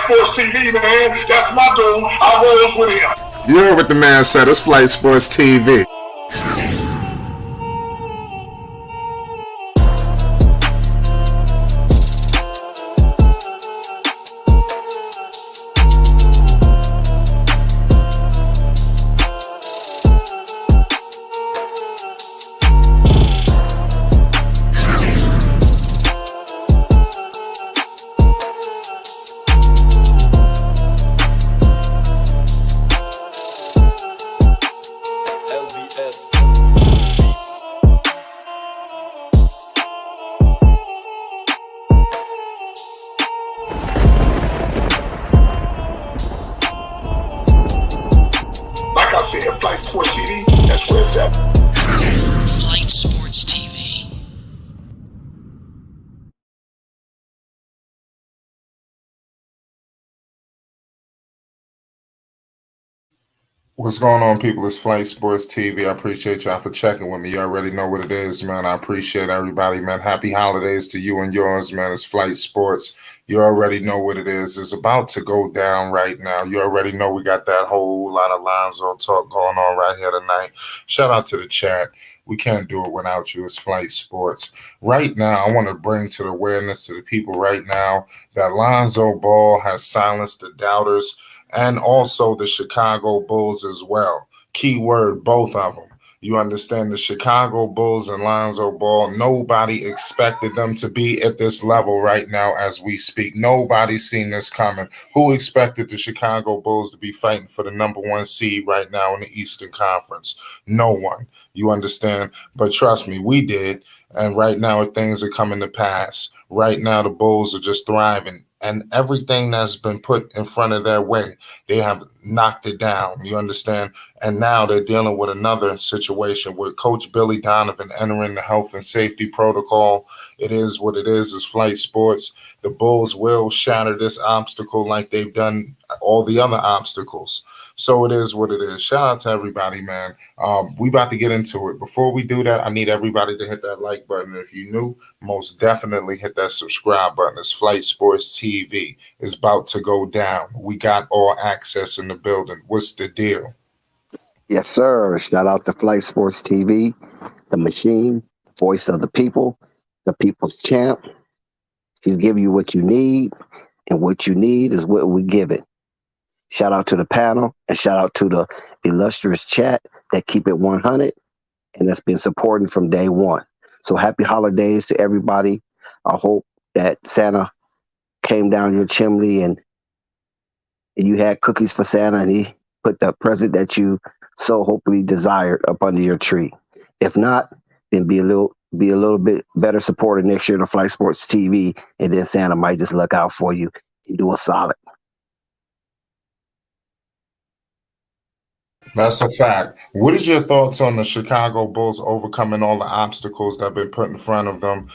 Sports TV, man. That's my dude. I rolls with him. You heard what the man said. It's Flight Sports TV. Flight Sports TV, that's where it's at. Flight Sports TV. What's going on, people? It's Flight Sports TV. I appreciate y'all for checking with me. You already know what it is, man. I appreciate everybody, man. Happy holidays to you and yours, man. It's Flight Sports. You already know what it is. It's about to go down right now. You already know we got that whole lot of Lonzo talk going on right here tonight. Shout out to the chat. We can't do it without you. It's Flight Sports. Right now, I want to bring to the awareness to the people right now that Lonzo Ball has silenced the doubters and also the Chicago Bulls as well. Keyword, both of them. You understand, the Chicago Bulls and Lonzo Ball, nobody expected them to be at this level right now as we speak. Nobody's seen this coming. Who expected the Chicago Bulls to be fighting for the #1 seed right now in the Eastern Conference? No one. You understand? But trust me, we did. And right now, things are coming to pass. Right now, the Bulls are just thriving. And everything that's been put in front of their way, they have knocked it down. You understand? And now they're dealing with another situation with Coach Billy Donovan entering the health and safety protocol. It is what it is. It's Flight Sports. The Bulls will shatter this obstacle like they've done all the other obstacles. So it is what it is. Shout out to everybody, man. We about to get into it. Before we do that, I need everybody to hit that like button. If you're new, most definitely hit that subscribe button. It's Flight Sports TV. It's about to go down. We got all access in the building. What's the deal? Yes, sir. Shout out to Flight Sports TV, the machine, voice of the people, the people's champ. He's giving you what you need, and what you need is what we give it. Shout out to the panel, and shout out to the illustrious chat that keep it 100, and that's been supporting from day one. So happy holidays to everybody. I hope that Santa came down your chimney and you had cookies for Santa, and he put the present that you so hopefully desired up under your tree. If not, then be a little bit better supported next year to Flight Sports TV, and then Santa might just look out for you and do a solid. That's a fact. What is your thoughts on the Chicago Bulls overcoming all the obstacles that have been put in front of them?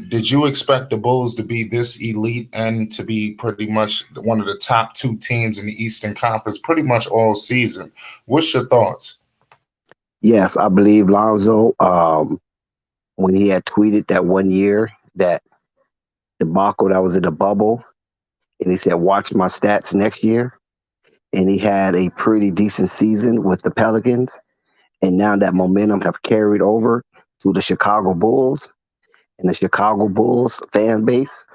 Did you expect the Bulls to be this elite and to be pretty much one of the top 2 teams in the Eastern Conference pretty much all season? What's your thoughts? Yes, I believe Lonzo, when he had tweeted that one year, that debacle that was in the bubble, and he said, watch my stats next year. And he had a pretty decent season with the Pelicans. And now that momentum have carried over to the Chicago Bulls. And the Chicago Bulls fan base,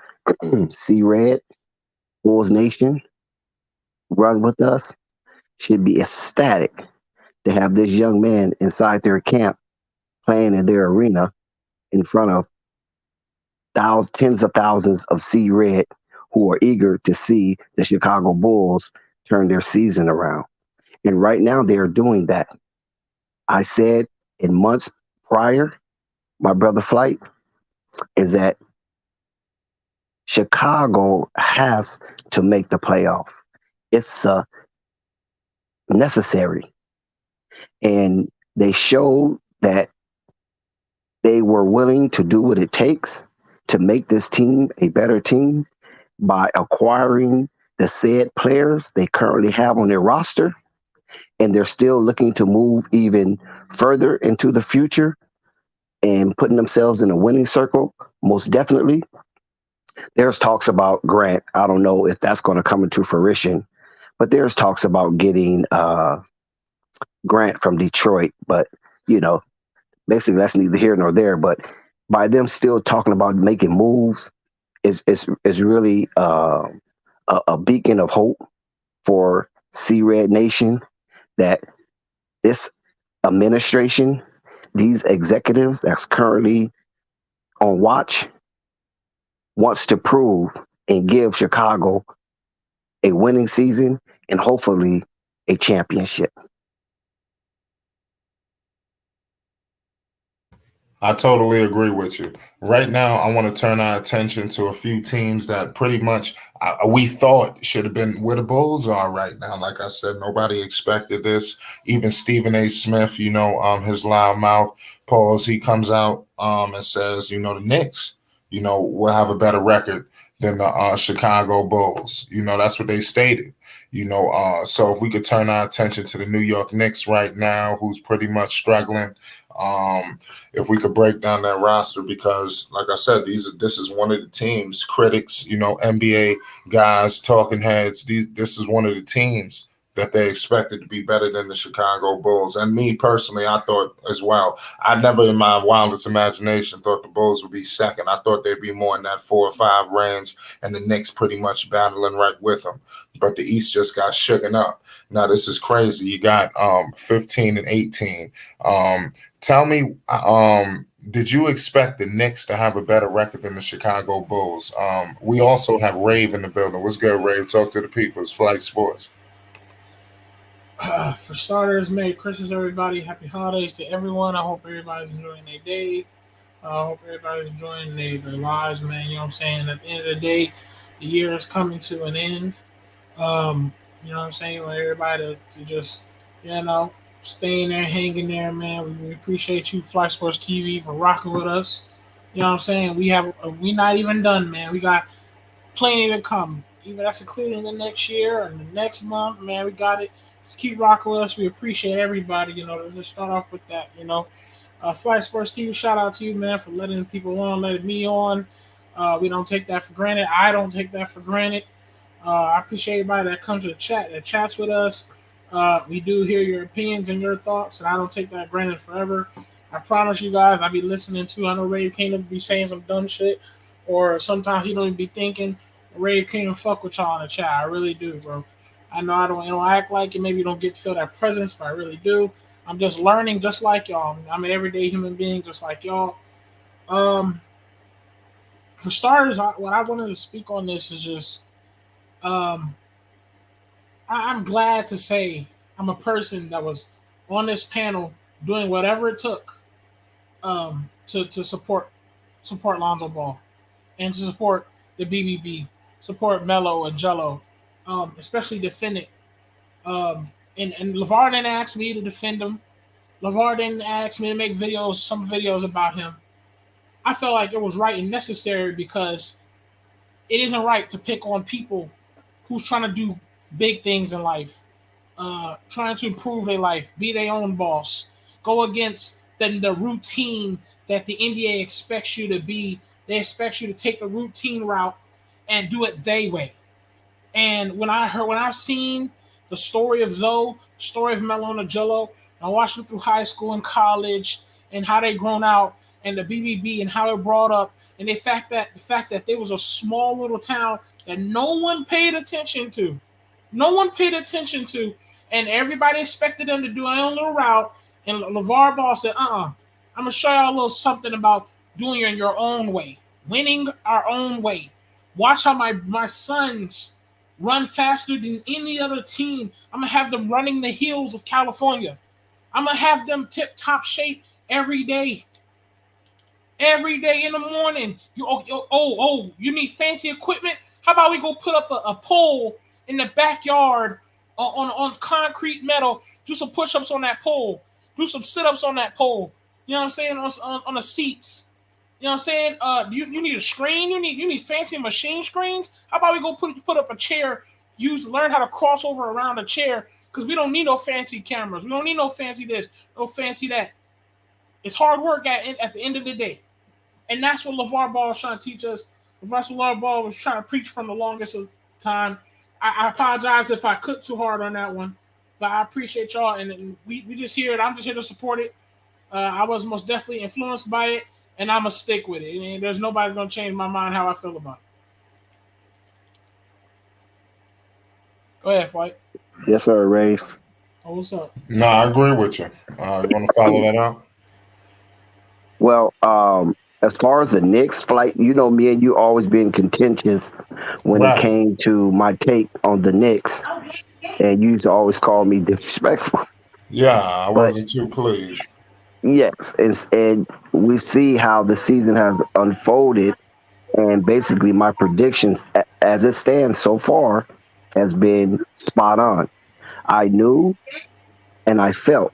see red, Bulls Nation, run with us, should be ecstatic to have this young man inside their camp playing in their arena in front of tens of thousands of see red who are eager to see the Chicago Bulls turn their season around. And right now they are doing that. I said in months prior, my brother Flight, is that Chicago has to make the playoff. It's necessary. And they showed that they were willing to do what it takes to make this team a better team by acquiring the said players they currently have on their roster, and they're still looking to move even further into the future and putting themselves in a winning circle, most definitely. There's talks about Grant. I don't know if that's going to come into fruition, but there's talks about getting Grant from Detroit. But you know, basically that's neither here nor there. But by them still talking about making moves, is really a beacon of hope for C Red Nation that this administration, these executives that's currently on watch, wants to prove and give Chicago a winning season and hopefully a championship. I totally agree with you. Right now, I want to turn our attention to a few teams that pretty much we thought should have been where the Bulls are right now. Like I said, nobody expected this. Even Stephen A. Smith, his loud mouth pause, he comes out and says, the Knicks, will have a better record than the Chicago Bulls. That's what they stated. So if we could turn our attention to the New York Knicks right now, who's pretty much struggling. If we could break down that roster, because like I said, this is one of the teams, critics, NBA guys, talking heads, this is one of the teams that they expected to be better than the Chicago Bulls. And me personally, I thought as well. I never in my wildest imagination thought the Bulls would be second. I thought they'd be more in that 4 or 5 range, and the Knicks pretty much battling right with them. But the East just got shooken up. Now this is crazy. You got 15 and 18. Tell me, did you expect the Knicks to have a better record than the Chicago Bulls? We also have Rave in the building. What's good, Rave? Talk to the people. It's Flight Sports. For starters, Merry Christmas, everybody. Happy holidays to everyone. I hope everybody's enjoying their day. I hope everybody's enjoying their lives, man. You know what I'm saying? At the end of the day, the year is coming to an end. You know what I'm saying? Want everybody to just, staying there, hanging there, man. We appreciate you, Fly Sports TV, for rocking with us. You know what I'm saying? We not even done, man. We got plenty to come. Even that's including the next year and the next month, man. We got it. Just keep rocking with us. We appreciate everybody. Let's just start off with that. Fly Sports TV, shout out to you, man, for letting people on, letting me on. We don't take that for granted. I don't take that for granted. I appreciate everybody that comes to the chat, that chats with us. We do hear your opinions and your thoughts, and I don't take that granted forever. I promise you guys, I be listening to. I know Rave can't be saying some dumb shit, or sometimes he don't even be thinking. Rave can't even fuck with y'all in the chat. I really do, bro. I know I don't act like it. Maybe you don't feel that presence, but I really do. I'm just learning, just like y'all. I'm an everyday human being, just like y'all. For starters, what I wanted to speak on this is just. I'm glad to say I'm a person that was on this panel doing whatever it took to support Lonzo Ball and to support the BBB, support Melo and Jello, especially defend it. And Lavar didn't ask me to defend him. Lavar didn't ask me to make some videos about him. I felt like it was right and necessary because it isn't right to pick on people who's trying to do big things in life, trying to improve their life, be their own boss, go against the routine that the NBA expects you to be. They expect you to take the routine route and do it their way. And when I've seen the story of Zoe, the story of Melo and Jello, I watched them through high school and college and how they grown out, and the BBB and how they're brought up, and the fact that there was a small little town that no one paid attention to. No one paid attention to, and everybody expected them to do their own little route. And Lavar Ball said, I'm going to show y'all a little something about doing it in your own way, winning our own way. Watch how my sons run faster than any other team. I'm going to have them running the hills of California. I'm going to have them tip-top shape every day. Every day in the morning. You need fancy equipment? How about we go put up a pole in the backyard on concrete metal, do some push-ups on that pole, do some sit-ups on that pole, you know what I'm saying, on the seats. You know what I'm saying? You need a screen, you need fancy machine screens. How about we go put up a chair, learn how to cross over around a chair, because we don't need no fancy cameras. We don't need no fancy this, no fancy that. It's hard work at the end of the day. And that's what LaVar Ball is trying to teach us. Professor Lavar Ball was trying to preach from the longest of time. I apologize if I cooked too hard on that one, but I appreciate y'all. And we just here. I'm just here to support it. I was most definitely influenced by it, and I'm going to stick with it. And there's nobody going to change my mind how I feel about it. Go ahead, Fight. Yes, sir, Rave. Oh, what's up? No, I agree with you. You want to follow that out? Well, as far as the Knicks flight, you know, me and you always been contentious when it Right. came to my take on the Knicks, and you used to always call me disrespectful. Yeah, I But wasn't too pleased. yes, and we see how the season has unfolded, and basically my predictions, as it stands so far, has been spot on. I knew and I felt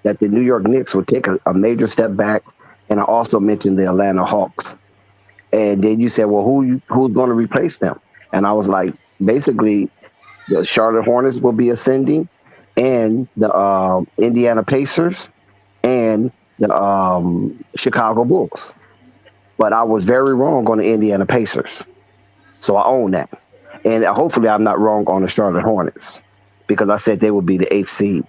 that the New York Knicks would take a major step back, and I also mentioned the Atlanta Hawks. And then you said, well, who's going to replace them? And I was like, basically, the Charlotte Hornets will be ascending, and the Indiana Pacers, and the Chicago Bulls. But I was very wrong on the Indiana Pacers, so I own that. And hopefully, I'm not wrong on the Charlotte Hornets because I said they would be the eighth seed,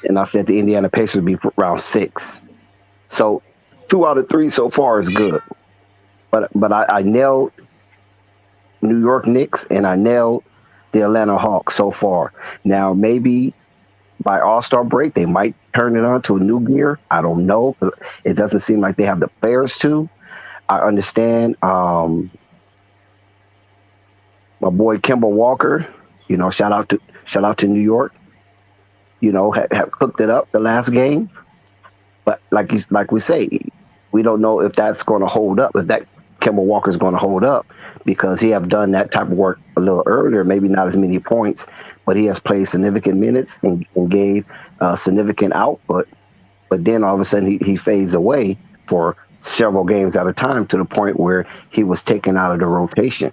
and I said the Indiana Pacers would be round 6. So 2 out of 3 so far is good. But I nailed New York Knicks and I nailed the Atlanta Hawks so far. Now maybe by All-Star break they might turn it on to a new gear. I don't know. It doesn't seem like they have the players to. I understand. My boy Kemba Walker, you know, shout out to New York. You know, have cooked it up the last game. But like we say, we don't know if that's going to hold up. If that Kemba Walker is going to hold up, because he have done that type of work a little earlier, maybe not as many points, but he has played significant minutes and gave significant output. But then all of a sudden he fades away for several games at a time to the point where he was taken out of the rotation.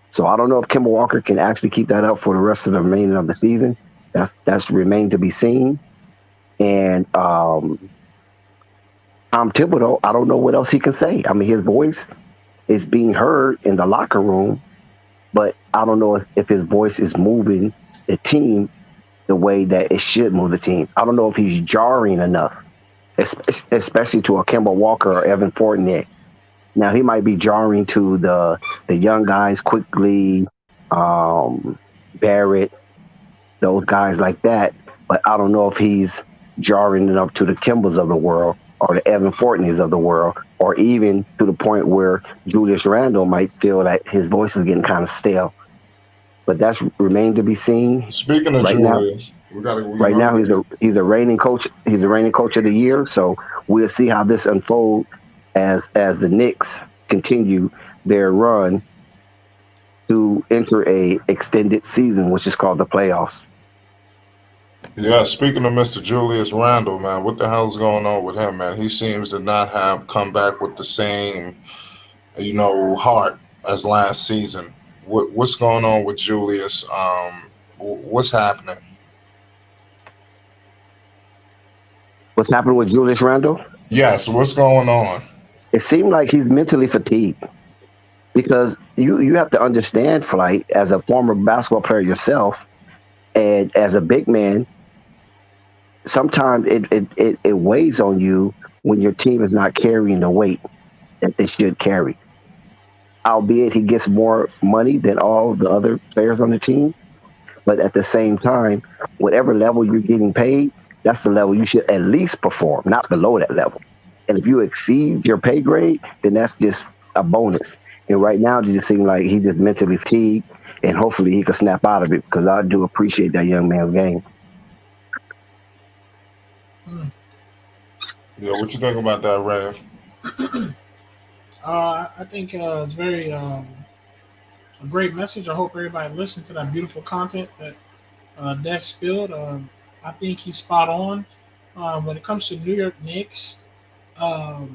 So I don't know if Kemba Walker can actually keep that up for the rest of the remaining of the season. That's remained to be seen. And Tom Thibodeau, I don't know what else he can say. I mean, his voice is being heard in the locker room, but I don't know if his voice is moving the team the way that it should move the team. I don't know if he's jarring enough, especially to a Kemba Walker or Evan Fournier. Now, he might be jarring to the young guys quickly, Barrett, those guys like that, but I don't know if he's jarring enough to the Kimbas of the world or the Evan Fourniers of the world, or even to the point where Julius Randle might feel that his voice is getting kind of stale. But that's remained to be seen. Speaking of right Julius, now he's a reigning coach. He's the reigning coach of the year. So we'll see how this unfolds as the Knicks continue their run to enter a extended season, which is called the playoffs. Yeah, speaking of Mr. Julius Randle, man, what the hell's going on with him, man? He seems to not have come back with the same, heart as last season. What's going on with Julius? What's happening? What's happening with Julius Randle? Yes, what's going on? It seemed like he's mentally fatigued, because you have to understand, Flight, as a former basketball player yourself, and as a big man, sometimes it weighs on you when your team is not carrying the weight that they should carry. Albeit he gets more money than all the other players on the team, but at the same time, whatever level you're getting paid, that's the level you should at least perform, not below that level. And if you exceed your pay grade, then that's just a bonus. And right now, it just seems like he's just mentally fatigued, and hopefully he can snap out of it, because I do appreciate that young man's game. Yeah, what you think about that, Rave? I think it's very a great message. I hope everybody listened to that beautiful content that Dex spilled. I think he's spot on. When it comes to New York Knicks, I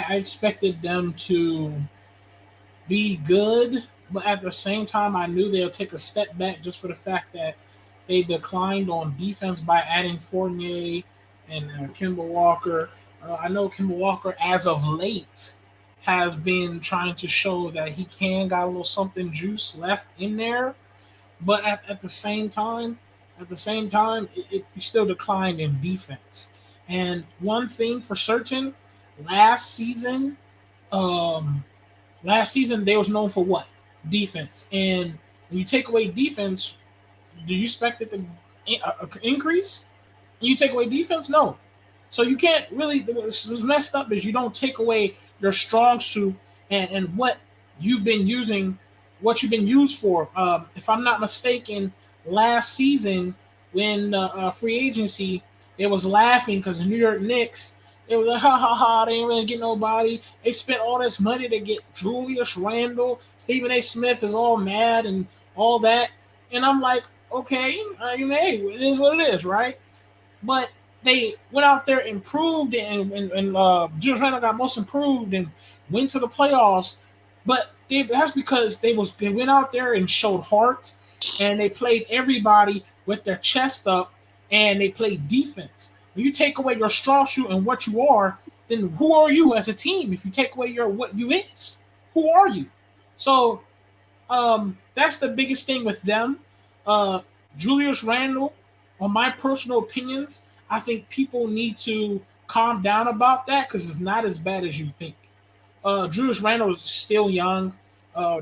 expected them to be good, but at the same time, I knew they'll take a step back just for the fact that they declined on defense by adding Fournier and Kemba Walker. I know Kemba Walker, as of late, has been trying to show that he got a little something juice left in there, but at the same time, it still declined in defense. And one thing for certain, last season, um, they was known for what? Defense. And when you take away defense, do you expect it to increase? You take away defense? No. So you can't really. What's messed up is you don't take away your strong suit and what you've been using, what you've been used for. If I'm not mistaken, last season when free agency, they was laughing because the New York Knicks, it was like, ha ha ha, they ain't really get nobody. They spent all this money to get Julius Randle. Stephen A. Smith is all mad and all that. And I'm like, okay, I mean, hey, it is what it is, right? But they went out there, improved, and Julius Randle got most improved and went to the playoffs. But that's because they went out there and showed heart, and they played everybody with their chest up, and they played defense. When you take away your strong suit and what you are, then who are you as a team? If you take away what you is, who are you? So that's the biggest thing with them. Julius Randle, on my personal opinions, I think people need to calm down about that because it's not as bad as you think. Julius Randle is still young.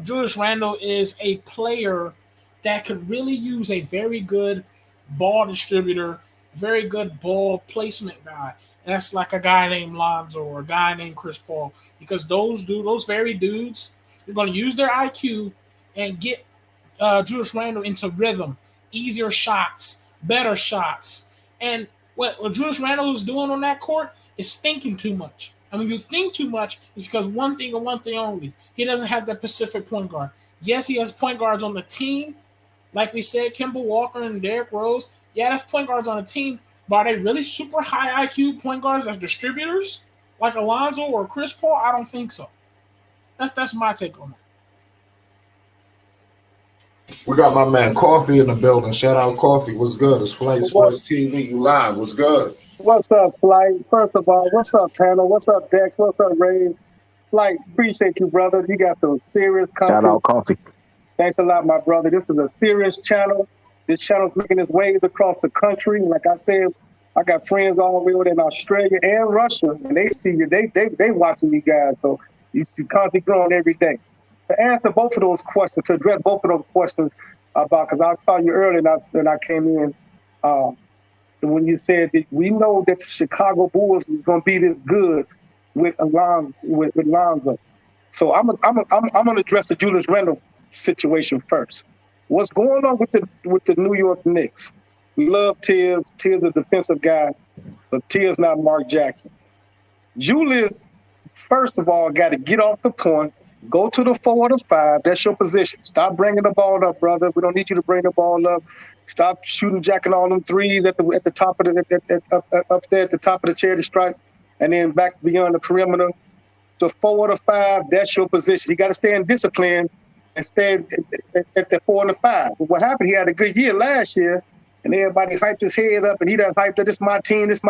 Julius Randle is a player that could really use a very good ball distributor, very good ball placement guy. And that's like a guy named Lonzo or a guy named Chris Paul, because those very dudes, they're going to use their IQ and get Julius Randle into rhythm, easier shots, better shots. And what Julius Randle is doing on that court is thinking too much. And when you think too much, it's because one thing and one thing only. He doesn't have that Pacific point guard. Yes, he has point guards on the team. Like we said, Kemba Walker and Derrick Rose. Yeah, that's point guards on the team. But are they really super high IQ point guards as distributors? Like Alonzo or Chris Paul? I don't think so. That's my take on that. We got my man Coffee in the building. Shout out Coffee. What's good? It's Flight Sports TV. You live. What's good? What's up, Flight? First of all, what's up, panel? What's up, Dex? What's up, Rave? Flight, appreciate you, brother. You got some serious content. Shout out Coffee. Thanks a lot, my brother. This is a serious channel. This channel's making its waves across the country. Like I said, I got friends all the way in Australia and Russia, and they see you. They watching you guys. So you see content growing every day. To answer both of those questions, to address both of those questions about, because I saw you earlier and I came in, when you said that we know that the Chicago Bulls was going to be this good with Lonzo. So I'm going to address the Julius Randle situation first. What's going on with the New York Knicks? We love Tibbs. Tibbs is a defensive guy, but Tibbs not Mark Jackson. Julius, first of all, got to get off the point. Go to the 4 or the 5. That's your position. Stop bringing the ball up, brother. We don't need you to bring the ball up. Stop shooting, jacking all them threes at the top of up there at the top of the charity stripe, and then back beyond the perimeter. The 4 or the 5. That's your position. You got to stay in discipline and stay at the 4 and the 5. But what happened? He had a good year last year, and everybody hyped his head up, and he done hyped up. This is my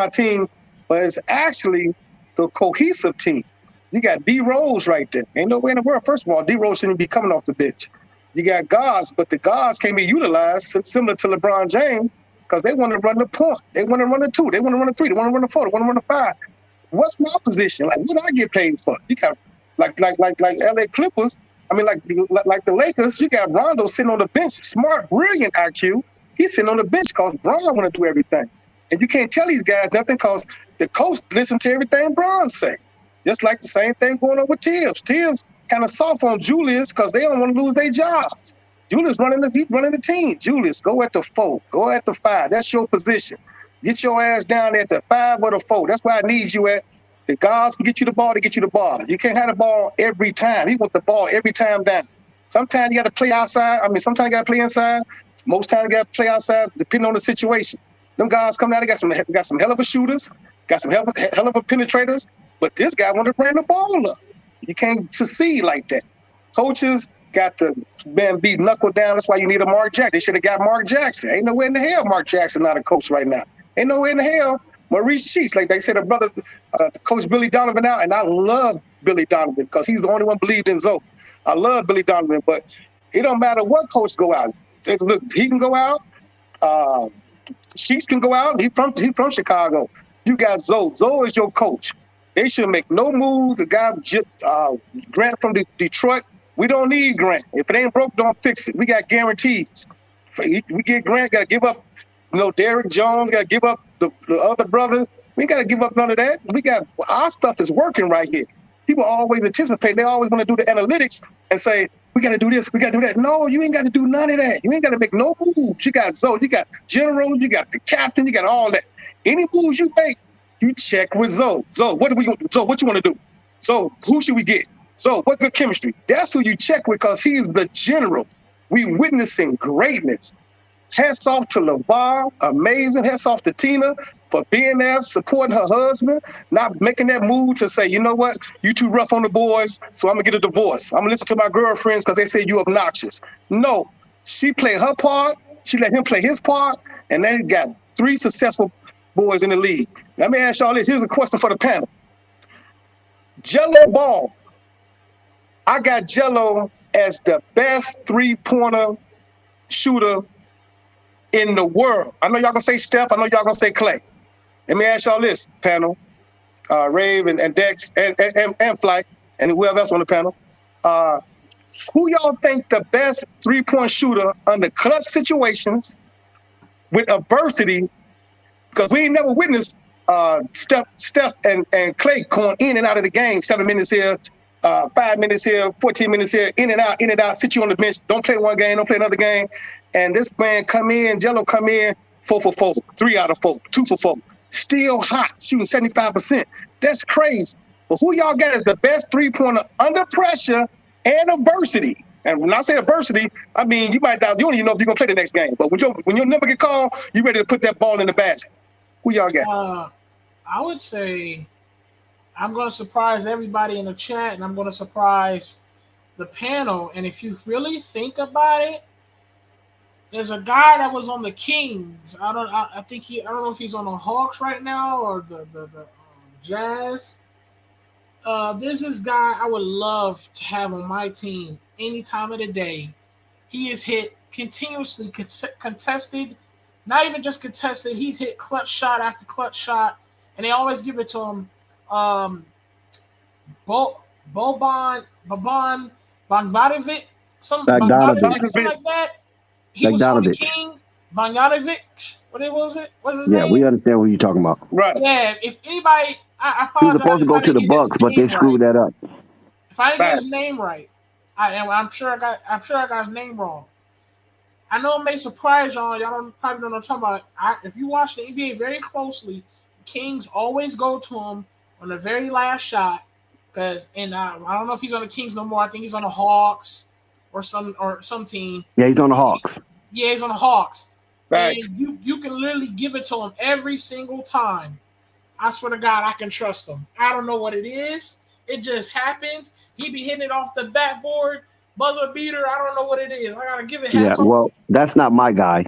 team. But it's actually the cohesive team. You got D Rose right there. Ain't no way in the world. First of all, D Rose shouldn't be coming off the bench. You got guards, but the guards can't be utilized similar to LeBron James because they want to run the point. They want to run the 2. They want to run the 3. They want to run the 4. They want to run the 5. What's my position? Like, what do I get paid for? You got like LA Clippers. I mean, like the Lakers. You got Rondo sitting on the bench, smart, brilliant IQ. He's sitting on the bench because Bron want to do everything, and you can't tell these guys nothing because the coach listen to everything Bron say. Just like the same thing going on with Tibbs. Tibbs kind of soft on Julius because they don't want to lose their jobs. Julius running the team. Julius, go at the 4. Go at the 5. That's your position. Get your ass down there at the 5 or the 4. That's where I need you at. The guards can get you the ball to get you the ball. You can't have the ball every time. He want the ball every time down. Sometimes you got to play outside. I mean, sometimes you got to play inside. Most times you got to play outside depending on the situation. Them guys come down, they got some hell of a shooters, got some hell of a penetrators. But this guy wanted to bring the ball up. You can't succeed like that. Coaches got to be knuckle down. That's why you need a Mark Jackson. They should have got Mark Jackson. Ain't no way in the hell Mark Jackson not a coach right now. Ain't no way in the hell Maurice Cheeks, like they said, a brother, Coach Billy Donovan out, and I love Billy Donovan because he's the only one believed in Zoe. I love Billy Donovan, but it don't matter what coach go out. Look, he can go out. Cheeks can go out. He from Chicago. You got Zoe. Zoe is your coach. They should make no moves. The guy Grant from Detroit. We don't need Grant. If it ain't broke, don't fix it. We got guarantees. We get Grant. Got to give up. Derrick Jones. Got to give up the other brother. We got to give up none of that. We got our stuff is working right here. People always anticipate. They always want to do the analytics and say, we got to do this, we got to do that. No, you ain't got to do none of that. You ain't got to make no moves. You got Zoe, you got general, you got the captain, you got all that. Any moves you make, you check with Zoe. Zoe, what do we do? Zoe, what you want to do? Zoe, who should we get? Zoe, what good chemistry? That's who you check with because he is the general. We witnessing greatness. Hats off to Lavar, amazing. Hats off to Tina for being there, supporting her husband, not making that move to say, you know what, you too rough on the boys, so I'm going to get a divorce. I'm going to listen to my girlfriends because they say you obnoxious. No, she played her part. She let him play his part, and they got 3 successful boys in the league. Let me ask y'all this. Here's a question for the panel. LiAngelo Ball. I got Jello as the best three-pointer shooter in the world. I know y'all gonna say Steph. I know y'all gonna say Clay. Let me ask y'all this, panel. Rave and Dex and Flight and whoever else on the panel. Who y'all think the best three-point shooter under clutch situations with adversity? Because we ain't never witnessed Steph and Clay going in and out of the game. 7 minutes here, 5 minutes here, 14 minutes here, in and out, sit you on the bench, don't play one game, don't play another game. And this man come in, Jello come in, 4 for 4, 3 out of 4, 2 for 4. Still hot, shooting 75%. That's crazy. But who y'all got as the best three-pointer under pressure and adversity? And when I say adversity, I mean you might doubt, you don't even know if you're gonna play the next game. But when your number get called, you ready to put that ball in the basket. Who y'all got? I would say I'm gonna surprise everybody in the chat, and I'm gonna surprise the panel. And if you really think about it, there's a guy that was on the Kings. I don't know if he's on the Hawks right now or the Jazz. There's this guy I would love to have on my team any time of the day. He is hit continuously contested, not even just contested. He's hit clutch shot after clutch shot, and they always give it to him. Boban Bogdanovic, something like that. He was on the King. Bogdanovic. What was it? What's his name? Yeah, we understand what you're talking about. Right. Yeah, if anybody, I apologize. He was supposed to go to the Bucks, but they screwed that up. If I didn't get his name right, I'm sure I got his name wrong. I know it may surprise y'all. Y'all probably don't know what I'm talking about. If you watch the NBA very closely, the Kings always go to him on the very last shot. I don't know if he's on the Kings no more. I think he's on the Hawks or some team. Yeah, he's on the Hawks. Yeah, he's on the Hawks. Right. And you can literally give it to him every single time. I swear to God, I can trust him. I don't know what it is. It just happens. He be hitting it off the backboard, buzzer beater. I don't know what it is. I gotta give it. Yeah, well, that's not my guy.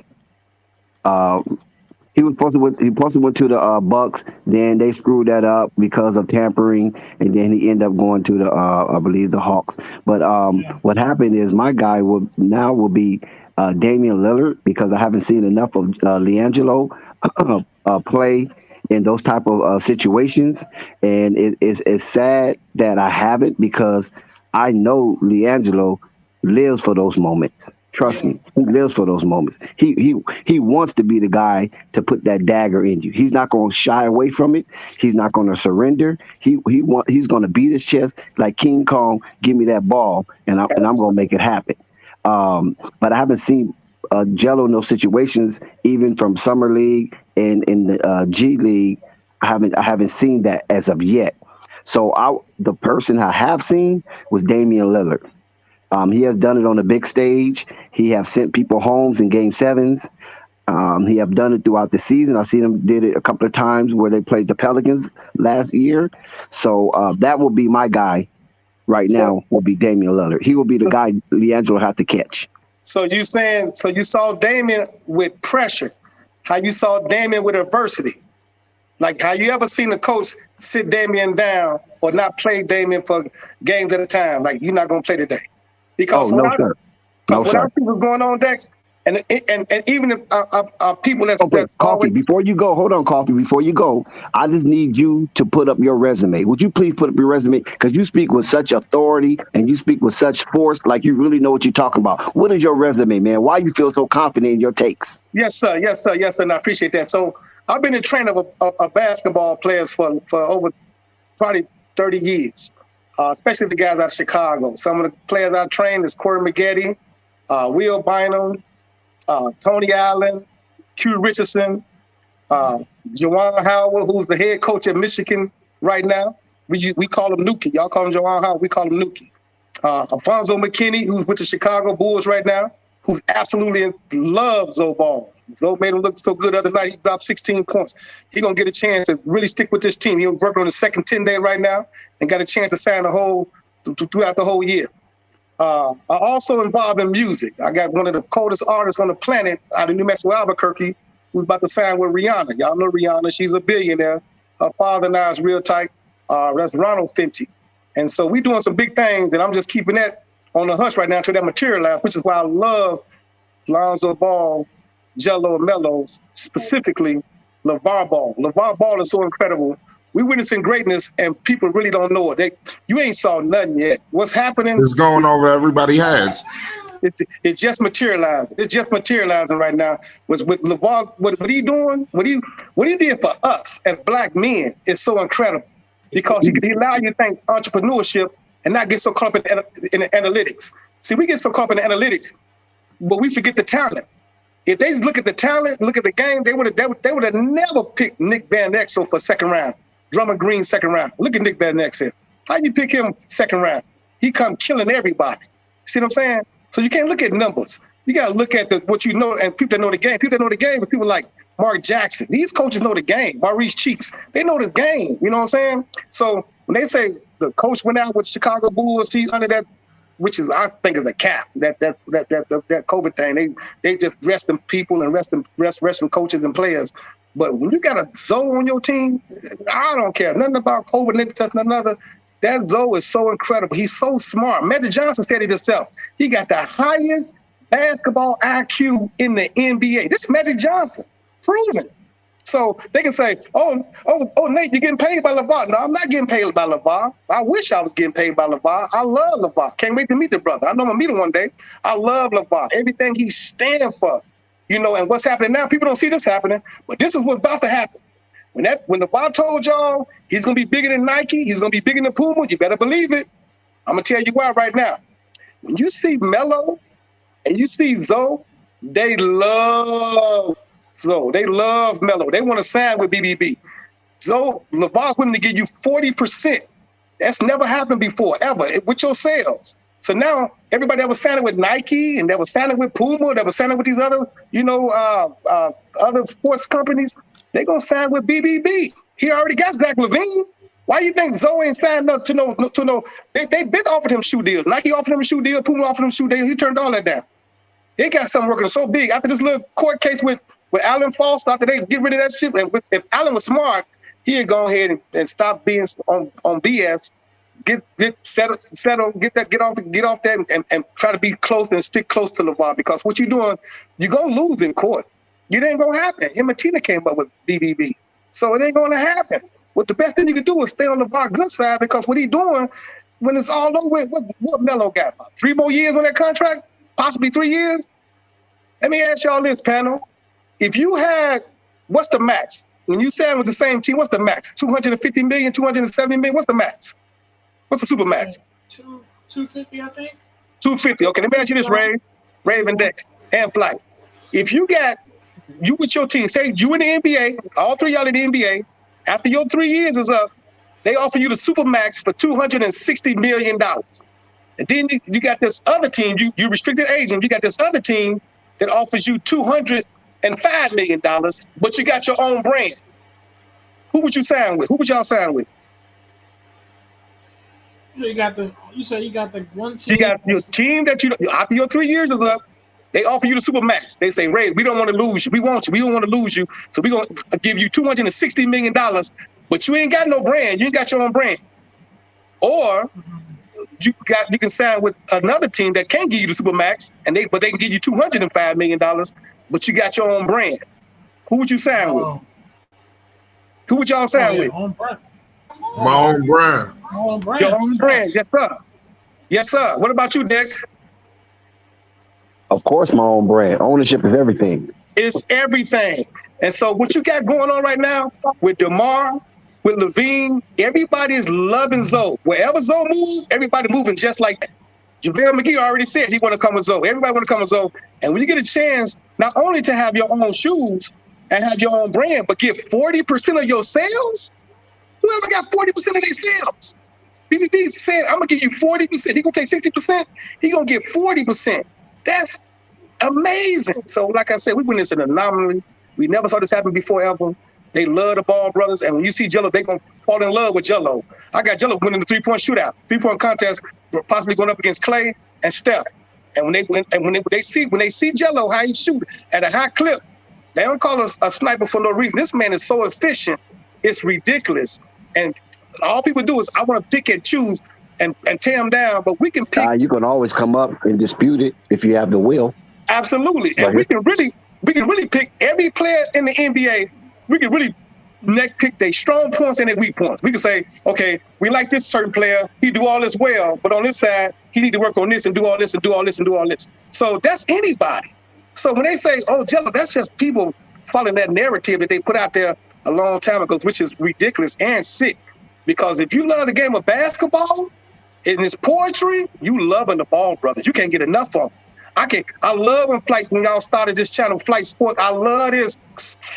He was supposed to went to the Bucks. Then they screwed that up because of tampering, and then he ended up going to the I believe the Hawks. But what happened is my guy will be Damian Lillard, because I haven't seen enough of LiAngelo play in those type of situations, and it's sad that I haven't, because I know LiAngelo lives for those moments. Trust me, he lives for those moments. He wants to be the guy to put that dagger in you. He's not going to shy away from it. He's not going to surrender. He's going to beat his chest like King Kong. Give me that ball, and I'm going to make it happen. But I haven't seen Jello in those situations, even from Summer League and in the G League. I haven't seen that as of yet. So the person I have seen was Damian Lillard. He has done it on a big stage. He have sent people homes in Game 7s. He have done it throughout the season. I've seen him did it a couple of times where they played the Pelicans last year. So that will be my guy right now, will be Damian Lillard. He will be the guy LiAngelo have to catch. So you saw Damian with pressure. How you saw Damian with adversity? Like, how you ever seen a coach sit Damian down or not play Damian for games at a time? Like, you're not going to play today. Because no, sir. No, what I sir. see what's going on, Dex, and even if people that's Coffee, always... before you go, hold on, Coffee. Before you go, I just need you to put up your resume. Would you please put up your resume? Because you speak with such authority and you speak with such force, like you really know what you're talking about. What is your resume, man? Why you feel so confident in your takes? Yes, sir. Yes, sir. Yes, sir. And I appreciate that. So I've been a trainer of basketball players for over probably 30 years, especially the guys out of Chicago. Some of the players I trained is Corey Maggette, Will Bynum, Tony Allen, Q Richardson, Juwan Howard, who's the head coach at Michigan right now. We call him Nuki. Y'all call him Juwan Howard. We call him Nuki. Alfonso McKinney, who's with the Chicago Bulls right now, who's absolutely loves Zoe Ball. Zoe made him look so good the other night. He dropped 16 points. He's going to get a chance to really stick with this team. He's working on the second 10-day right now and got a chance to sign throughout the whole year. I also involved in music. I got one of the coldest artists on the planet out of New Mexico, Albuquerque, who's about to sign with Rihanna. Y'all know Rihanna. She's a billionaire. Her father and I is real tight. That's Ronald Fenty. And so we're doing some big things, and I'm just keeping that on the hush right now until that materializes, which is why I love Lonzo Ball, Jello, and Melos, specifically Lavar Ball. Lavar Ball is so incredible. We witnessing greatness, and people really don't know it. You ain't saw nothing yet. What's happening? It's going over everybody's heads. It's just materializing. It's just materializing right now. With Lavar, what he doing? What he did for us as black men is so incredible, because he allow you to think entrepreneurship and not get so caught up in the analytics. See, we get so caught up in the analytics, but we forget the talent. If they look at the talent, look at the game, they would have never picked Nick Van Exel for second round. Drummond Green second round. Look at Nick Van Exel. How you pick him second round? He come killing everybody. See what I'm saying? So you can't look at numbers. You got to look at what you know, and people that know the game. People that know the game are people like Mark Jackson. These coaches know the game. Maurice Cheeks. They know the game. You know what I'm saying? So when they say the coach went out with Chicago Bulls, he's under that, which is, I think, is a cap. That COVID thing. They just rest them people and rest them coaches and players. But when you got a Zoe on your team, I don't care nothing about COVID, nothing other. That Zoe is so incredible. He's so smart. Magic Johnson said it himself. He got the highest basketball IQ in the NBA. This is Magic Johnson, proven. So they can say, oh, Nate, you're getting paid by Lavar. No, I'm not getting paid by Lavar. I wish I was getting paid by Lavar. I love Lavar. Can't wait to meet the brother. I know I'm going to meet him one day. I love Lavar. Everything he stands for. You know, and what's happening now, people don't see this happening, but this is what's about to happen. When Lavar told y'all he's going to be bigger than Nike, he's going to be bigger than Puma, you better believe it. I'm going to tell you why right now. When you see Melo and you see Zoe, they love Zoe. They love Melo. They want to sign with BBB. Zoe, Lavar's willing to give you 40%. That's never happened before, ever, with your sales. So now everybody that was signing with Nike and that was signing with Puma, that was signing with these other, other sports companies, they're going to sign with BBB. He already got Zach LaVine. Why you think Zoe ain't signed up to know? They been offered him shoe deals. Nike offered him a shoe deal. Puma offered him a shoe deal. He turned all that down. They got something working so big. After this little court case with Alan Foster, after they get rid of that shit, and if Alan was smart, he'd go ahead and stop being on BS. Get settle, get off that and try to be close and stick close to Lavar, because what you're doing, you're gonna lose in court. It ain't gonna happen. Him and Tina came up with BBB, so it ain't gonna happen. What the best thing you can do is stay on Lavar's good side, because what he doing when it's all over, what Melo got? About 3 more years on that contract, possibly 3 years. Let me ask y'all this, panel: if you had, what's the max when you signed with the same team? What's the max? 250 million, 270 million. What's the max? What's the super max? 250, I think. 250. Okay, let me ask you this, Rave and Dex, and Flight. If you with your team, say you in the NBA, all three of y'all in the NBA, after your 3 years is up, they offer you the super max for $260 million. And then you got this other team, you restricted agent, you got this other team that offers you $205 million, but you got your own brand. Who would you sign with? Who would y'all sign with? You said you got the one team. You got your team that after your 3 years is up, They offer you the super max. They say, Ray, we don't want to lose you. We want you. We don't want to lose you. So we're going to give you $260 million, but you ain't got no brand. You ain't got your own brand. Or you can sign with another team that can give you the super max, but they can give you $205 million, but you got your own brand. Who would you sign with? Who would y'all sign with? My own brand. Your own brand. Yes, sir. Yes, sir. What about you, Dex? Of course, my own brand. Ownership is everything. It's everything. And so what you got going on right now with DeMar, with Levine, everybody is loving Zoe. Wherever Zoe moves, everybody moving just like that. JaVale McGee already said he want to come with Zoe. Everybody want to come with Zoe. And when you get a chance, not only to have your own shoes and have your own brand, but give 40% of your sales, whoever got 40% of their sales. BBB said, I'm going to give you 40%. He going to take 60%. He going to get 40%. That's amazing. So like I said, we witnessed an anomaly. We never saw this happen before ever. They love the Ball brothers. And when you see Jello, they're going to fall in love with Jello. I got Jello winning the three-point shootout, three-point contest, possibly going up against Clay and Steph. And when they see Jello, how he shoot at a high clip, they don't call us a sniper for no reason. This man is so efficient. It's ridiculous. And all people do is I want to pick and choose and tear him down, but we can pick. You can always come up and dispute it if you have the will. Absolutely. And we can really pick every player in the NBA. We can really pick their strong points and their weak points. We can say, okay, we like this certain player. He do all this well, but on this side, he need to work on this and do all this and do all this and do all this. So that's anybody. So when they say, oh, Jello, that's just people following that narrative that they put out there a long time ago, which is ridiculous and sick. Because if you love the game of basketball and it's poetry, you loving the Ball brothers. You can't get enough of them. I love when y'all started this channel, Flight Sports. I love this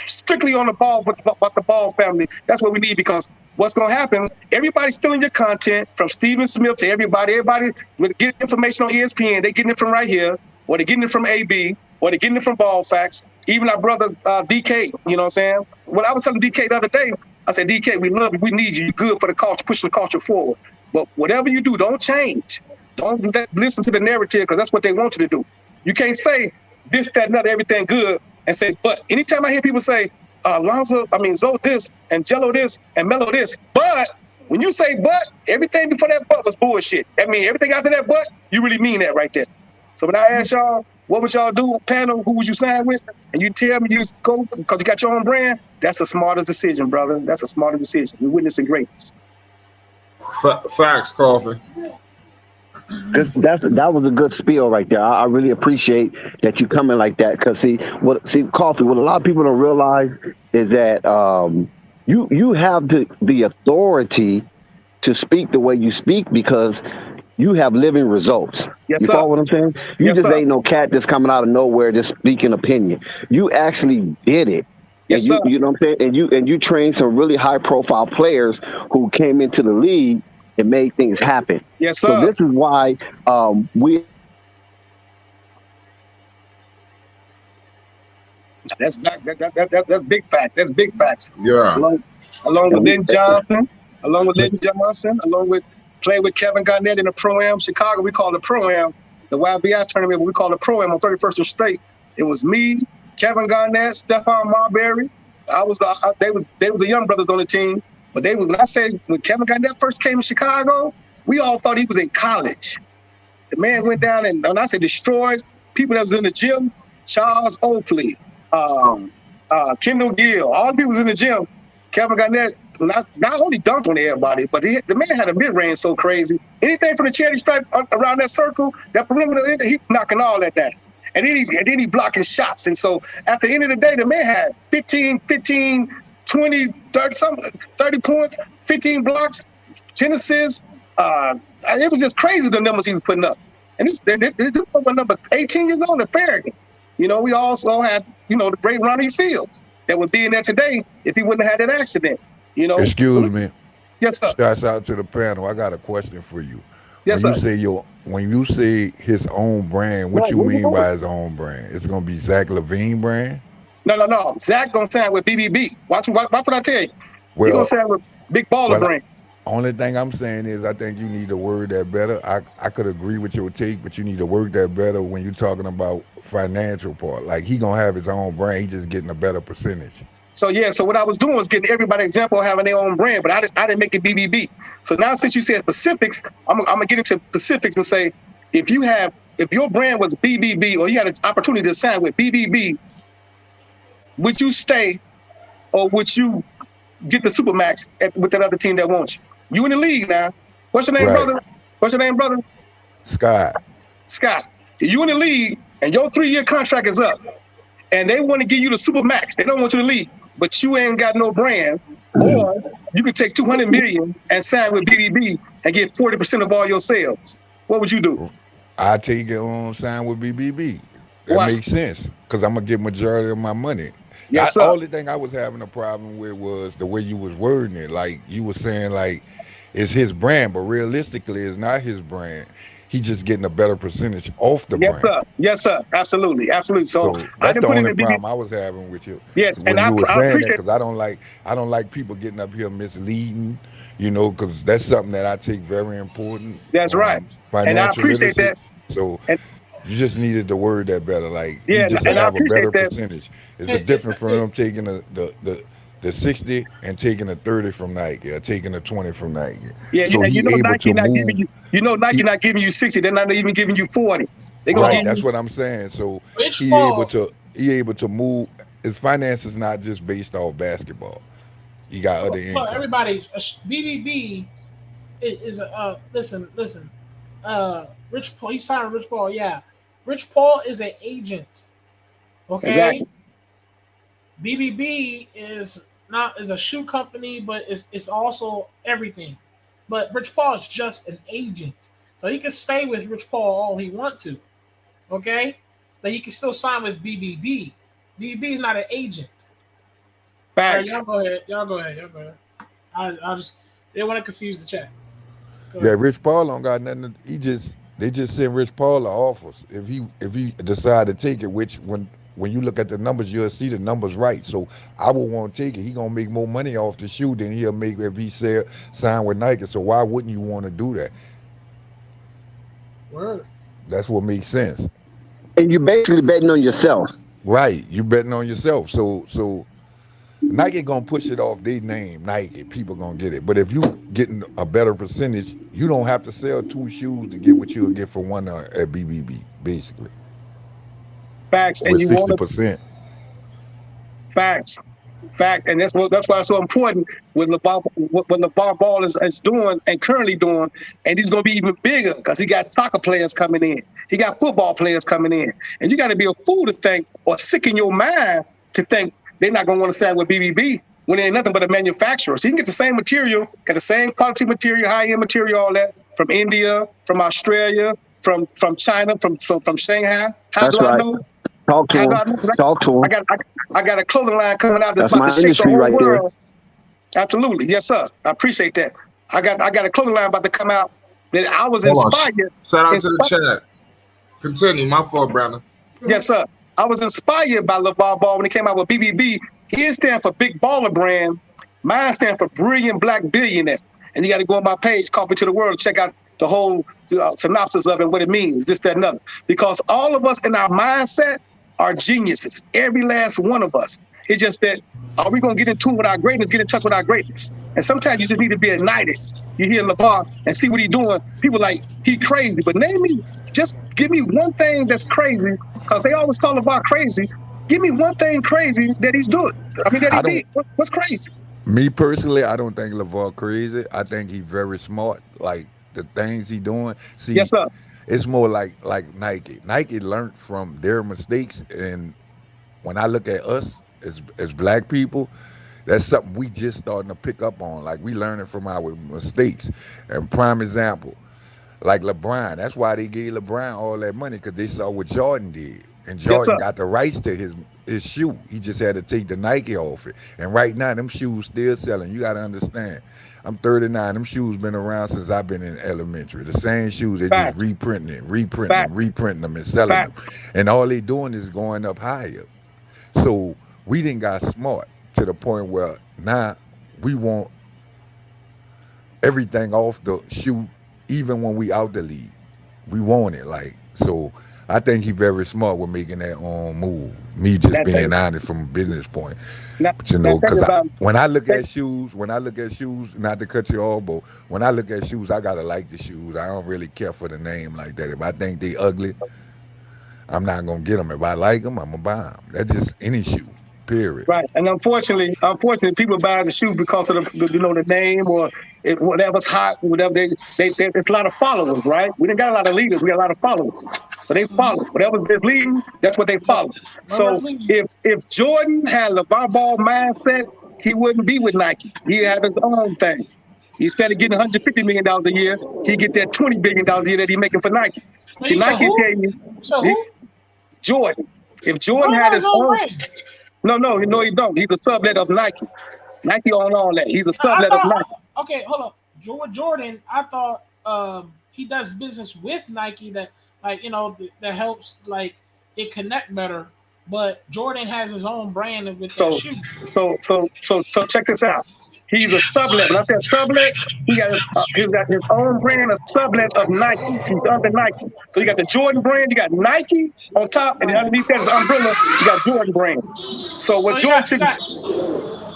strictly on the Ball, about the Ball family. That's what we need, because what's going to happen, everybody's stealing your content, from Stephen Smith to everybody. Everybody with getting information on ESPN, they're getting it from right here, or they're getting it from AB, or they're getting it from Ball Facts. Even our brother DK, you know what I'm saying? When I was telling DK the other day, I said, DK, we love you, we need you, you're good for the culture, pushing the culture forward. But whatever you do, don't change. Don't listen to the narrative, because that's what they want you to do. You can't say this, that, and other, everything good, and say, but. Anytime I hear people say, Zoe this, and Jello this, and Melo this, but, when you say but, everything before that but was bullshit. That means everything after that but, you really mean that right there. So when I ask y'all, what would y'all do, panel, who would you sign with? And you tell me you go because you got your own brand, that's the smartest decision, brother. That's a smarter decision. We're witnessing greatness. Facts, Coffee. That was a good spiel right there. I really appreciate that you coming like that, because Coffee, what a lot of people don't realize is that you have the authority to speak the way you speak, because you have living results. Yes, you sir. follow what I'm saying? You just ain't no cat that's coming out of nowhere just speaking opinion. You actually did it. Yes, sir. You know what I'm saying? And you trained some really high profile players who came into the league and made things happen. Yes, sir. So this is why we. That's big facts. That's big facts. Yeah. Along with Lynn Johnson, along with playing with Kevin Garnett in the Pro-Am. Chicago, we call it Pro-Am. The YBI tournament, we call it Pro-Am on 31st and State. It was me, Kevin Garnett, Stephon Marbury. They were the young brothers on the team. But when Kevin Garnett first came to Chicago, we all thought he was in college. The man went down and when I say destroyed people that was in the gym, Charles Oakley, Kendall Gill, all the people was in the gym. Kevin Garnett not only dunked on everybody, but the man had a mid-range so crazy. Anything from the charity stripe around that circle, that perimeter, he knocking all that down. And then he blocking shots. And so at the end of the day, the man had 15, 20, 30 points, 15 blocks, 10 assists. It was just crazy, the numbers he was putting up. And this was number 18 years old at Farragut. We also had, the great Ronnie Fields that would be in there today if he wouldn't have had that accident. Excuse me. Yes, sir. Shouts out to the panel. I got a question for you. Yes, when sir. When you say his own brand, what you mean by his own brand? It's gonna be Zach LaVine brand? No. Zach gonna sign with BBB. Watch what I tell you. Well, He gonna sign with Big Baller brand. Only thing I'm saying is I think you need to word that better. I could agree with your take, but you need to work that better when you're talking about financial part. Like he gonna have his own brand, he just getting a better percentage. So yeah, so what I was doing was getting everybody example of having their own brand, but I didn't make it BBB. So now since you said specifics, I'm gonna get into specifics and say if your brand was BBB or you had an opportunity to sign with BBB, would you stay or would you get the Supermax with that other team that wants you? You in the league now. What's your name, Right. brother? What's your name, brother? Scott. Scott. You in the league and your 3-year contract is up and they want to give you the Supermax. They don't want you to leave, but you ain't got no brand. Or you could take $200 million and sign with BBB and get 40% of all your sales. What would you do? I take it on sign with BBB. That Why? makes sense because I'm gonna get majority of my money. Yes, The sir. only thing I was having a problem with was the way you was wording it. Like you were saying, like it's his brand, but realistically, it's not his brand. He just getting a better percentage off the Yes, brand. sir. Yes, sir. Absolutely. Absolutely. So So I that's didn't the put it only in BBB. problem I was having with you. Yes, So and when you were I saying that, appreciate because I don't like people getting up here misleading, you know, because that's something that I take very important. That's right. And I Financial appreciate literacy. that. So And you just needed to word that better. Like he yeah, just and I have a better appreciate that. percentage. It's a different from him taking the 60 and taking a 30 from Nike or taking a 20 from Nike. Yeah, So you he know able Nike to not giving move. Nike He, not giving you 60. They're not even giving you 40. They're gonna right, give that's you what I'm saying. So Rich he able Paul. to move. His finance is not just based off basketball. He got other Well, income. everybody, BBB is listen. Rich Paul. He signed Rich Paul. Yeah, Rich Paul is an agent. Okay, exactly. BBB is a shoe company, but it's also everything. But Rich Paul is just an agent, so he can stay with Rich Paul all he want to. Okay, but he can still sign with BBB. BBB is not an agent. All right, Facts. y'all go ahead. Y'all go ahead. I just they want to confuse the chat. Go Yeah, ahead. Rich Paul don't got nothing. They just send Rich Paul the offers. If he decide to take it, which when you look at the numbers, you'll see the numbers right. So I would want to take it. He gonna make more money off the shoe than he'll make if he sign with Nike. So why wouldn't you want to do that? Word. That's what makes sense. And you're basically betting on yourself. Right. You betting on yourself. So Nike gonna push it off their name, Nike. People gonna get it. But if you getting a better percentage, you don't have to sell 2 shoes to get what you'll get for one at BBB, basically, Facts. And with you want to 60%. facts. Fact, and that's why it's so important what Lavar Ball is doing and currently doing, and he's going to be even bigger because he got soccer players coming in, he got football players coming in, and you got to be a fool to think or sick in your mind to think they're not going to want to sign with BBB when they ain't nothing but a manufacturer. So you can get the same material, get the same quality material, high end material, all that from India, from Australia, from China, from Shanghai. How That's do I right. know? Talk to How do him. I know? 'Cause Talk to him. I got a clothing line coming out that's That's about to my shake the industry whole right there. world. Absolutely, yes, sir. I appreciate that. I got a clothing line about to come out that I was Hold on. inspired. Shout out to the chat. Continue. My fault, brother. Yes, sir. I was inspired by Lavar Ball when he came out with BBB. His stand for Big Baller Brand. Mine stand for Brilliant Black Billionaire. And you got to go on my page, Coffee to the World, check out the whole synopsis of it, what it means, this, that, and other. Because all of us in our mindset are geniuses. Every last one of us. It's just that, are we going to get in tune with our greatness, get in touch with our greatness? And sometimes you just need to be ignited. You hear Lavar and see what he's doing. People like, he crazy. But name me, just give me one thing that's crazy, because they always call Lavar crazy. Give me one thing crazy that he's doing. I mean, that he I don't. did. What's crazy? Me personally, I don't think LaVar crazy. I think he's very smart. Like the things he doing. See, Yes, sir. it's more like Nike. Nike learned from their mistakes, and when I look at us as black people, that's something we just starting to pick up on. Like we learning from our mistakes. And prime example, like LeBron. That's why they gave LeBron all that money, because they saw what Jordan did, and Yes, Jordan sir. got the rights to his shoe. He just had to take the Nike off it. And right now, them shoes still selling. You got to understand. I'm 39. Them shoes been around since I've been in elementary. The same shoes, they just Facts. reprinting them and selling them. Facts. And all they doing is going up higher. So we didn't got smart to the point where now we want everything off the shoe, even when we out the league. We want it. Like, so I think he very smart with making that move. Me just That being thing. honest from a business point. Now, But you now know, think because about when I look think, at shoes, not to cut you off, but when I look at shoes, I gotta like the shoes. I don't really care for the name like that. If I think they ugly, I'm not gonna get them. If I like them, I'm gonna buy them. That's just any shoe. Period. right. And unfortunately, people buy the shoe because of the name or whatever's hot, whatever it's a lot of followers, right? We didn't got a lot of leaders, we got a lot of followers. So they follow. Whatever's they're leading, that's what they follow. So if Jordan had LeVar Ball mindset, he wouldn't be with Nike. He'd have his own thing. Instead of getting $150 million a year, he get that $20 billion a year that he's making for Nike. Wait, See, you said Nike who? tell you, So who? Jordan. If Jordan Jordan had has his no own, ring. no, he don't. He's a sublet of Nike. Nike on all that. He's a I sublet of thought. Nike. Okay, hold up. Jordan, I thought he does business with Nike that that helps like it connect better. But Jordan has his own brand with that shoe. So check this out. He's a sublet. When I said sublet, he got his own brand, a sublet of Nike. He's under Nike. So you got the Jordan brand, you got Nike on top, and then underneath that is the umbrella, you got Jordan brand. So what Jordan should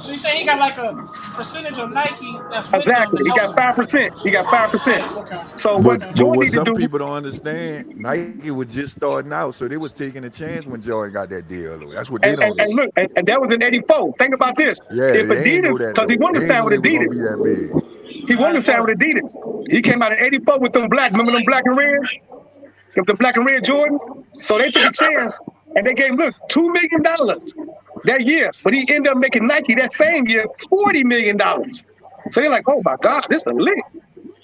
So you saying he got like a percentage of Nike that's with exactly. him? He got 5%. He got 5%. Okay. So But what Jordan what need to some do? people don't understand, Nike was just starting out, so they was taking a chance when Jordan got that deal. That's what they don't know. And look, and that was in '84. Think about this. Yeah, If they ain't know Adidas, that because he though. wanted They to ain't sign know with they were gonna be Adidas. that big. He wanted to sign with Adidas. He came out in '84 with them remember them black and red? With the black and red Jordans? So they took a chance and they gave him, look, $2 million that year. But he ended up making Nike that same year $40 million. So they're like, oh my God, this is lit.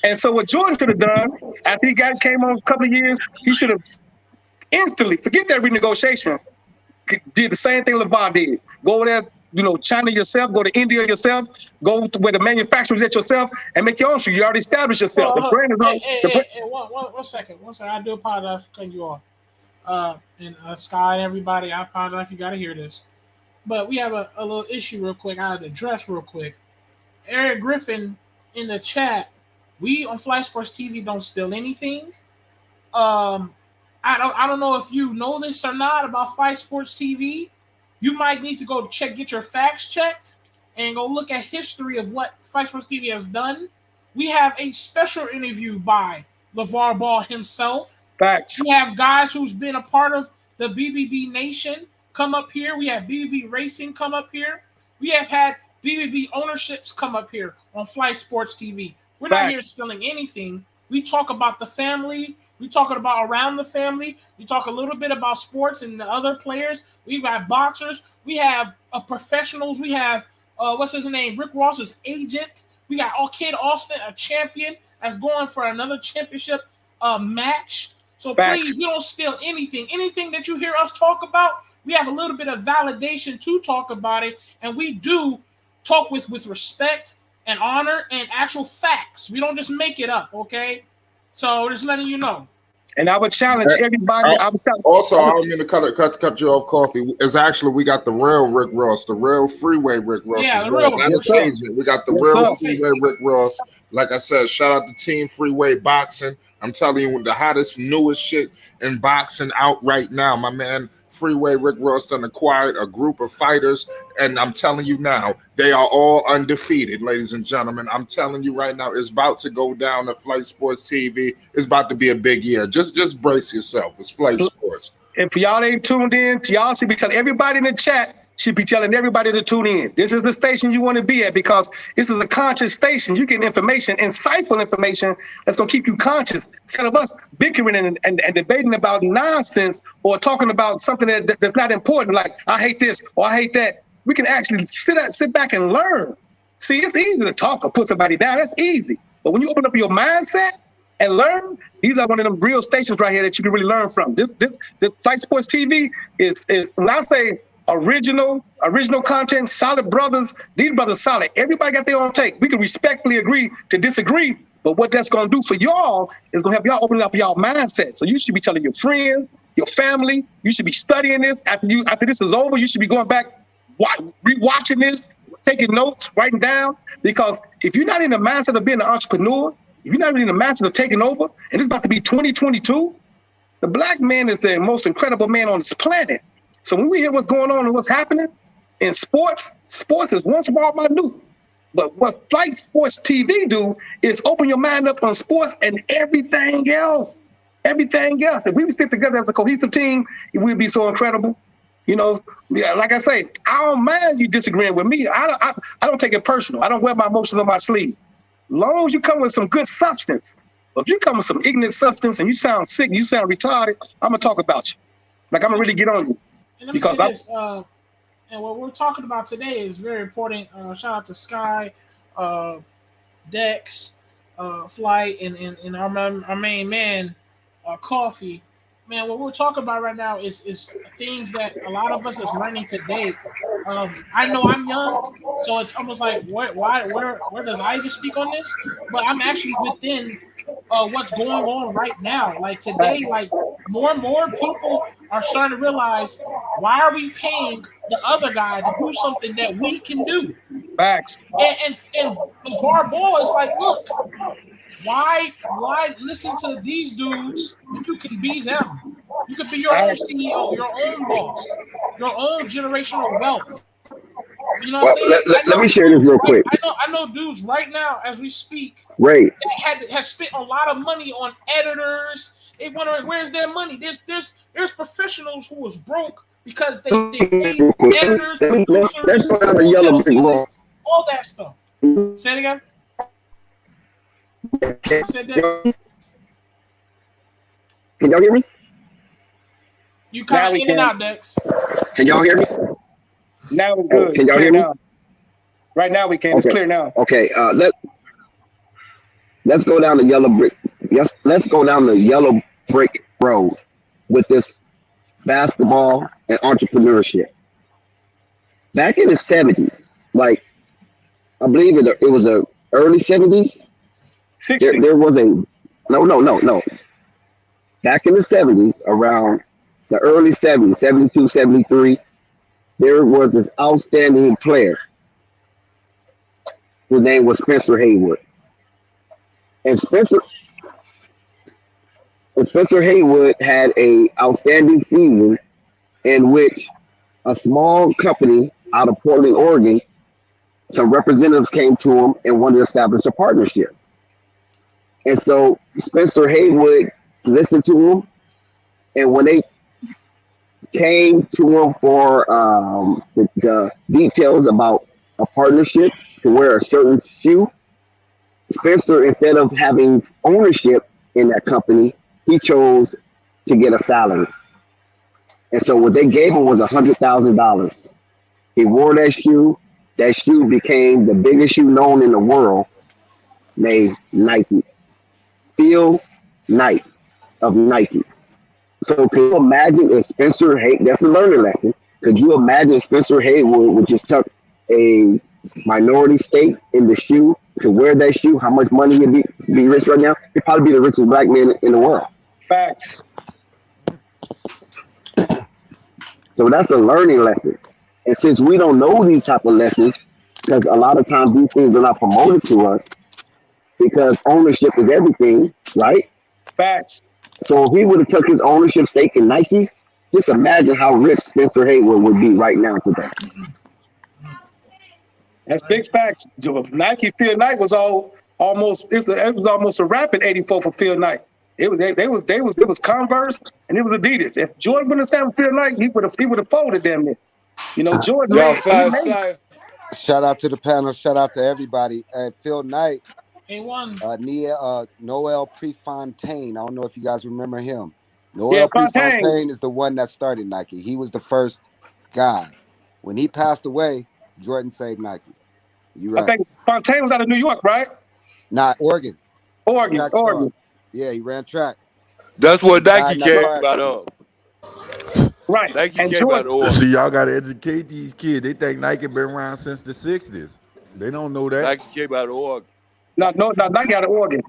And so what Jordan should have done after he came on a couple of years, he should have instantly, forget that renegotiation, did the same thing LeVar did. Go over there, China yourself, go to India yourself, go to where the manufacturers at yourself, and make your own shoe. You already established yourself. The brand is on. One second. I do apologize for cutting you off. And Sky and everybody, I apologize if you got to hear this. But we have a little issue real quick. I had to address real quick. Eric Griffin in the chat, we on Fly Sports TV don't steal anything. I don't know if you know this or not about Fly Sports TV. You might need to go get your facts checked and go look at history of what Fly Sports TV has done. We have a special interview by Lavar Ball himself. Facts. We have guys who's been a part of the BBB Nation come up here. We have BBB Racing come up here. We have had BBB ownerships come up here on Fly Sports TV. We're not here stealing anything. We talk about the family. We talking about around the family. We talk a little bit about sports and the other players. We've got boxers. We have professionals. We have, what's his name? Rick Ross's agent. We got Kid Austin, a champion that's going for another championship match. So please, we don't steal anything. Anything that you hear us talk about, we have a little bit of validation to talk about it. And we do talk with respect and honor and actual facts. We don't just make it up, okay? So just letting you know. And I would challenge everybody. I don't mean to cut you off, Coffee. It's actually, we got the real Rick Ross, the real freeway Rick Ross. Yeah, the real. We got the real freeway Rick Ross. Like I said, shout out to Team Freeway Boxing. I'm telling you, the hottest, newest shit in boxing out right now. My man, Freeway Rick Ross done acquired a group of fighters, and I'm telling you now, they are all undefeated, ladies and gentlemen. I'm telling you right now, it's about to go down to Flight Sports TV. It's about to be a big year. Just brace yourself. It's Flight Sports. If y'all ain't tuned in, y'all should be telling everybody in the chat, should be telling everybody to tune in. This is the station you want to be at because this is a conscious station. You get information, insightful information that's going to keep you conscious instead of us bickering and debating about nonsense or talking about something that's not important, like I hate this or I hate that. We can actually sit back and learn. See, it's easy to talk or put somebody down. That's easy. But when you open up your mindset and learn, these are one of them real stations right here that you can really learn from. This Flight Sports TV is when I say original content, solid brothers. These brothers solid. Everybody got their own take. We can respectfully agree to disagree, but what that's gonna do for y'all is gonna help y'all open up y'all mindset. So you should be telling your friends, your family. You should be studying this. After this is over, you should be going back, rewatching this, taking notes, writing down, because if you're not in the mindset of being an entrepreneur, if you're not in the mindset of taking over, and it's about to be 2022, the black man is the most incredible man on this planet. So when we hear what's going on and what's happening in sports is once more minute. But what Flight Sports TV do is open your mind up on sports and everything else. Everything else. If we would stick together as a cohesive team, it would be so incredible. You know, like I say, I don't mind you disagreeing with me. I don't take it personal. I don't wear my emotions on my sleeve. As long as you come with some good substance. If you come with some ignorant substance and you sound sick, you sound retarded, I'm gonna talk about you. Like I'm gonna really get on you. And let me say this. And what we're talking about today is very important. Shout out to Sky, Dex, Flight, and our main man, Coffee. Man, what we're talking about right now is things that a lot of us is learning today. I know I'm young, so it's almost like where does I even speak on this? But I'm actually within what's going on right now. Like today, like more and more people are starting to realize, why are we paying the other guy to do something that we can do? Facts. And Lavar Ball is like, look, why listen to these dudes when you can be them? You could be your own CEO, your own boss, your own generational wealth. You know what I'm saying? Let me share this real quick. I know dudes right now as we speak, Ray, that have spent a lot of money on editors. They wondering where's their money. There's professionals who was broke because they paid editors, producers, let's go down the yellow brick road. All that stuff. Say it again. Can y'all hear me? You kind of in and out, Dex. Can y'all hear me? Now it's good. Can y'all hear me? Right now we can. Okay. It's clear now. Okay. Let's go down the yellow brick. Yes, let's go down the yellow brick road with this basketball and entrepreneurship. Back in the 70s, like I believe it was a early 70s. 60s. There was a no. Back in the 70s, around the early 70s, 72, 73, there was this outstanding player. His name was Spencer Haywood. And Spencer Haywood had a outstanding season in which a small company out of Portland, Oregon, some representatives came to him and wanted to establish a partnership. And so Spencer Haywood listened to him, and when they came to him for the details about a partnership to wear a certain shoe, Spencer, instead of having ownership in that company, he chose to get a salary. And so what they gave him was $100,000. He wore that shoe. That shoe became the biggest shoe known in the world, named Nike. Phil Knight of Nike. So can you imagine if Spencer Haywood, that's a learning lesson. Could you imagine if Spencer Haywood would just tuck a minority stake in the shoe to wear that shoe? How much money he'd be rich right now? He'd probably be the richest black man in the world. Facts. So that's a learning lesson. And since we don't know these type of lessons, because a lot of times these things are not promoted to us, because ownership is everything, right? Facts. So if he would have took his ownership stake in Nike, just imagine how rich Spencer Haywood would be right now today. That's big facts. Nike Phil Knight was almost a wrap in '84 for Phil Knight. It was Converse and it was Adidas. If Jordan wouldn't have signed with Phil Knight, he would have folded them in. You know, Jordan. Shout out to the panel. Shout out to everybody. Phil Knight. A1. Noel Prefontaine. I don't know if you guys remember him. Noel Prefontaine is the one that started Nike. He was the first guy. When he passed away, Jordan saved Nike. You right. I think Fontaine was out of New York, right? Nah, Oregon. Oregon. Yeah, he ran track. That's what Nike came out of. Right. Nike came out of Oregon. See, y'all got to educate these kids. They think Nike been around since the 60s. They don't know that. Nike came out of Oregon. No, Nike out of Oregon.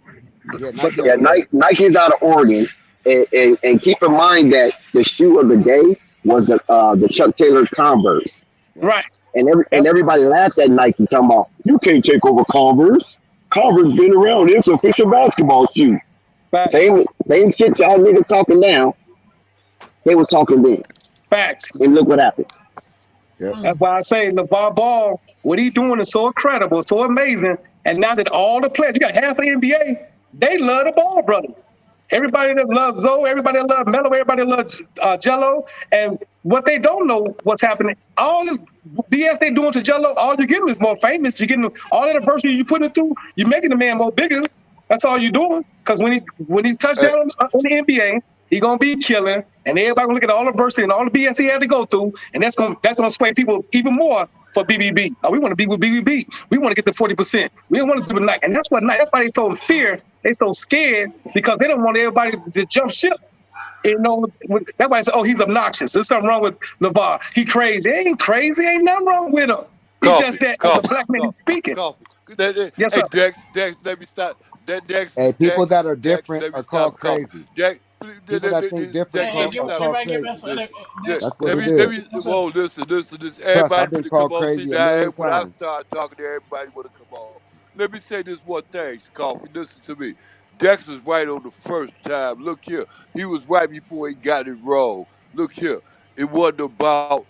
Nike's out of Oregon. And keep in mind that the shoe of the day was the Chuck Taylor Converse. Right. And everybody laughed at Nike, talking about you can't take over Converse. Converse been around. It's official basketball shoe. Facts. Same shit y'all niggas talking now. They was talking then. Facts. And look what happened. Yep. That's why I say LaVar Ball, what he doing is so incredible, so amazing. And now that all the players, you got half of the NBA, they love the Ball brothers. Everybody that loves Zoe, everybody that loves Melo, everybody that loves Jello. And what they don't know what's happening, all this BS they doing to Jello, all you're getting is more famous. You're getting all that adversity you putting it through, you're making the man more bigger. That's all you're doing. Because when he touched down in the NBA, he gonna be chilling, and everybody gonna look at all the adversity and all the BS he had to go through, and that's gonna sway people even more for BBB. Oh, we want to be with BBB. We want to get the 40%. We don't want to do the night, and that's why they so in fear. They so scared because they don't want everybody to jump ship. You know, that's why I say, oh, he's obnoxious. There's something wrong with LaVar. He crazy. He ain't crazy. Ain't nothing wrong with him. He's just that as a black man he's speaking. Yes, sir. Hey, Dex, let me stop. Hey, people that are different are called crazy. People that think different are called crazy. That's what it is. Whoa, listen. Trust, Everybody I've been called crazy a million when I times. start talking to everybody want to come on. Let me say this one thing, Coffee. Listen to me. Dex was right on the first time. Look here. He was right before he got it wrong. Look here. It wasn't about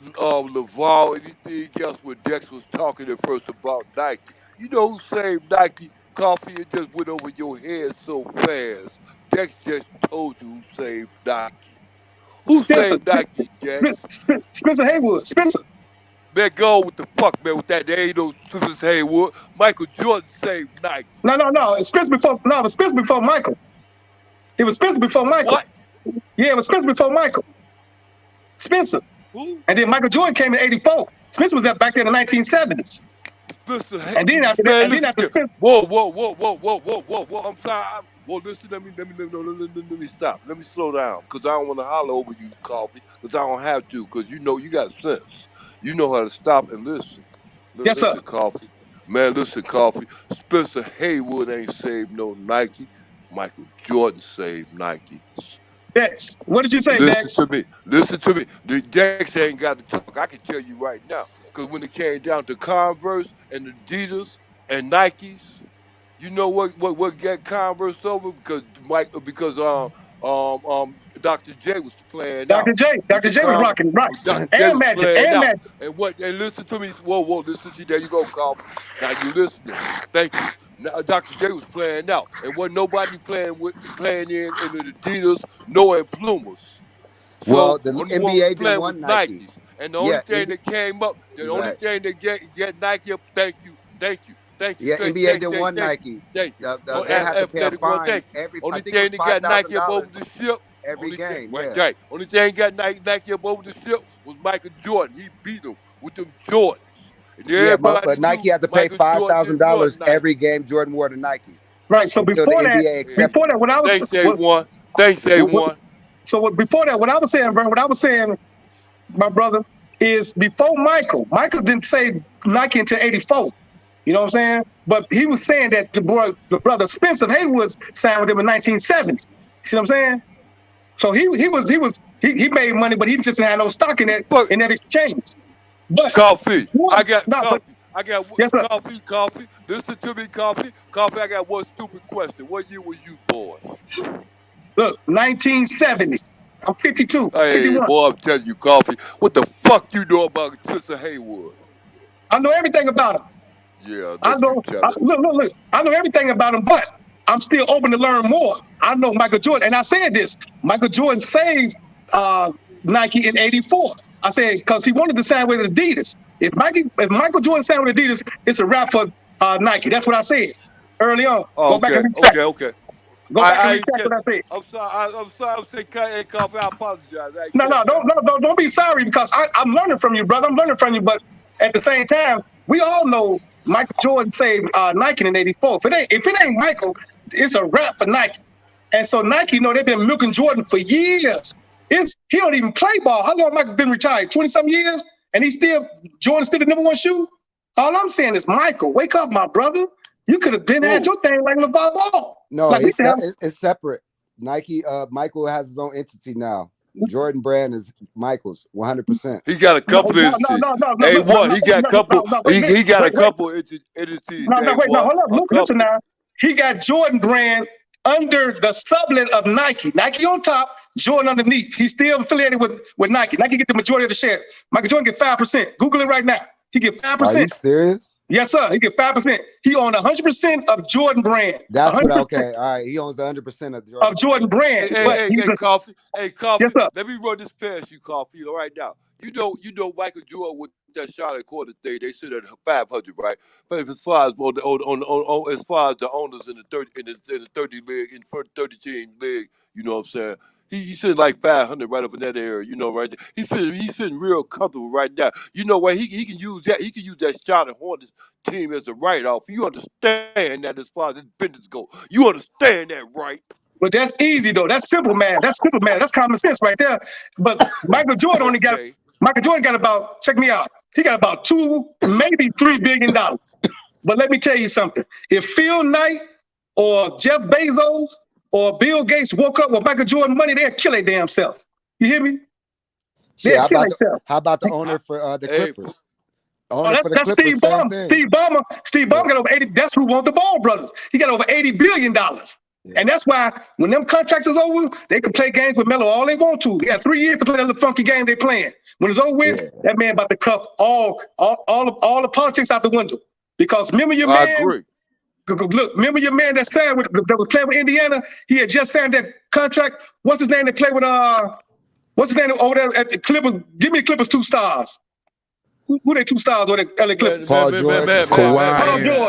Lavar, anything else when Dex was talking at first about Nike. You know who saved Nike? Coffee, it just went over your head so fast. Dex just told you who saved Nike. Who Spencer, saved Nike, Dex? Spencer Haywood. Spencer. Man, go with the fuck, man, with that. There ain't no Spencer Haywood. Michael Jordan saved Nike. No. It's Spencer before. No, it was Spencer before Michael. It was Spencer before Michael. What? Yeah, it was Spencer before Michael. Spencer. Who? And then Michael Jordan came in '84. Spencer was back there in the 1970s. Listen, And then after man, that, Spencer. Whoa. I'm sorry. Well, listen, let me stop. Let me slow down, because I don't want to holler over you, Coffee, because I don't have to, because you know you got sense. You know how to stop and listen. Yes, sir. Listen, Coffee. Man, listen, Coffee. Spencer Haywood ain't saved no Nike. Michael Jordan saved Nike. Dex, what did you say, Listen Dex? to me. Listen to me. The Dex ain't got to talk. I can tell you right now. Because when it came down to Converse and Adidas and Nikes, you know what got Converse over? Because Dr. J was playing Dr. out. J. Dr. J was rocking, right. Dr. J And was Magic. playing And out. Magic. And listen to me. Whoa, listen to there you go, Coffee. Now you listening. Thank you. Now Dr. J was playing out. And wasn't nobody playing in the Adidas nor in Pumas. Well, So the only one was NBA didn't playing was want Nike. Nikes. And the only Yeah, thing that came up, the only right. thing that get Nike up, thank you. Yeah, NBA didn't want Nike. Thank you. They had to pay a Athletic one, fine thank you. every. I Only think it was thing that got Nike up over $5,000 the ship. every game. Yeah. Right. Only thing got Nike up over the ship was Michael Jordan. He beat him with them Jordans. And Yeah, everybody but Nike knew had to pay Michael Jordan didn't run $5,000 Nike. every game Jordan wore the Nikes. Right. So Until the before NBA accepted it. what I was Thanks, A1. Thanks, A1. So before that, what I was saying, my brother, is before Michael didn't say Nike until '84. You know what I'm saying? But he was saying that the brother Spencer Haywood signed with him in 1970. You see what I'm saying? So he made money, but he just didn't have no stock in that exchange. But Coffee. I got yes, sir. Coffee. Listen to me, Coffee. I got one stupid question. What year were you born? Look, 1970. I'm 52. Hey, 51. boy, I'm telling you, Coffee. What the fuck you know about Spencer Haywood? I know everything about him. Yeah, I know. Look. I know everything about him, but I'm still open to learn more. I know Michael Jordan, and I said this. Michael Jordan saved Nike in '84. I said because he wanted to sign with Adidas. If Michael Jordan signed with Adidas, it's a wrap for Nike. That's what I said early on. Oh, Go back and retract. Okay. Go back and retract what I said. I'm sorry. I'm saying, hey, Coffee, I apologize. Don't be sorry because I'm learning from you, brother. I'm learning from you, but at the same time, we all know Michael Jordan saved Nike in '84. If it ain't Michael, it's a wrap for Nike. And so Nike, they've been milking Jordan for years. He don't even play ball. How long Michael been retired? 20-some years, and Jordan's still the number one shoe. All I'm saying is, Michael, wake up, my brother. You could have been had your thing like Lavar Ball. No, like it's separate. Nike, Michael has his own entity now. Jordan Brand is Michael's 100%. He got a couple entities. Hey, one, he got a couple. He got a couple entities. Hold up. Look, listen now. He got Jordan Brand under the sublet of Nike. Nike on top, Jordan underneath. He's still affiliated with Nike. Nike get the majority of the share. Michael Jordan get 5%. Google it right now. He get 5%. Are you serious? Yes, sir. He get 5%. He owned 100% of Jordan Brand. That's what. Okay, all right. He owns 100% of Jordan Brand. Hey, Coffee. Yes, sir. Let me run this past you, Coffee, right now. You know, Michael Jordan with that shot at quarter day. They sit at 500, right? But as far as as far as the owners in the 30 league, in the 30 team league, you know what I'm saying? He's sitting like 500 right up in that area, you know, right there. He's sitting real comfortable right now. You know what? He can use that. He can use that Charlotte Hornets team as a write-off. You understand that as far as this business goes. You understand that, right? But that's easy though. That's simple, man. That's common sense right there. But Michael Jordan only got about, check me out. He got about $2, maybe $3 billion. But let me tell you something. If Phil Knight or Jeff Bezos or Bill Gates woke up with Michael Jordan money, they'll kill their damn self. You hear me? How about the owner for the Clippers? That's Steve Ballmer. Steve Ballmer got over 80. That's who won the Ball brothers. He got over $80 billion. Yeah. And that's why when them contracts is over, they can play games with Melo all they want to. They got 3 years to play that little funky game they playing. When it's over with, that man about to cuff all the politics out the window. Because remember your man. I agree. Look, remember your man that was playing with Indiana? He had just signed that contract. What's his name that played with what's his name over there at the Clippers? Give me the Clippers 2 stars. Who they 2 stars or the LA Clippers? Paul George.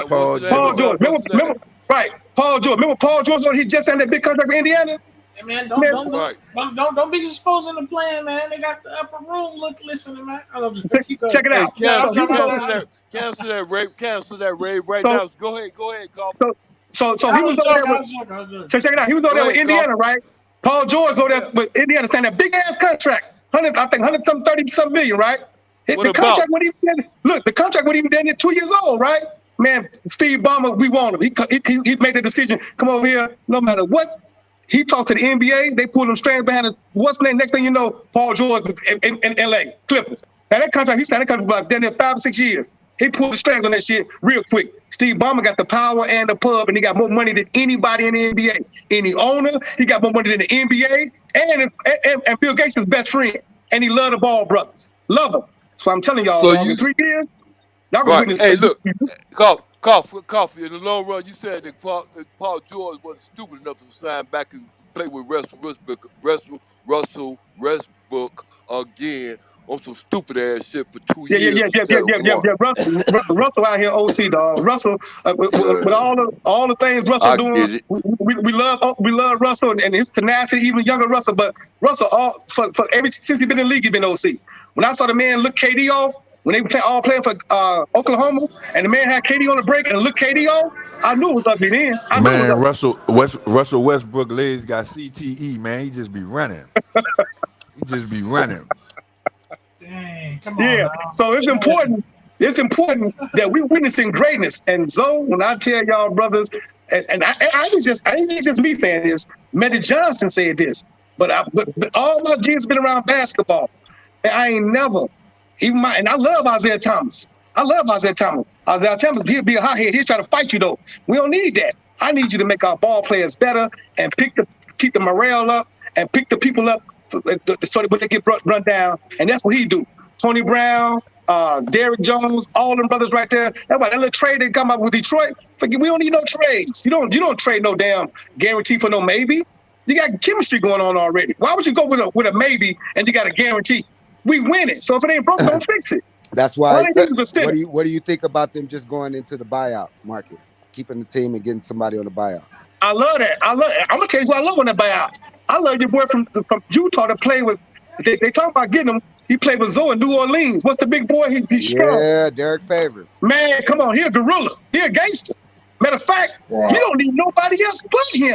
Paul George. Remember, right. Paul George. Remember Paul George? He just signed that big contract with Indiana. Hey man, don't be exposing the plan, man. They got the upper room listening, man. Check it out. Cancel that Rave right now. Go ahead, Carl. So he was over there. So check it out. He was over there with Indiana, right? Paul George over there with Indiana signed that big ass contract. 130 million, right? The contract wasn't even done 2 years old, right? Man, Steve Ballmer, we want him. He made the decision. Come over here, no matter what. He talked to the NBA. They pulled him straight behind us. What's the name? Next thing you know, Paul George in LA Clippers. Now that contract, he signed that contract for about 5 or 6 years. He pulled the strings on that shit real quick. Steve Ballmer got the power and the pub, and he got more money than anybody in the NBA. Any owner, he got more money than the NBA, and Bill Gates is his best friend. And he loved the Ball brothers. Love them. So I'm telling y'all, in 3 years, y'all gonna witness. Hey, look, Coffee. In the long run, you said that Paul George wasn't stupid enough to sign back and play with Russell Westbrook again on some stupid ass shit for 2 years. Yeah. Russell out here, OC dog. Russell, with all the things Russell doing, we love Russell and his tenacity, even younger Russell. But Russell, since he been in the league, he been OC. When I saw the man look KD off, when they were playing for Oklahoma, and the man had KD on the break and looked KD off, I knew it was ugly then. Russell Westbrook legs got CTE, man. He just be running. Dang, come on. Yeah, now. So it's important. It's important that we witnessing greatness. And Zoe, when I tell y'all brothers, and I ain't just me saying this. Magic Johnson said this, but all my G's been around basketball. And I ain't never, and I love Isaiah Thomas. Isaiah Thomas, he'll be a hothead. He'll try to fight you though. We don't need that. I need you to make our ball players better and keep the morale up and pick the people up so that when they get run down. And that's what he do. Tony Brown, Derrick Jones, all them brothers right there. That's why that little trade they come up with Detroit. We don't need no trades. You don't trade no damn guarantee for no maybe. You got chemistry going on already. Why would you go with a maybe and you got a guarantee? We win it. So if it ain't broke, don't fix it. That's why. What do you think about them just going into the buyout market, keeping the team and getting somebody on the buyout? I love that. I'm gonna tell you what I love on that buyout. I love your boy from Utah to play with. They talk about getting him. He played with Zoe in New Orleans. What's the big boy? He's strong. Yeah, Derek Favors. Man, come on. He a gorilla. He a gangster. Matter of fact, You don't need nobody else but him.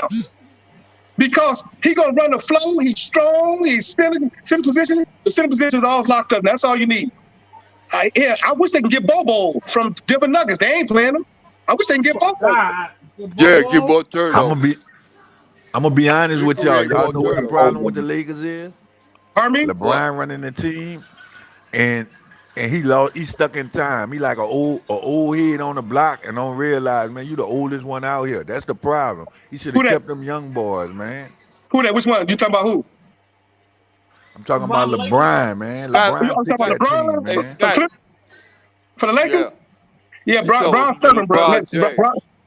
Because he gonna run the flow. He's strong. He's center position. The center position is all locked up. That's all you need. I wish they can get Bobo from Denver Nuggets. They ain't playing him. I wish they can get Bobo. Yeah, get more turnovers. I'm gonna be honest with y'all. Y'all know what the problem with the Lakers is? LeBron running the team, and he stuck in time. He like a old head on the block and don't realize, man, you the oldest one out here. That's the problem. He should have kept them young boys, man. Who that? Which one? You talking about who? I'm talking about LeBron, man. LeBron I'm talking about LeBron, LeBron man. For the Lakers? Yeah, Bron's stubborn, bro.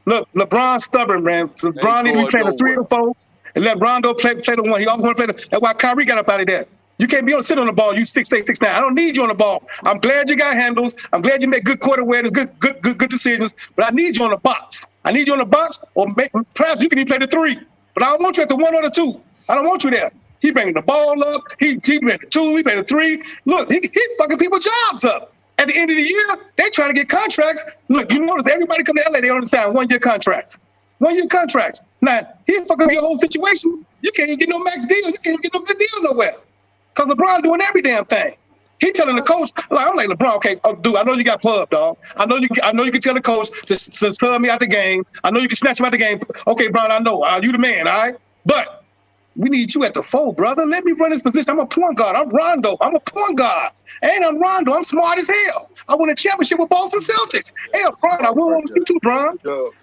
Look, LeBron's stubborn, man. LeBron need to be playing the 3 or 4 and let Rondo play the 1. He always want to play the. That's why Kyrie got up out of there. You can't be able to sit on the ball. You 6'8", 6'9". I don't need you on the ball. I'm glad you got handles. I'm glad you make good court awareness, good decisions. But I need you on the box. I need you on the box, or perhaps you can even play the 3. But I don't want you at the 1 or the 2. I don't want you there. He bringing the ball up. He bringing the 2. He bringing the 3. Look, he fucking people's jobs up. At the end of the year, they trying to get contracts. Look, you notice everybody come to LA, they only sign 1-year contracts. 1-year contracts. Now, he fucking up your whole situation. You can't even get no max deal. You can't even get no good deal nowhere. Because LeBron doing every damn thing. He telling the coach, I'm like, LeBron, okay, dude, I know you got pub, dog. I know you can tell the coach to sub me out the game. I know you can snatch him out the game. Okay, Bron, I know. You the man, all right? But we need you at the 4, brother. Let me run this position. I'm a point guard. I'm Rondo. I'm a point guard. And I'm Rondo. I'm smart as hell. I won a championship with Boston Celtics. Hell, Bron, I won with you too, Bron.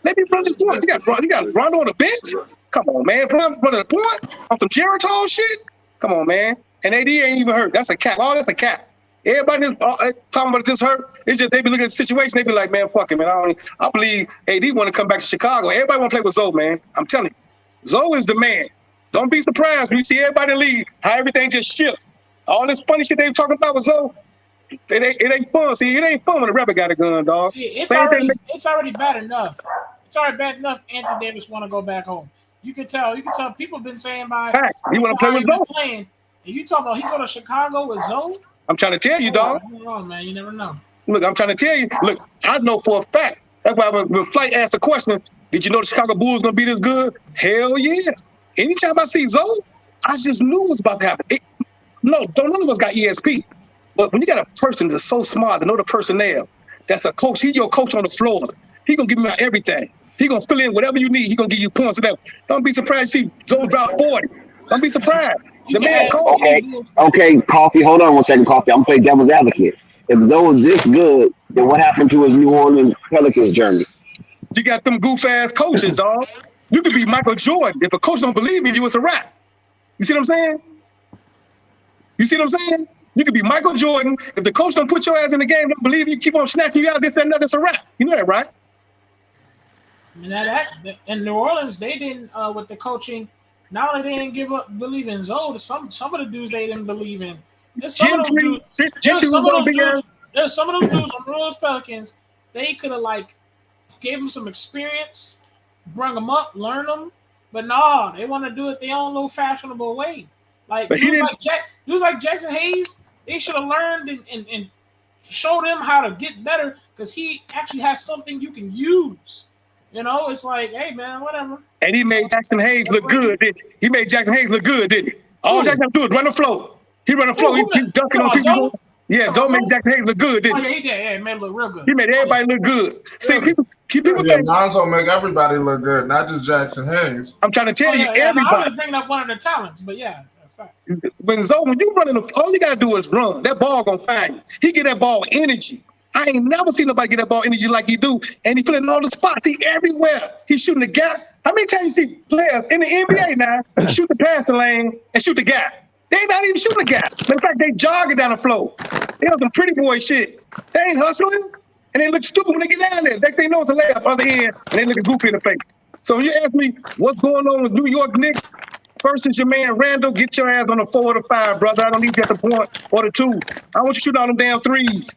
Let me run this point. You got Rondo on the bench? Come on, man. Bron running the point on some Geritol shit? Come on, man. And AD ain't even hurt. That's a cap. All that's a cap. Everybody talking about this hurt. It's just they be looking at the situation. They be like, man, fuck it, man. I believe AD want to come back to Chicago. Everybody want to play with Zoe, man. I'm telling you. Zoe is the man. Don't be surprised when you see everybody leave, how everything just shifts. All this funny shit they were talking about with Zoe, it ain't fun. See, it ain't fun when a rapper got a gun, dog. See, it's already bad enough. It's already bad enough Anthony Davis want to go back home. You can tell people been saying by he want to play with Zoe. Playing, and you talking about he go to Chicago with Zoe? I'm trying to tell you, dog. Hold on, man. You never know. Look, I'm trying to tell you. Look, I know for a fact. That's why when Flight asked the question, did you know the Chicago Bulls going to be this good? Hell yeah. Anytime I see Zoe, I just knew it was about to happen. None of us got ESP. But when you got a person that's so smart to know the personnel, that's a coach, he's your coach on the floor. He going to give you everything. He going to fill in whatever you need. He going to give you points. Don't be surprised to see Zoe drop 40. Don't be surprised. The man Okay, Coffee, hold on 1 second, Coffee. I'm going to play devil's advocate. If Zoe is this good, then what happened to his New Orleans Pelicans journey? You got them goof-ass coaches, dog. You could be Michael Jordan. If a coach don't believe in you, it's a wrap. You see what I'm saying? You could be Michael Jordan. If the coach don't put your ass in the game, don't believe you, keep on snatching you out, this, that, and that, it's a wrap. You know that, right? I mean, in New Orleans, they didn't, with the coaching, not only they didn't believe in Zoe, some of the dudes they didn't believe in. There's some of those dudes on New Orleans Pelicans, they could have, gave them some experience, bring them up, learn them. But no, they want to do it their own little fashionable way. Dudes like Jackson Hayes, they should have learned and show them how to get better because he actually has something you can use. You know, it's like, hey, man, whatever. And he made Jackson Hayes look good, didn't he? He made Jackson Hayes look good, didn't he? All Jackson had to do is run the flow. He run the flow. He dunking on people. Yeah, Zoe made Jackson Hayes look good, didn't he? Oh, yeah, he did. Yeah, he made him look real good. He made everybody look good. See, people think Lonzo make everybody look good, not just Jackson Hayes. I'm trying to tell you, everybody. I'm just bringing up one of the talents, but yeah. When you running, all you gotta do is run. That ball gonna find you. He get that ball energy. I ain't never seen nobody get that ball energy like he do, and he filling all the spots. He everywhere. He's shooting the gap. How many times you see players in the NBA now shoot the passing lane and shoot the gap? They not even shooting the gap. Matter of fact, they jogging down the floor. They on some pretty boy shit. They ain't hustling, and they look stupid when they get down there. Next thing you know, it's a layup other end, and they looking goofy in the face. So when you ask me what's going on with New York Knicks versus your man Randle, get your ass on the 4 or the 5, brother. I don't need you at the point or the 2. I want you to shoot all them damn threes.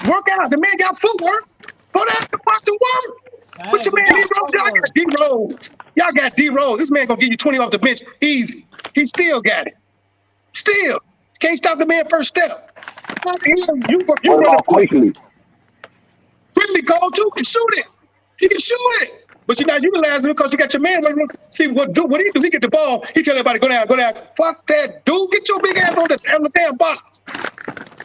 Work out. The man got footwork. Go down to box and work. Put your man D-Rose. Y'all got D-Rose. Y'all got D-Rose. This man gonna give you 20 off the bench easy. He still got it. Still. Can't stop the man first step. You run quickly. Quickly, Cole, too. Can shoot it. He can shoot it. But you're not utilizing it because you got your man. See, what he do? He get the ball. He tell everybody, go down. Fuck that, dude. Get your big ass on the damn box.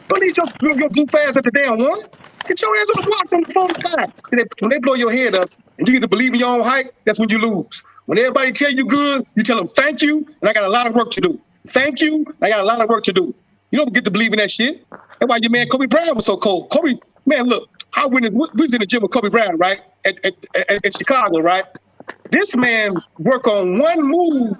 Don't need your goof ass at the damn one. Get your ass on the block on the phone time. When they blow your head up and you get to believe in your own height, that's when you lose. When everybody tell you good, you tell them thank you, and I got a lot of work to do. Thank you. I got a lot of work to do. You don't get to believe in that shit. That's why your man Kobe Bryant was so cold. Kobe, man, look, we was in the gym with Kobe Bryant, right? At Chicago, right? This man work on one move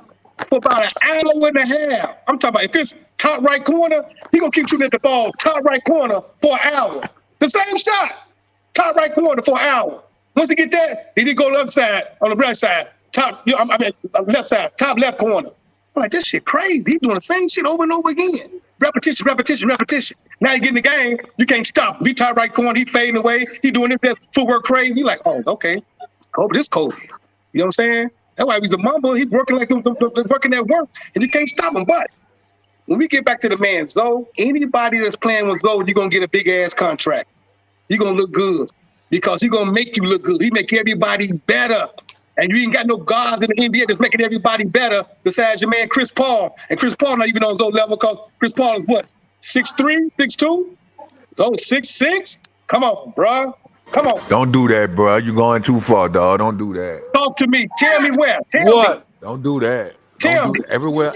for about an hour and a half. I'm talking about if it's top right corner, he gonna keep shooting at the ball top right corner for an hour. The same shot, top right corner for an hour. Once he get that, he did go to the other side, on the right side, left side, top left corner. I'm like, this shit crazy. He's doing the same shit over and over again. Repetition. Now you get in the game, you can't stop him. He top right corner, he fading away, he doing this, that footwork crazy. You're like, oh, okay, Kobe, this Kobe. You know what I'm saying? That's why he's a mumble. He's working like working that work, and you can't stop him. But when we get back to the man, Zoe, anybody that's playing with Zoe, you're gonna get a big ass contract. You're gonna look good because he's gonna make you look good. He make everybody better. And you ain't got no guards in the NBA that's making everybody better besides your man Chris Paul. And Chris Paul not even on Zoe level because Chris Paul is what? 6'3", 6'2"? Zoe 6'6"? Come on, bruh. Come on. Don't do that, bro. You're going too far, dog. Don't do that. Talk to me. Tell me where. Tell What? me. Don't do that. Tell me. Everywhere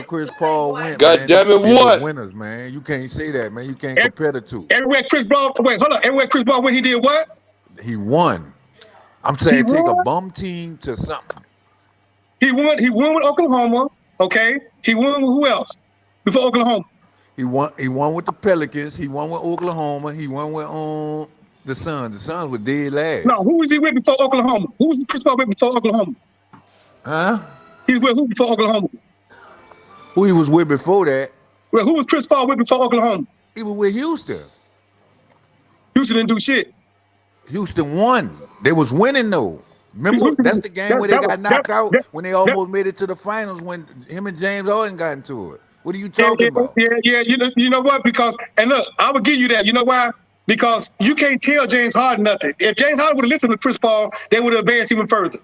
Chris Paul went, God man, damn it, they what? was winners, man. You can't say that, man. You can't compare the two. Everywhere Chris Paul went, he did what? He won. I'm saying take a bum team to something. He won with Oklahoma, okay? He won with who else before Oklahoma? He won with the Pelicans. He won with Oklahoma. He won with the Suns. The Suns were dead last. No, who was he with before Oklahoma? Who was Chris Paul with before Oklahoma? Huh? He was with who before Oklahoma? Who he was with before that? Well, who was Chris Paul with before Oklahoma? He was with Houston. Houston didn't do shit. Houston won. They was winning though. Remember, that's the game where they got knocked out when they almost made it to the finals when him and James Harden got into it. What are you talking about? Yeah. You know what? Because, and look, I would give you that. You know why? Because you can't tell James Harden nothing. If James Harden would have listened to Chris Paul, they would have advanced even further.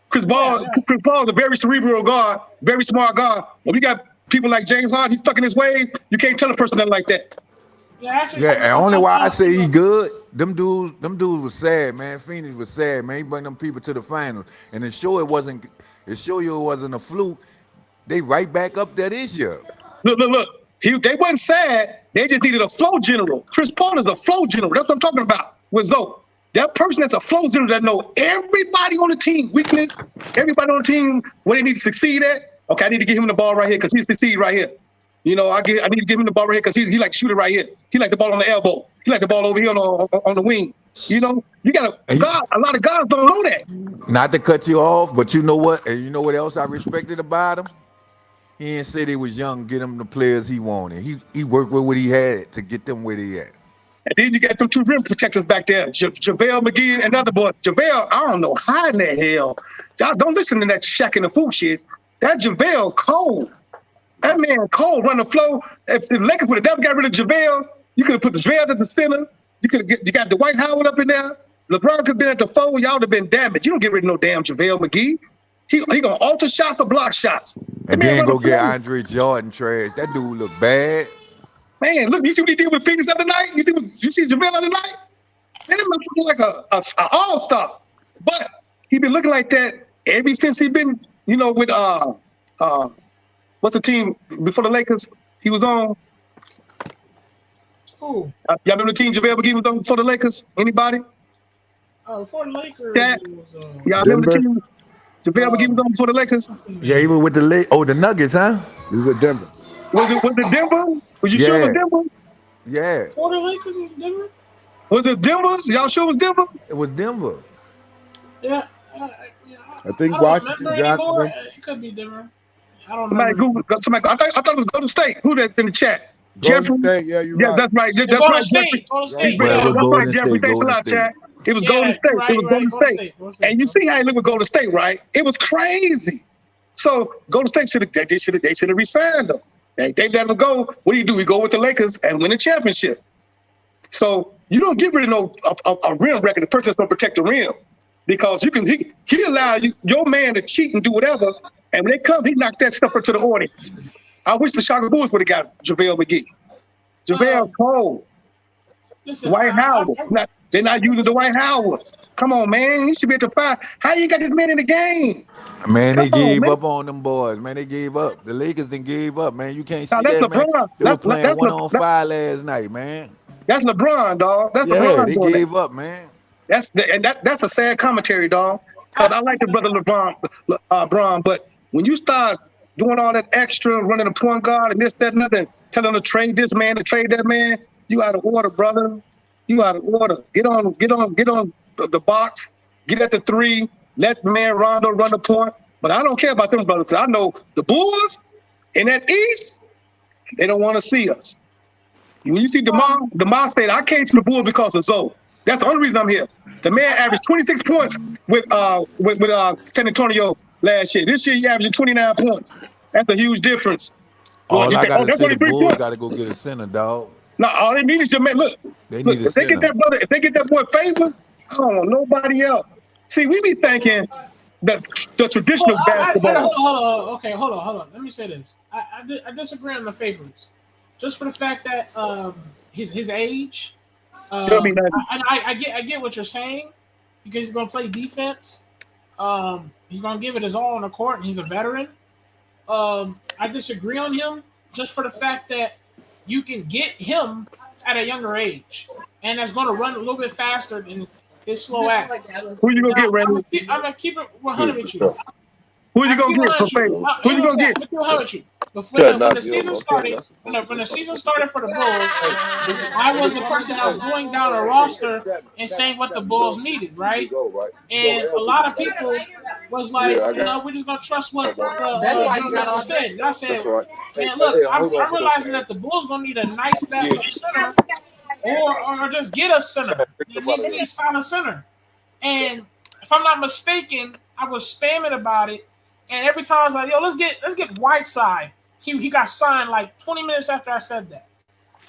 Chris Paul is a very cerebral guard, very smart guard. When we got people like James Harden, he's stuck in his ways. You can't tell a person nothing like that. And only why I say he good, them dudes was sad, man. Phoenix was sad, man. He bring them people to the finals. And to show you it wasn't a fluke, they right back up there this year. Look. They wasn't sad. They just needed a flow general. Chris Paul is a flow general. That's what I'm talking about with Zoe. That person that's a flow general that know everybody on the team weakness, everybody on the team where they need to succeed at. Okay, I need to give him the ball right here because he succeed right here. You know, I need to give him the ball right here because he like to shoot it right here. He like the ball on the elbow. He like the ball over here on the wing. You know, a lot of guys don't know that. Not to cut you off, but you know what? And you know what else I respected about him? He didn't say they was young, get him the players he wanted. He worked with what he had to get them where they at. And then you got them two rim protectors back there, JaVale McGee and another boy. JaVale, I don't know how in the hell. Y'all don't listen to that Shaq and the Fool shit. That JaVale cold. That man cold, run the flow. If the Lakers would have never got rid of JaVale, you could have put the JaVale at the center. You got Dwight Howard up in there. LeBron could have been at the 4. Y'all would have been damaged. You don't get rid of no damn JaVale McGee. He gonna alter shots or block shots. And then go get Andre Jordan trash. That dude look bad. Man, look, you see what he did with Phoenix the other night? You see JaVale the other night? Man, that looking like a all-star. But he been looking like that ever since he been, you know, with what's the team before the Lakers he was on? Who? Y'all remember the team JaVale McGee was on before the Lakers? Anybody? Before the Lakers. Yeah. Y'all remember the team JaVale McGee was on before the Lakers? Yeah, he was with the Nuggets, huh? He was with Denver. Was it Denver? Was you sure it was Denver? Yeah. Before the Lakers was Denver? Was it Denver? Y'all sure it was Denver? It was Denver. Yeah. I think Washington drafted him. It could be Denver. I don't know. Somebody, I thought it was Golden State. Who that in the chat? Golden State, yeah, you're right. Yeah, that's right. That's Golden right. State. Golden State. That's right, Jeffrey. Thanks a lot, chat. It was Golden State. It was Golden State. And you see how he looked with Golden State, right? It was crazy. So Golden State should have re-signed him. They let him go. What do? We go with the Lakers and win a championship. So you don't get rid of a rim record. The person that's gonna protect the rim, because he allow your man to cheat and do whatever. And when they come, he knocked that stuff into the audience. I wish the Chicago Bulls would have got JaVale McGee. JaVale cold. Listen, Dwight Howard. They're not using Dwight Howard. Come on, man. He should be at the 5. How you got this man in the game? Man, they Come on, gave man. up on them boys. Man, they gave up. The Lakers then gave up, man. You can't Now, see that's that, man. LeBron. They were playing 1-on-5 last night, man. That's LeBron, dog. That's Yeah, LeBron they doing that. gave up, man. That's a sad commentary, dog. Because I like the brother LeBron, but when you start doing all that extra, running a point guard and this, that, and nothing, telling them to trade this man, to trade that man, you out of order, brother. You out of order. Get on the box, get at the 3, let the man Rondo run the point. But I don't care about them brothers. I know the Bulls in that East, they don't want to see us. When you see DeMar said, I came to the Bulls because of Zoe. That's the only reason I'm here. The man averaged 26 points with San Antonio last year. This year he averaged 29 points. That's a huge difference. All I gotta that's say, only the 3 Bulls points. gotta go get a center, dog. No, all they need is your man. Look, They need a if they get center. if they get that boy Favors, I don't want nobody else. See, we be thinking that the traditional basketball. Hold on. Let me say this. I disagree on the Favors, just for the fact that his age. I get what you're saying because he's going to play defense. He's going to give it his all on the court, and he's a veteran. I disagree on him just for the fact that you can get him at a younger age, and that's going to run a little bit faster than his slow ass. Who you gonna get, Randy? I'm gonna keep it 100 with you. Who you gonna get for Favors? Who you gonna get? 100 with you. When the season started, when the season started for the Bulls, I was a person that was going down a roster and saying what the Bulls needed, right? And a lot of people was like, we're just gonna trust what the said. And I said, man, look, I'm realizing that the Bulls gonna need a nice backup center, or just get a center. They need to sign a center. And if I'm not mistaken, I was spamming about it. And every time I was like, yo, let's get Whiteside. He got signed like 20 minutes after I said that.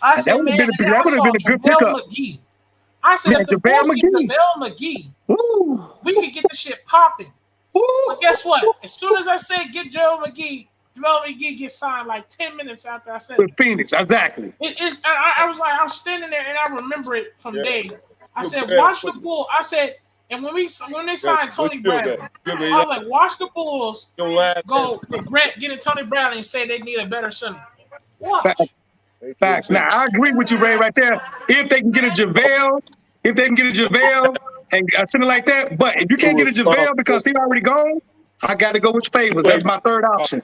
I said, man, that would have been a good pickup. McGee. I said, if the Bulls get JaVale McGee, we could get the shit popping. But guess what? As soon as I said get JaVale McGee gets signed like 10 minutes after I said it. Phoenix, exactly. I was standing there and I remember it from day. I said, watch the Bulls. I said, and when they signed Tony Bradley, I was like, watch the Bulls go regret getting Tony Bradley and say they need a better center. Watch. Facts. Now I agree with you, Ray, right there. If they can get a JaVale, and a center like that, but if you can't get a JaVale because he already gone, I got to go with Favors. That's my third option.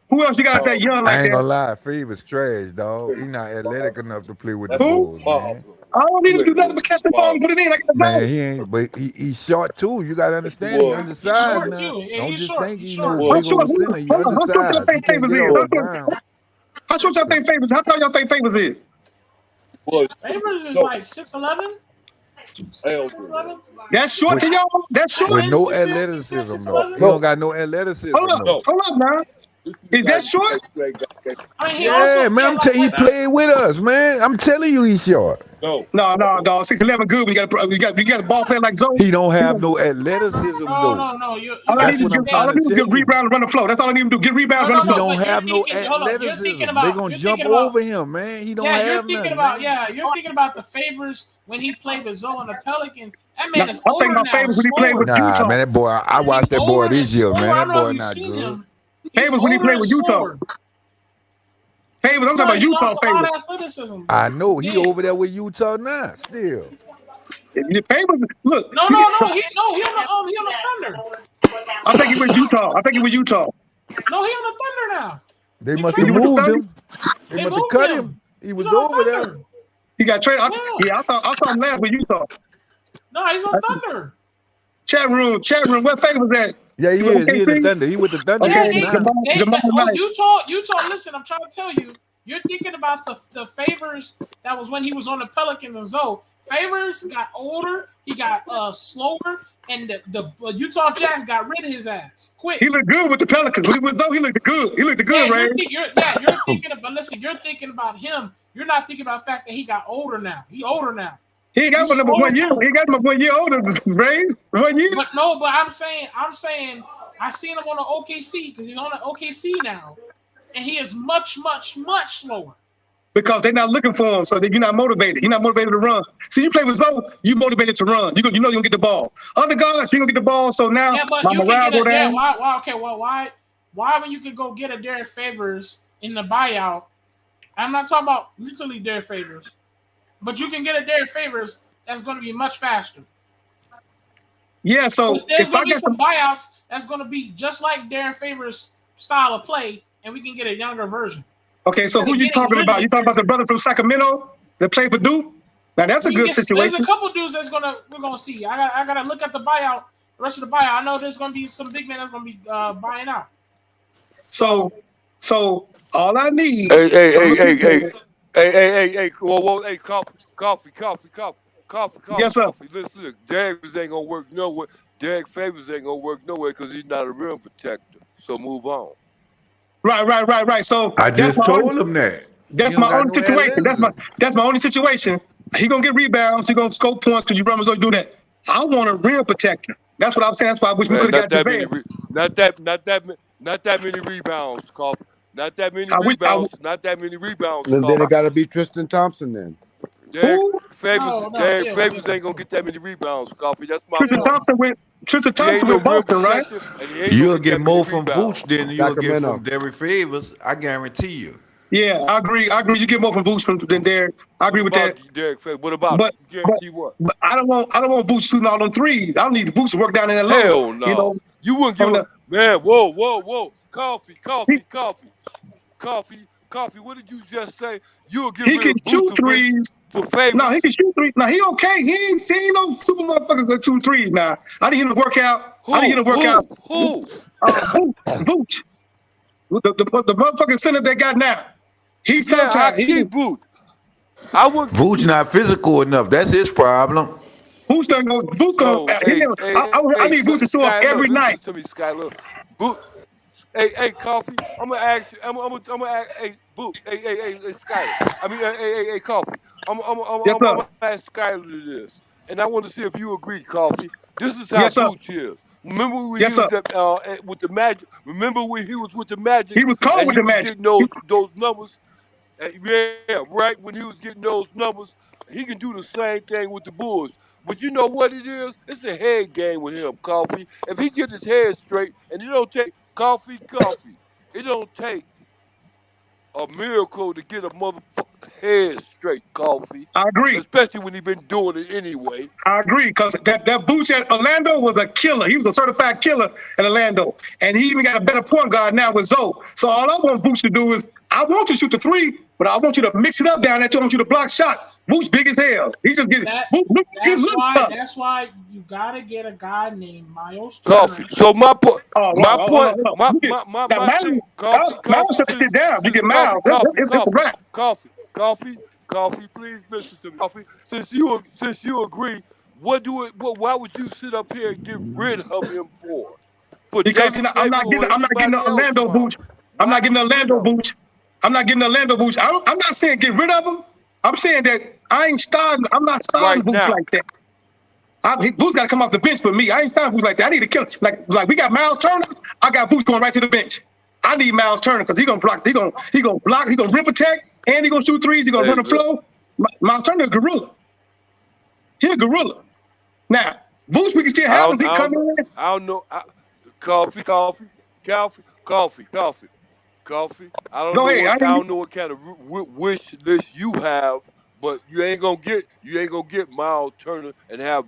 Who else you got that young like that? I ain't gonna lie, Favors trash, dog. He's not athletic enough to play with the Bulls, man. I don't need to do nothing but catch the ball and put it in. Man, he ain't, but he's short too. You gotta understand, he's undersized now. Don't just think he's no big old center. He's undersized. He can't get on the ground. How short y'all think Favors? How tall y'all think Favors is? Favors is like 6'11". That's short to y'all. That's short. With no athleticism, though. He don't got no athleticism. Hold up, now. Is that short? Yeah, man. I'm telling you, he played with us, man. I'm telling you, he's short. No, dog. 6'11" good. We got a ball player like Zoe. He don't have no athleticism, though. No. All I need to do is get rebound and run the floor. That's all I need to do. Get rebound, run the floor. He don't have no athleticism. They're gonna jump over him, man. He don't have nothing. You're thinking about the Favors when he played with Zoe and the Pelicans. That man is older now. Favors when he played with Utah. Man, that boy. I watched that boy this year, man. That boy not good. Favors when he played with Utah. Favors, I'm talking about Utah Favors. I know he over there with Utah now. Still. Favors, look. No. He on the Thunder. I think he with Utah. No, he on the Thunder now. They must have moved him. They must have cut him. He was over there. He got traded. I saw him last with Utah. No, he's on Thunder. Chat room. Where Favors at? Yeah, he is. He in the Thunder. He with the Thunder. Utah. Listen, I'm trying to tell you. You're thinking about the Favors that was when he was on the Pelicans and Zoe. Favors got older. He got slower, and the Utah Jazz got rid of his ass quick. He looked good with the Pelicans. When he was Zoe, he looked good. Ray. You're thinking about. Listen, you're thinking about him. You're not thinking about the fact that he got older now. He older now. He got him 1 year. He got him 1 year older, Ray. 1 year. But I'm saying, I seen him on the OKC because he's on the OKC now, and he is much, much, much slower. because they're not looking for him, so that you're not motivated. You're not motivated to run. See, you play with Zoe, you motivated to run. You know you're gonna get the ball. Other guys, you're gonna get the ball. So now but my you morale can get go down. why when you can go get a Derek Favors in the buyout? I'm not talking about literally Derek Favors, but you can get a Derek Favors that's going to be much faster. Yeah, so there's going to be some buyouts that's going to be just like Derek Favors' style of play, and we can get a younger version. Okay, so who you talking about? You talking about the brother from Sacramento that played for Duke? Now that's a good situation. There's a couple dudes we're gonna see. I gotta look at the buyout, the rest of the buyout. I know there's gonna be some big men that's gonna be buying out. So all I need. Hey, whoa, hey, coffee. Yes, sir. Listen, Davis ain't gonna work nowhere. Derek Favors ain't gonna work nowhere because he's not a rim protector. So move on. Right. So I just told him that. That's my only situation. That's my only situation. He gonna get rebounds. He gonna score points because you brothers don't do that. I want a rim protector. That's what I'm saying. That's why I wish we could have got Javale. Not that many rebounds, Coffee. Not that many rebounds. And then it got to be Tristan Thompson then. Derek Favors ain't gonna get that many rebounds, Coffee. That's my Tristan Thompson with Boston, right? You'll get more from Vooch than you'll get from Derek Favors. I guarantee you. Yeah, I agree. You get more from Vooch than Derek. I agree with that. Derek Favors. What about guarantee what? But I don't want Vooch shooting all them threes. I don't need Vooch to work down in that low. Hell no. You wouldn't give him. Man, whoa. Coffee. What did you just say? You'll give him. He can shoot threes. For Favors. No, he can shoot threes. No, he okay. He ain't no super motherfucker go shoot threes now. I didn't hear him work out. Who? Vooch. The motherfucking center they got now. He's sometimes. I keep Vooch. Vooch not physical enough. That's his problem. Vooch done go. Vooch go. I need Vooch to show up every night. To me, Skyler. Hey, Coffee. I'm gonna ask you. I'm gonna ask. Hey, Vooch. Hey, Skyler. I mean, hey, Coffee. I'm gonna ask Skyler this, and I want to see if you agree, Coffee. This is how Vooch is. Remember when he was with the Magic? Remember when he was with the Magic? He was cold with the Magic. Those numbers. Yeah, right. When he was getting those numbers, he can do the same thing with the Bulls. But you know what it is? It's a head game with him, Coffee. If he get his head straight, and it don't take coffee. It don't take a miracle to get a motherfucker head straight, Coffee. I agree. Especially when he been doing it anyway. I agree, because that Vooch at Orlando was a killer. He was a certified killer at Orlando. And he even got a better point guard now with Zoe. So all I want Vooch to do is, I want you to shoot the three, but I want you to mix it up down there. I want you to block shots. Vooch big as hell. He just getting that's why you gotta get a guy named Miles Turner. Coffee. So my point. Miles shut the shit down. You get Miles. It's a wrap. Coffee. Please listen to me. Coffee. Since you agree, why would you sit up here and get rid of him for? Because I'm not getting the Orlando Vooch. I'm not getting the Orlando Vooch. I'm not saying get rid of him. I'm saying that I'm not starting Vooch like that. Vooch got to come off the bench for me. I ain't starting Vooch like that. I need to kill him. Like we got Miles Turner. I got Vooch going right to the bench. I need Miles Turner because he gonna block. He gonna block. He gonna rim protect, and he gonna shoot threes. He gonna run the flow. Miles Turner a gorilla. He a gorilla. Now Vooch, we can still have him. He come in. I don't know. Coffee. I don't know what kind of wish list you have, but you ain't gonna get Miles Turner and have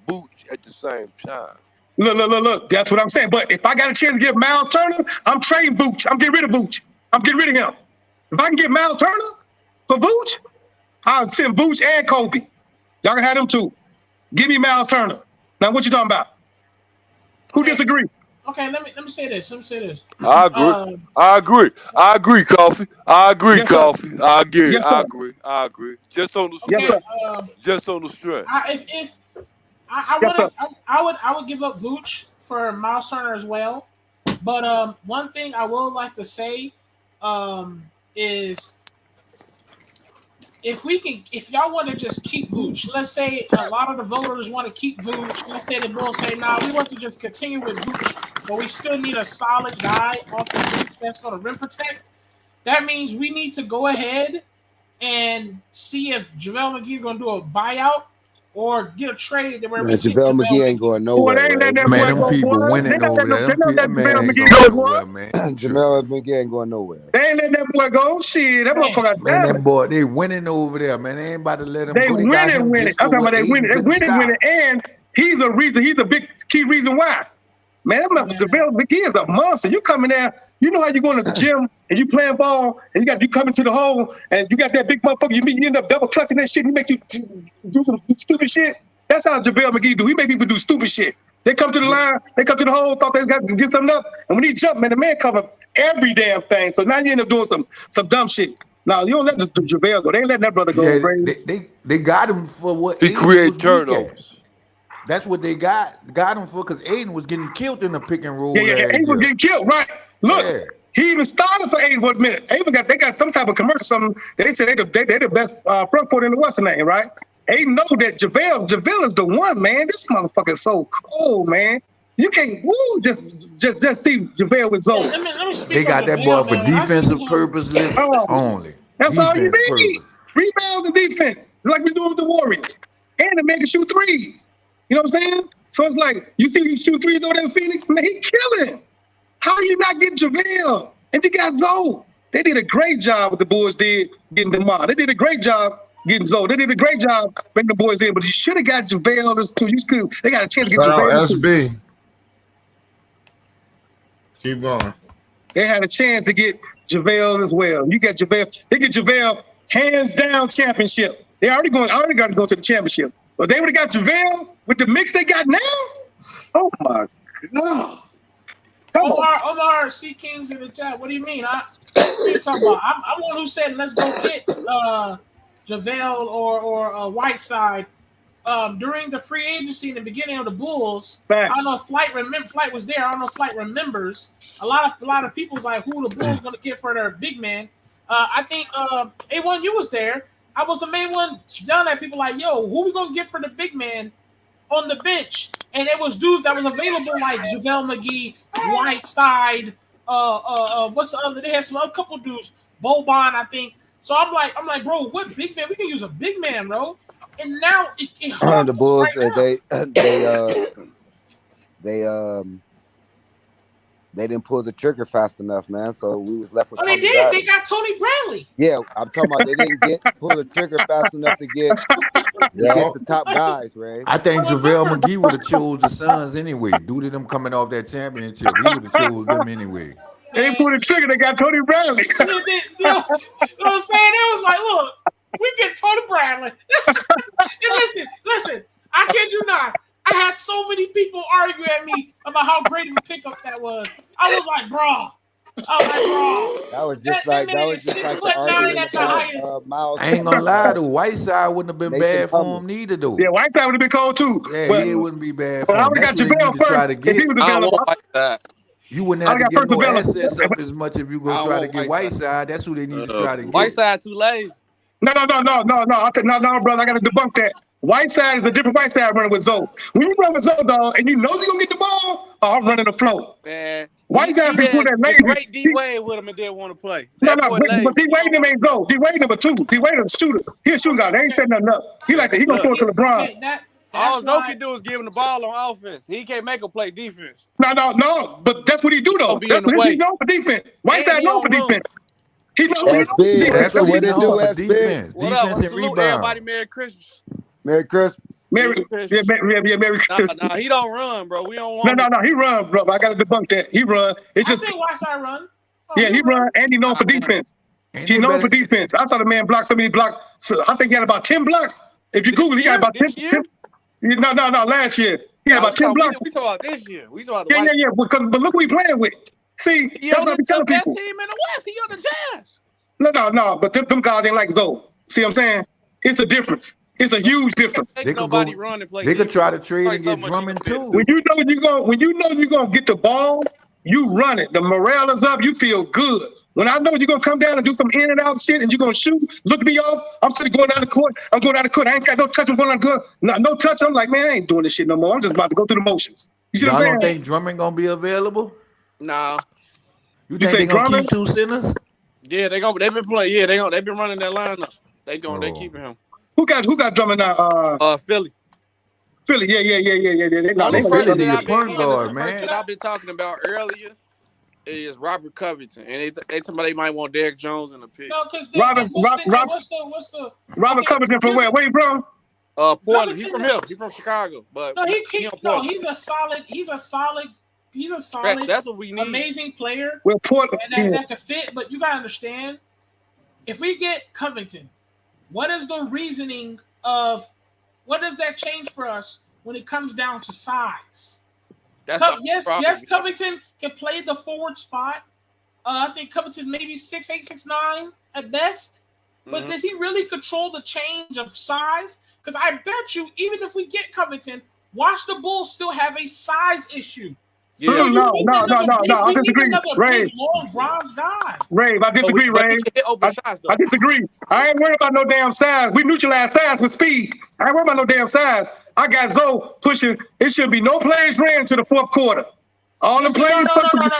Vooch at the same time. Look. That's what I'm saying. But if I got a chance to get Miles Turner, I'm trading Vooch. I'm getting rid of Vooch. I'm getting rid of him. If I can get Miles Turner for Vooch, I'll send Vooch and Kobe. Y'all can have them too. Give me Miles Turner. Now what you talking about? Who disagree? Okay, let me say this. I agree, Coffee. Coffee. I agree. Just on the strength. I would give up Vooch for Miles Turner as well. But one thing I would like to say is if y'all want to just keep Vooch, let's say a lot of the voters want to keep Vooch. Let's say the Bulls say, we want to just continue with Vooch, but we still need a solid guy off the bench that's going to rim protect. that means we need to go ahead and see if JaVale McGee is going to do a buyout or get a trade where we take JaVale McGee ain't going nowhere. Boy, they ain't letting that Man, boy them go, people boy. winning over there. They not letting Man JaVale ain't McGee going go, boy. nowhere, man. JaVale McGee ain't going nowhere. They ain't letting that boy go. Shit, that motherfucker. Man, that boy, they winning over there, man. They ain't about to let him They go. They got him winning. just I'm for talking what about they winning. They Aiden couldn't winning, stop. and he's a reason. He's a big key reason why. Man, that motherfucker, JaVale McGee is a monster. You come in there, you know how you go in the gym and you playing ball, and you come into the hole, and you got that big motherfucker. You end up double clutching that shit. And he make you do some stupid shit. That's how JaVale McGee do. He make people do stupid shit. They come to the line, they come to the hole, thought they got to get something up, and when he jump, man, the man cover every damn thing. So now you end up doing some dumb shit. Now you don't let the JaVale go. They ain't letting that brother go. Yeah, they got him for what He Aiden create was weak turnovers. at. That's what they got him for, because Aiden was getting killed in the pick and roll. Yeah. Aiden was getting killed, right? Look, he even started for Aiden for a minute. They got some type of commercial, something that they said they're the best front court in the Western name, right? Aiden know that JaVale is the one, man. This motherfucker is so cold, man. You can't just see JaVale with Zoe. They got that boy for defensive purposes only. That's all you need. Purpose. Rebounds and defense, like we doing with the Warriors. And the man can shoot threes. You know what I'm saying? So it's like, you see these shoot threes over there in Phoenix? Man, he killing. How you not get JaVale? And you got Zoe. They did a great job what the boys did getting DeMar. They did a great job getting Zoe. They did a great job bringing the boys in, but you should have got JaVale this too. They got a chance to get JaVale. SB. Keep going. They had a chance to get JaVale as well. You get JaVale. They get JaVale hands down championship. They already got to go to the championship. But they would have got JaVale with the mix they got now. Oh my God! Omar C. Kings in the chat. What do you mean? What are you talking about? I'm one who said let's go get JaVale or Whiteside. During the free agency in the beginning of the Bulls, I don't know if Flight was there. I don't know if Flight remembers. A lot of people was like, who the Bulls going to get for their big man? I think A1, you was there. I was the main one yelling at people like, yo, who we going to get for the big man on the bench? And it was dudes that was available like JaVale McGee, Whiteside, what's the other? They had a couple dudes, Boban, I think. So I'm like, bro, what big man? We can use a big man, bro. And now the Bulls, they didn't pull the trigger fast enough, man. So we was left with. They did. Bradley. They got Tony Bradley. Yeah, I'm talking about they didn't pull the trigger fast enough to get the top guys, Ray. I think JaVale McGee would have chose the Suns anyway. Due to them coming off that championship, he would have chose them anyway. They didn't pull the trigger. They got Tony Bradley. You know what I'm saying? It was like, look, we get Tony Bradley. And listen, I kid you not. I had so many people argue at me about how great of a pickup that was. I was like, bro. That was just like the argument about Miles. I ain't gonna lie though, Whiteside wouldn't have been bad for him neither though. Yeah, Whiteside would have been cold too. Yeah, he wouldn't be bad for him. I would have got JaVale first if he was available. You wouldn't have to get no assets up as much if you go try to get Whiteside. That's who they need to try to get. Whiteside too lazy. No, brother, I got to debunk that. Whiteside is a different Whiteside running with Zoe. When you run with Zoe, dog, and you know you're going to get the ball, I'm running the flow. Man. Whiteside be putting that lazy. Great D-Wade with him and didn't want to play. But D-Wade them ain't Zoe. D-Wade number two. D-Wade is a shooter. He a shooter guy. They ain't setting nothing up. He going to throw it to LeBron. All Zoe can do is give him the ball on offense. He can't make him play defense. No. But that's what he do, though. That's what he known for defense. Whiteside known for defense. He knows that's big. That's what they do as defense. Defense and rebound. Everybody Merry Christmas. Merry Christmas. Merry Christmas. No, he don't run, bro. We don't want No, he run, bro. I got to debunk that. He run. It's just. I say Whiteside run. Yeah, he run, and he known for defense. He known for defense. I saw the man block so many blocks. So I think he had about 10 blocks. If you Google, he got about 10. No, last year. He had about 10 blocks. We talking about this year. We talking about Yeah. But look who he playing with. See, that's what I be telling people. Best team in the West. He on the Jazz. No. But them guys ain't like Zoe. See what I'm saying? It's a difference. It's a huge difference. They could try to trade and get Drummond too. When you know you're gonna get the ball, you run it. The morale is up. You feel good. When I know you're gonna come down and do some in and out shit, and you're gonna shoot, look me off. I'm going down the court. I'm going down the court. I ain't got no touch. I'm going down the court. No touch. I'm like, man, I ain't doing this shit no more. I'm just about to go through the motions. You see what I'm saying? Y'all don't think Drummond gonna be available? No. You think they gonna keep two centers? Yeah, they've been playing. Yeah, they've been running that lineup. They keeping him. Who got Drummond now? Philly. Philly, yeah. They Only Philly person need a that point guard, man. I've been talking about earlier is Robert Covington, and they talking about they might want Derrick Jones in the pick. No, because what's the Robert Covington from where? Where you from? Portland. He's from here. He's from Chicago, but he's a solid. That's what we need. Amazing player. Well, Portland and that could fit, but you gotta understand, if we get Covington, what is the reasoning of what does that change for us when it comes down to size? Yes, Covington can play the forward spot. I think Covington maybe 6'8", 6'9" at best. But does he really control the change of size? Because I bet you, even if we get Covington, watch the Bulls still have a size issue. Yeah. So no, I disagree. Rave, long bronze guy. Rave, I disagree, Rave. I disagree. I ain't worried about no damn size. We neutralize size with speed. I ain't worried about no damn size. I got Zoe pushing. It should be no plays ran to the fourth quarter. All the plays.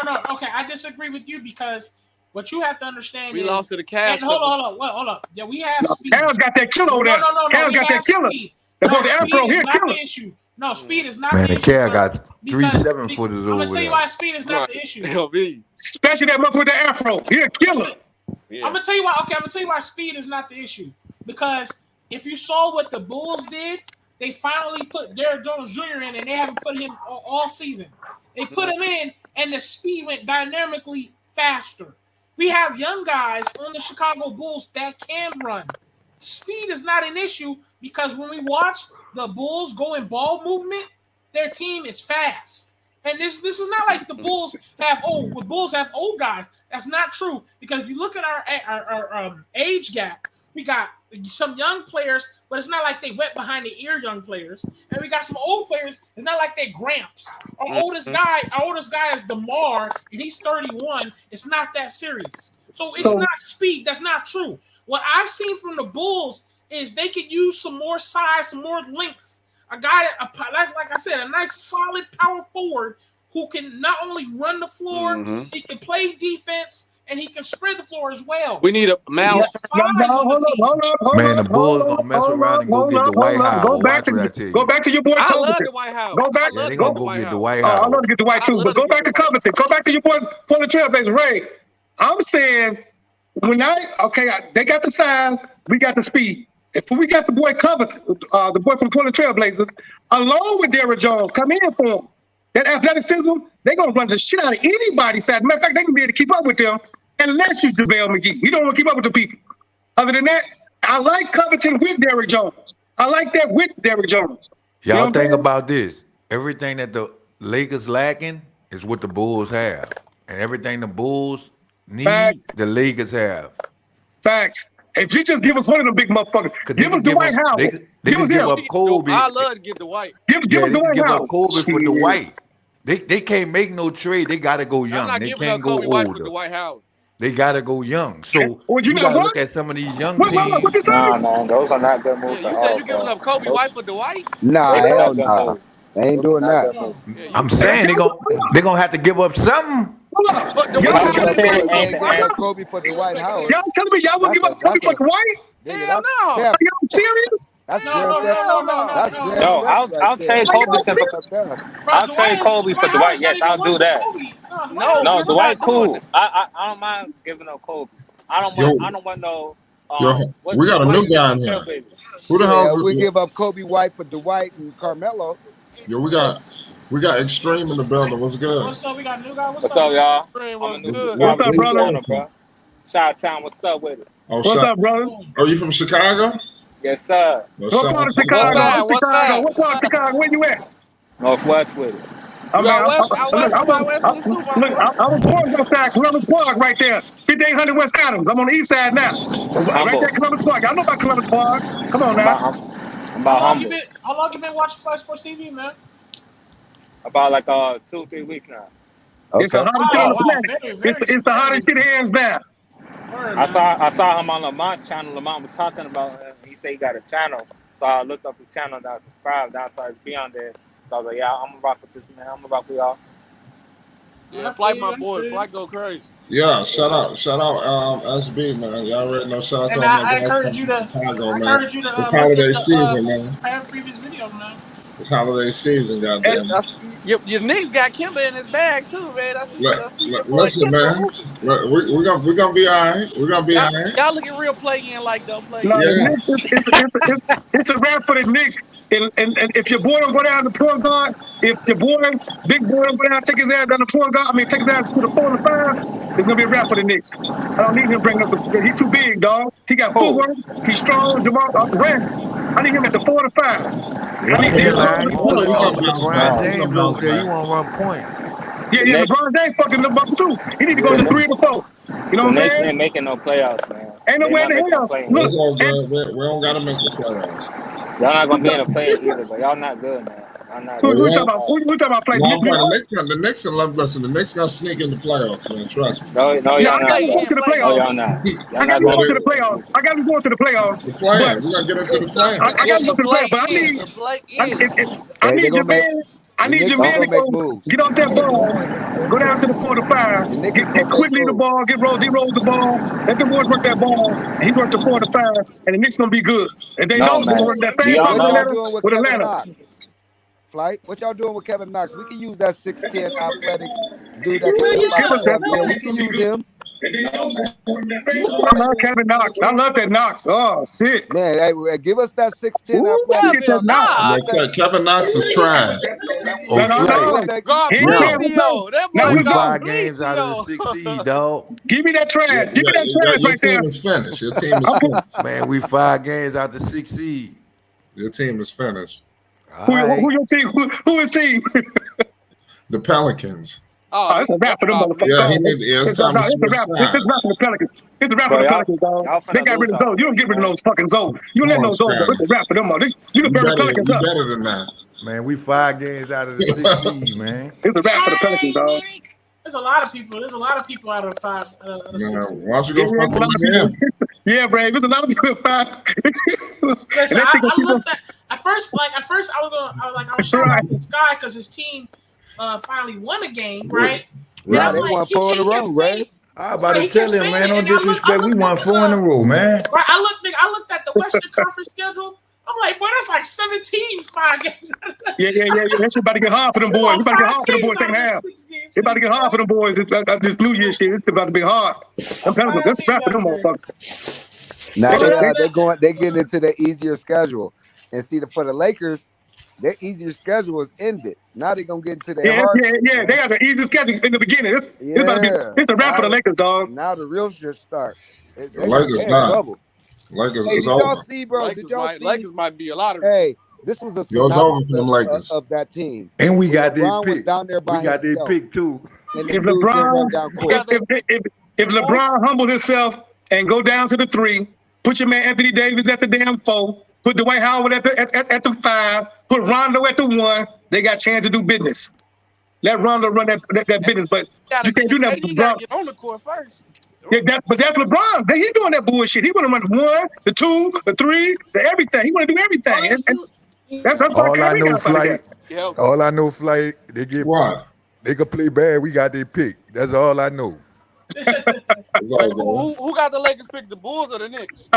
No. Okay, I disagree with you because what you have to understand we lost to the Cavs. Hold on. Yeah, we have speed. Cavs got that killer over there. Cavs got that killer. That's what the Afro here killer. Issue. No, speed is not the issue. Man, the Cavs got 3 7-footers over there. I'm going to tell you why speed is not the issue. Especially that month with the Afro. He a killer. Yeah. I'm going to tell you why. Okay, I'm going to tell you why speed is not the issue. Because if you saw what the Bulls did, they finally put Derrick Jones Jr. in, and they haven't put him all season. They put him in, and the speed went dynamically faster. We have young guys on the Chicago Bulls that can run. Speed is not an issue because when we watch the Bulls go in ball movement, their team is fast. And this is not like the Bulls have old guys. That's not true because if you look at our age gap, we got some young players, but it's not like they wet behind the ear young players. And we got some old players. It's not like they gramps. Our oldest guy is DeMar, and he's 31. It's not that serious. So it's not speed. That's not true. What I've seen from the Bulls is they could use some more size, some more length. A guy, like I said, a nice solid power forward who can not only run the floor, he can play defense, and he can spread the floor as well. We need a Mal. Man, the Bulls gonna mess around and go get the White House. Go back to your boy Covington. I love the White House. Go back. They gonna go get the White House. I love to get the White too, but go back to Covington. Go back to your boy Portland Trailblazers. Ray, I'm saying they got the size, we got the speed. If we got the boy Covington, the boy from Portland Trailblazers, along with Derrick Jones, come in for him. That athleticism, they're going to run the shit out of anybody's side. Matter of fact, they can be able to keep up with them unless you JaVale McGee. You don't want to keep up with the people. Other than that, I like Covington with Derrick Jones. I like that with Derrick Jones. Y'all think about this. Everything that the Lakers lacking is what the Bulls have. And everything the Bulls need, the Lakers have. Facts. If you just give us one of them big motherfuckers, give us Dwight Howard. They can give up Kobe. I love to get Dwight. Give us Dwight Howard. Up Kobe for Dwight. They can't make no trade. They got to go young. They can't go older. They got to go young. So you got to look at some of these young teams. Nah, man, those are not good moves. You said you giving up Kobe White for Dwight? Nah, hell no. They ain't doing that. I'm saying they're gonna have to give up something. But y'all telling Kobe for Dwight Howard. Y'all telling me y'all will give up Kobe for Dwight? Hell no. Are y'all serious? That's No. I'll trade Kobe for Dwight. Yes, I'll do that. No, Dwight cool. I don't mind giving up Kobe. I don't want no. We got a new guy in here. Who the hell? We give up Kobe White for Dwight and Carmelo. Yo, we got Extreme in the building. What's good? What's up? We got new guy. What's up, y'all? What's up, brother? Chi-Town, what's up with it? What's up, brother? Are you from Chicago? Yes, sir. What part of Chicago? What part of Chicago? Where you at? Northwest with it. I was born outside Columbus Park right there. 5800 West Adams. I'm on the east side now. Right there, Columbus Park. Y'all know about Columbus Park. Come on now. How long you been watching Flash Sports TV, man? About like 2-3 weeks now. Okay. It's the hottest shit on the planet. It's the hottest shit hands down. I saw him on Lamont's channel. Lamont was talking about him. He said he got a channel. So I looked up his channel and I subscribed. I saw his be on there. So I was like, yeah, I'm gonna rock with this man. I'm gonna rock with y'all. Yeah, Flight, my boy. Flight go crazy. Yeah, shout out, SB, man. Y'all already know. Shout out to And all my I guys encourage from you to, Chicago, I man. encourage you to It's look holiday at season, man. Pam previous videos, man. It's holiday season, goddamn. Your Knicks got Kimba in his bag too, man. I see your boy Listen, Kimba man. hooping. We're gonna be all right. We're gonna be all right. Y'all looking real play-in like don't play No, in. the Yeah. Knicks, it's a wrap for the Knicks. And if your boy don't go down to point guard, if your boy, big boy, don't go down, take his ass down to point guard, take his ass to the 4 and 5, it's gonna be a wrap for the Knicks. I don't need him to bring up he's too big, dog. He got footwork, he's strong, Jamal Randle. I need him at the 4 and 5. I need You He gonna put bounce LeBron back. James over there. You want to run point. Yeah, LeBron James fucking them up too. He need to go to 3 or 4. You know what I'm Knicks saying? ain't making no playoffs, man. Ain't no way in the hell. Look, It's all good. We don't gotta make the playoffs. Y'all not gonna be in the play either, but y'all not good, man. Y'all not who good. we talking about? Play. No, the Knicks gonna sneak in the playoffs, man. Trust me. No, y'all I got not. to go to the No, playoffs. y'all not. Y'all I got not to go going to the playoffs. I got to go to the playoffs. The plan. We're gonna get into the plan. I got to go to the playoffs, but I need your man. I need your man to go get off that ball, go down to the 4 to 5, get quickly the ball, get Rose the ball, let them boys work that ball, and he worked the 4 to 5, and the Knicks gonna be good. And they know they're gonna work that same What ball y'all doing with Kevin Atlanta. Knox? Flight, what y'all doing with Kevin Knox? We can use that 6'10" athletic dude that can jump out the damn gym. We can use him. I love Kevin Knox. I love that Knox. Oh shit, man! Hey, give us that 6'10" athletic. Kevin Knox is trash. We 5 games out of the 6 seed, dog. Give me that trash. Give me that trash right there. Your team is finished. Your team is finished. Man, we 5 games out of the 6 seed. Your team is finished. Who your team? Who is team? The Pelicans. Oh, it's a wrap for them motherfuckers. Yeah, it's time to switch sides. It's a wrap for the Pelicans. It's a wrap for the Pelicans, dog. They got rid of Zoe. You don't get rid of those fucking Zoe. You don't let those Zoe go. It's a wrap for them motherfuckers. You can burn the Pelicans up. You better than that. Man, we 5 games out of the 6 seed, man. It's a wrap for the Pelicans, dog. There's a lot of people. There's a lot of people out of the 5. Why don't you go fuck with him? Yeah, Brave. There's a lot of people at 5. Listen, I looked at first I was shocked at this guy because his team finally won a game, right? Yeah, they won 4 in a row, right? I was about to tell him, man, don't disrespect. We won 4 in a row, man. Right, I looked at the Western Conference schedule. I'm like, boy, that's like 7 teams, 5 games. Yeah. That shit about to get hard for them boys. It's about to get hard for them boys second half. It's about to get hard for them boys. This New Year shit, it's about to be hard. I'm telling you, that's crap for them motherfuckers. Now they're getting into the easier schedule. And see, for the Lakers, their easier schedule is ended. Now they're gonna get into their hard. Yeah. They got the easiest schedule in the beginning. It's a wrap for the Lakers, dog. Now the real shit start. The Lakers not. Lakers is over. Did y'all see, bro? Did y'all see? Lakers might be a lot of. Hey, this was a synopsis of that team. And we got their pick. Down there by we got their pick too. If LeBron humbled himself and go down to the 3, put your man Anthony Davis at the damn 4, put Dwight Howard at the 5, put Rondo at the 1, they got a chance to do business. Let Rondo run that business, but you can't do that. You gotta get on the court first. Yeah, but that's LeBron. He doing that bullshit. He want to run the 1, the 2, the 3, the everything. He want to do everything. That's all I know, Flight. All I know, Flight. They get what? They can play bad. We got their pick. That's all I know. Who got the Lakers pick? The Bulls or the Knicks?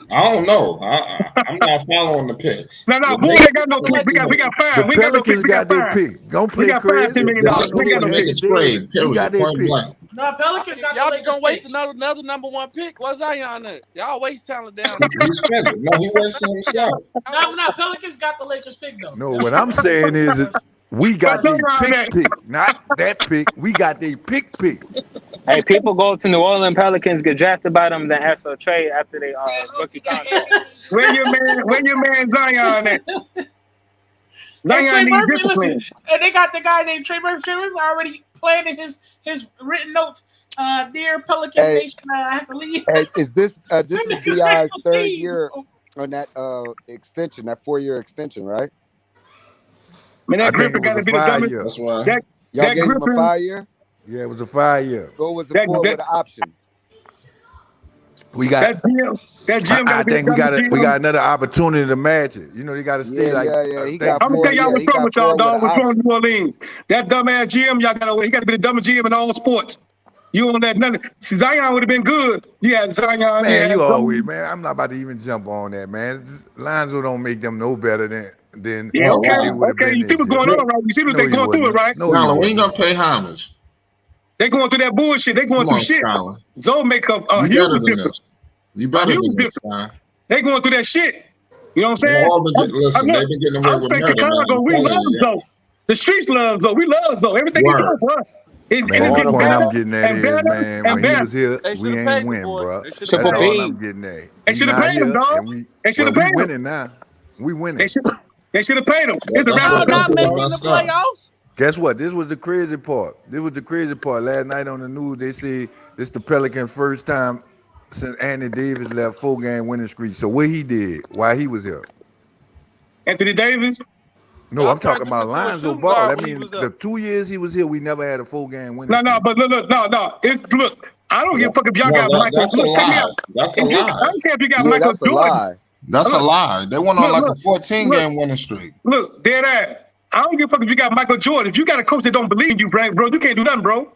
I don't know. I'm not following the picks. No, Bulls ain't got no pick. We got 5. The Pelicans got their pick. Don't play crazy. We got $5 million. We got their pick. No, Pelicans got y'all the just gonna waste another number 1 pick. What's Zion at? Y'all waste talent down. He's finished. No, he wasting himself. No, Pelicans got the Lakers pick though. No, what I'm saying is we got their pick, not that pick. We got their pick. Hey, people go to New Orleans Pelicans, get drafted by them, then ask for a trade after they rookie contract. Where your man Zion at? Zion needs discipline. And they got the guy named Trey Murphy. Trey Murphy already planning his written note. Dear Pelican Nation, I have to leave. Hey, this is BI's 3rd year on that extension, that 4-year extension, right? Man, that Griffin got to be the dumbest. That's why. Y'all gave him a 5-year? Yeah, it was a 5-year. Or was it 4 with an option? We got. That gym I got to be think we got another opportunity to match it. You know, they got to stay He got I'm gonna four. tell y'all Yeah, what's he wrong got with y'all, 4 with dog. an What's wrong option. with New Orleans? That dumbass gym, y'all got to. He got to be the dumbest GM in all sports. You don't let nothing. See, Zion would have been good. Yeah, Zion. Man, you always, man. I'm not about to even jump on that, man. Lonzo don't make them no better than Yeah, what okay. they would have been You see this what's year. going on, right? You see what No, they're he going through it, wouldn't. right? No, he Skylar, we ain't wouldn't. gonna pay homage. They going through that bullshit. They going Come through on, shit. Skylar. Zoe make up a You huge better than difference. this. You better huge than this, difference. man. They going through that shit. You know what I'm They saying? all been listen, they've been getting away I'm with straight murder, man. Chicago. I'm We telling love you. Zoe. The streets love Zoe. We love Zoe. Everything he does, Word. bro. It Man, is the getting point better I'm getting at and is, better man, and when he better. was here, They should we have ain't paid the win, boy. bro. They should have Triple That's paid all B. I'm getting at. They He should have not paid him, here, dog. and They should have we paid him. winning now. We winning. They should have paid him. It's a That's Y'all what not they making the messed up. playoffs. Guess what? This was the crazy part. Last night on the news, they say this the Pelican first time since Anthony Davis left 4-game winning streak. So what he did while he was here? Anthony Davis. No, Y'all I'm talking turned him about into a Lonzo shooting Ball. guard I when he mean, was the there. 2 years he was here, we never had a 4-game winning No, streak. but look. Look, I don't give a fuck if y'all got Michael. That's a Look, check me lie. out. That's a I lie. don't care if you got Yeah, Michael that's a Jordan. lie. That's a lie. They went on like a 14-game winning streak. Look, dead ass. I don't give a fuck if you got Michael Jordan. If you got a coach that don't believe in you, bro, you can't do nothing, bro.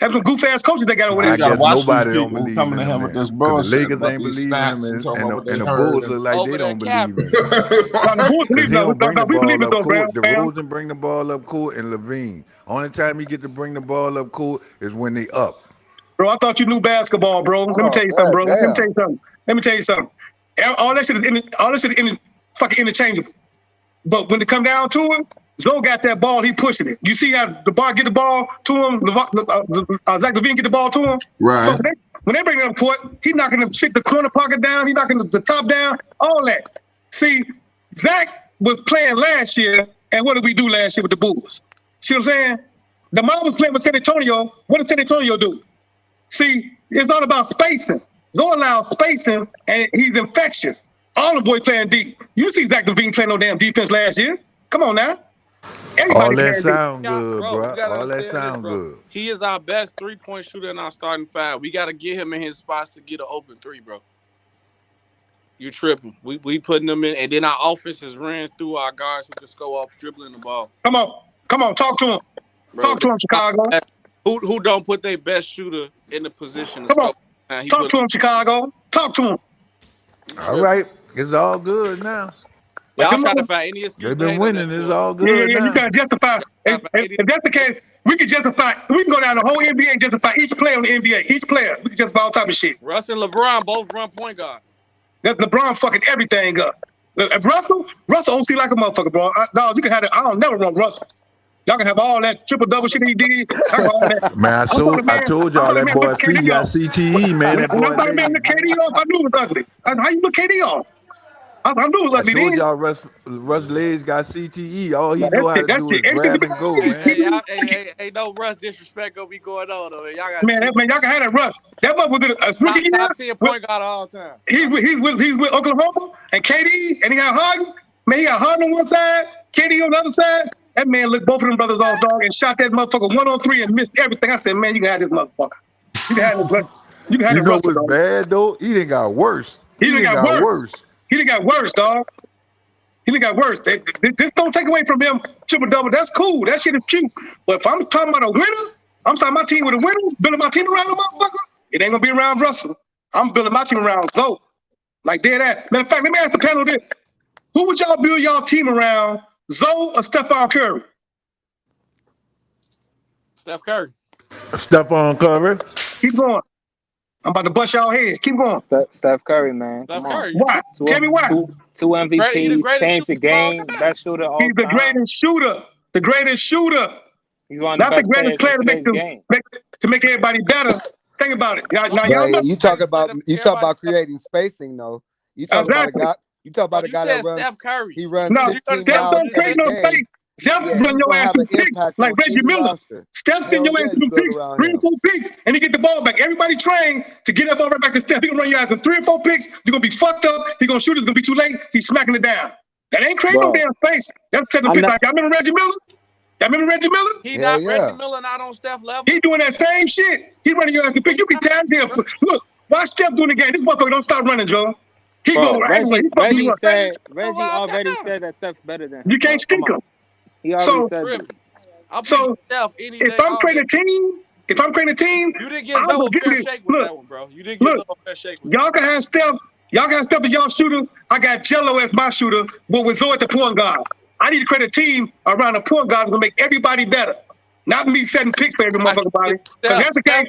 Have some goof ass coaches they got over Well, there. you I gotta guess watch these nobody don't people who believe coming in to him him with then. this Because the bullshit Lakers about ain't these believing him, stats and talking about what they and the heard. Bulls look like Over they there don't believe in him. No, the Bulls Because believe he don't bring the we believe ball it up though, court. fam. DeRozan bring the ball up court, and Levine. Only time he get to bring the ball up court is when they up. Bro, I thought you knew basketball, bro. Let me tell you something, bro. Let me tell you something. All that shit is fucking interchangeable. But when it come down to it, Zoe got that ball, he pushing it. You see how the bar get the ball to him, Zach LaVine get the ball to him? Right. So when they bring it up court, he knocking the corner pocket down, he knocking the top down, all that. See, Zach was playing last year, and what did we do last year with the Bulls? See what I'm saying? The mom was playing with San Antonio. What did San Antonio do? See, it's all about spacing. Zoe allows spacing, and he's infectious. All the boys playing deep. You see Zach LaVine playing no damn defense last year. Come on now. All that sound good, bro. You gotta All that understand sound this, bro. good. He is our best 3-point shooter in our starting five. We gotta get him in his spots to get an open three, bro. You tripping. We putting them in, and then our offense is ran through our guards who can score off dribbling the ball. Come on, talk to him. Bro, talk to him, Chicago. Who don't put their best shooter in the position to Come score? on, talk to him, Chicago. Talk to him. All right, it's all good now. Y'all trying to find any excuse. They've been winning. It's all good now. You trying to justify. If that's the case, we can justify. We can go down the whole NBA and justify each player on the NBA. Each player, we can justify all type of shit. Russ and LeBron both run point guard. That's LeBron fucking everything up. If Russell OC like a motherfucker, bro. Dog, you can have it. I don't never run Russell. Y'all can have all that triple double shit he did. All that. Man, I told y'all that boy feet got CTE, man. That boy. When I man look KD off, I knew it was ugly. How you look KD off? I knew it was ugly. I told y'all Russ legs got CTE. All he know how to do is shit. grab and go, man. Hey, no Russ disrespect gonna be going on though. Y'all got y'all can have that Russ. That mother was a rookie year. Top 10 point guard all time. He's with Oklahoma and KD, and he got Harden. Man, he got Harden on one side, KD on the other side. That man looked both of them brothers off, dog, and shot that motherfucker 1-on-3 and missed everything. I said, man, you can have this motherfucker. You can have this. You can have you this. know Russell, what's bad though? He done got worse. He done got worse. He done got worse, dog. He done got worse. This don't take away from him triple double. That's cool. That shit is cute. But if I'm talking about a winner, I'm talking my team with a winner, building my team around the motherfucker. It ain't gonna be around Russell. I'm building my team around Zoe. Like dead ass. Matter of fact, let me ask the panel this: who would y'all build y'all team around, Zoe or Stephon Curry? Steph Curry. Stephon Curry. Keep going. I'm about to bust y'all heads. Keep going. Steph Curry, man. Steph Curry. Why? Tell me why. Two MVPs, saves a game, best shooter all time. He's the greatest shooter. The greatest shooter. He's one of the best players in today's game. To make everybody better. Think about it. You talk about creating spacing though. You talk about a guy that runs. Steph Curry. He runs. No, Steph don't create no space. Steph run your ass through picks like Reggie Miller. Steph send your ass through picks, 3 or 4 picks, and he get the ball back. Everybody trained to get that ball right back to Steph. He gonna run your ass in 3 or 4 picks. You're gonna be fucked up. He gonna shoot. It's gonna be too late. He's smacking it down. That ain't creating no damn space. That's setting pick like y'all remember Reggie Miller? Y'all remember Reggie Miller? Reggie Miller not on Steph level. He doing that same shit. He running your ass to pick. You be tired of him. Look, Watch Steph doing the game. This motherfucker don't stop running, Joe. He Bro, go everywhere. Reggie Reggie already said that Steph's better than him. You can't bro. stink him. He already said this. I'm So Steph any if day, I'm creating a team, you didn't get Zoe a fair shake with that one, bro. You didn't get Zoe a fair shake with y'all can have Steph. Y'all got Steph as y'all shooter. I got Jello as my shooter, but with Zoe at the point guard. I need to create a team around the point guard to make everybody better. Not me setting picks for every motherfucking body. Because that's the case.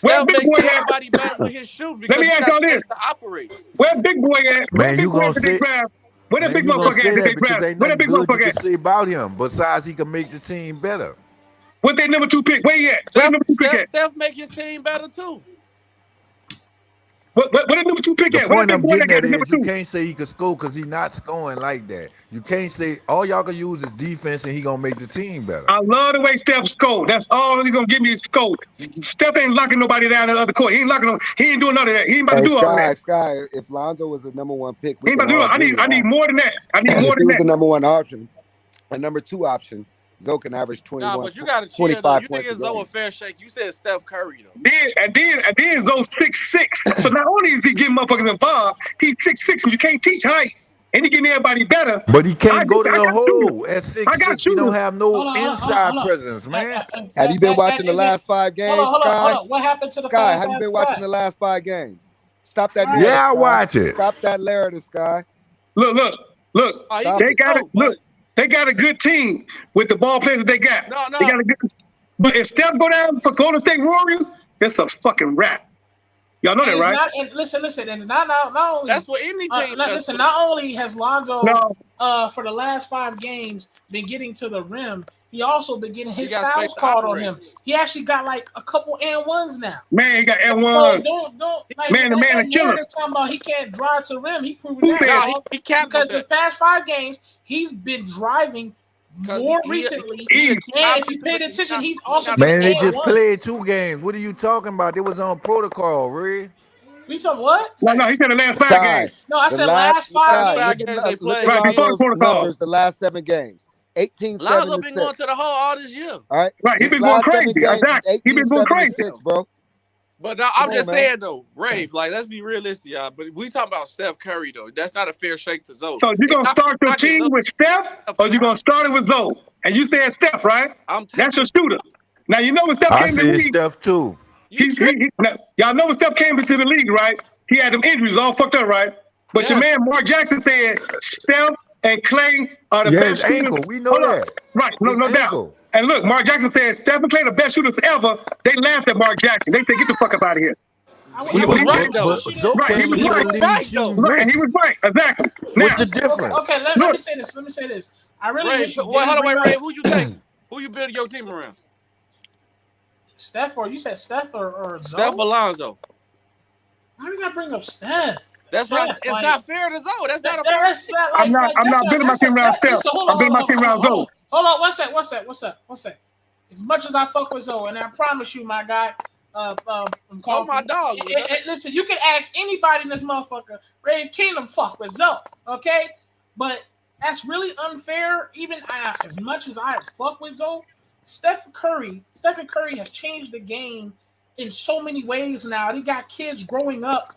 Where's Big Boy at? Everybody better with his shoot Let me ask y'all this. Where's Big Boy at? Man, you gonna say where the big motherfucker at? They because draft. ain't Where the nothing big good you motherfucker can at? say about him. Besides, he can make the team better. What they number 2 pick? Where he at? Where the number 2 pick at? Steph make his team better too. What the number 2 pick The at? Where point the I'm big boy getting that at got number is you 2? can't say he could score because he's not scoring like that. You can't say all y'all can use is defense and he gonna make the team better. I love the way Steph scored. That's all he's gonna give me is scope. Steph ain't locking nobody down in the other court. He ain't locking them. He ain't doing none of that. He ain't about to do all that. Sky, if Lonzo was the number 1 pick, He ain't about to do it. I need more than that. I need more if than he was that. the number 1 option, a number 2 option, Zoe can average 21, Nah, but you gotta 25 chill. You points think it's Zoe a fair shake? You said Steph Curry though. Then Zoe's 6'6". So not only is he getting motherfuckers involved, he's 6'6", and you can't teach height. And he getting everybody better. But he can't go to the hole at 6'6". He don't have no Hold on. inside presence, man. Have you been watching the last 5 games, Hold Sky? on. What happened to the Sky, have you been watching the last 5 games? Stop that narrative, Yeah, I Sky. watch it. Stop that narrative, Sky. Look. They got a good team with the ball players that they got. No. They got a good, but if Steph go down for Golden State Warriors, that's a fucking wrap. Y'all know that, right? Listen, and not only that's what any team does. Listen, not only has Lonzo for the last 5 games been getting to the rim, he also been getting his fouls called on him. He actually got like a couple and-1s now. Man, he got and-1s. So don't like man, the man a killer. Talking about he can't drive to the rim. He proven that. He can't because the past 5 games he's been driving more recently. And if you paid attention, he's also man. They just played 2 games. What are you talking about? It was on protocol, Ray. We talking what? No, he said the last 5 games. No, I said last 5 games. Look at Lonzo's numbers the last 7 games. 18, Lonzo 7, been 6. going to the hole all this year. All right, he been going crazy. He been going crazy, 6, bro. But now, I'm just saying though, Rave, like let's be realistic, y'all. But we talking about Steph Curry though. That's not a fair shake to Zoe. So you gonna start your team with Steph, or you gonna start it with Zoe? And you said Steph, right? That's your shooter. Now you know when Steph came to the league. Steph too. Y'all know when Steph came into the league, right? He had them injuries all fucked up, right? But your man Mark Jackson said Steph and Clay are the best shooters. Ankle. We know that. Right, no doubt. And look, Mark Jackson said Steph and Clay the best shooters ever. They laughed at Mark Jackson. They said, get the fuck up out of here. He was right though. He was right. And he was right. Exactly. What's the difference? Okay, let me say this. Let me say this. I really wish hold on, wait, who you think? Who you building your team around? Steph, or you said Steph or Zoe? Steph or Lonzo? How did I bring up Steph? That's Steph, right. It's not fair to Zoe. That's not a fair. I'm not building my team around Steph. I'm building my team around Zoe. Hold on, what's that? As much as I fuck with Zoe, and I promise you, my guy, call my dog. Listen, you can ask anybody in this motherfucker. Rave Kingdom fuck with Zoe, okay? But that's really unfair. Even as much as I fuck with Zoe, Stephen Curry has changed the game in so many ways now. They got kids growing up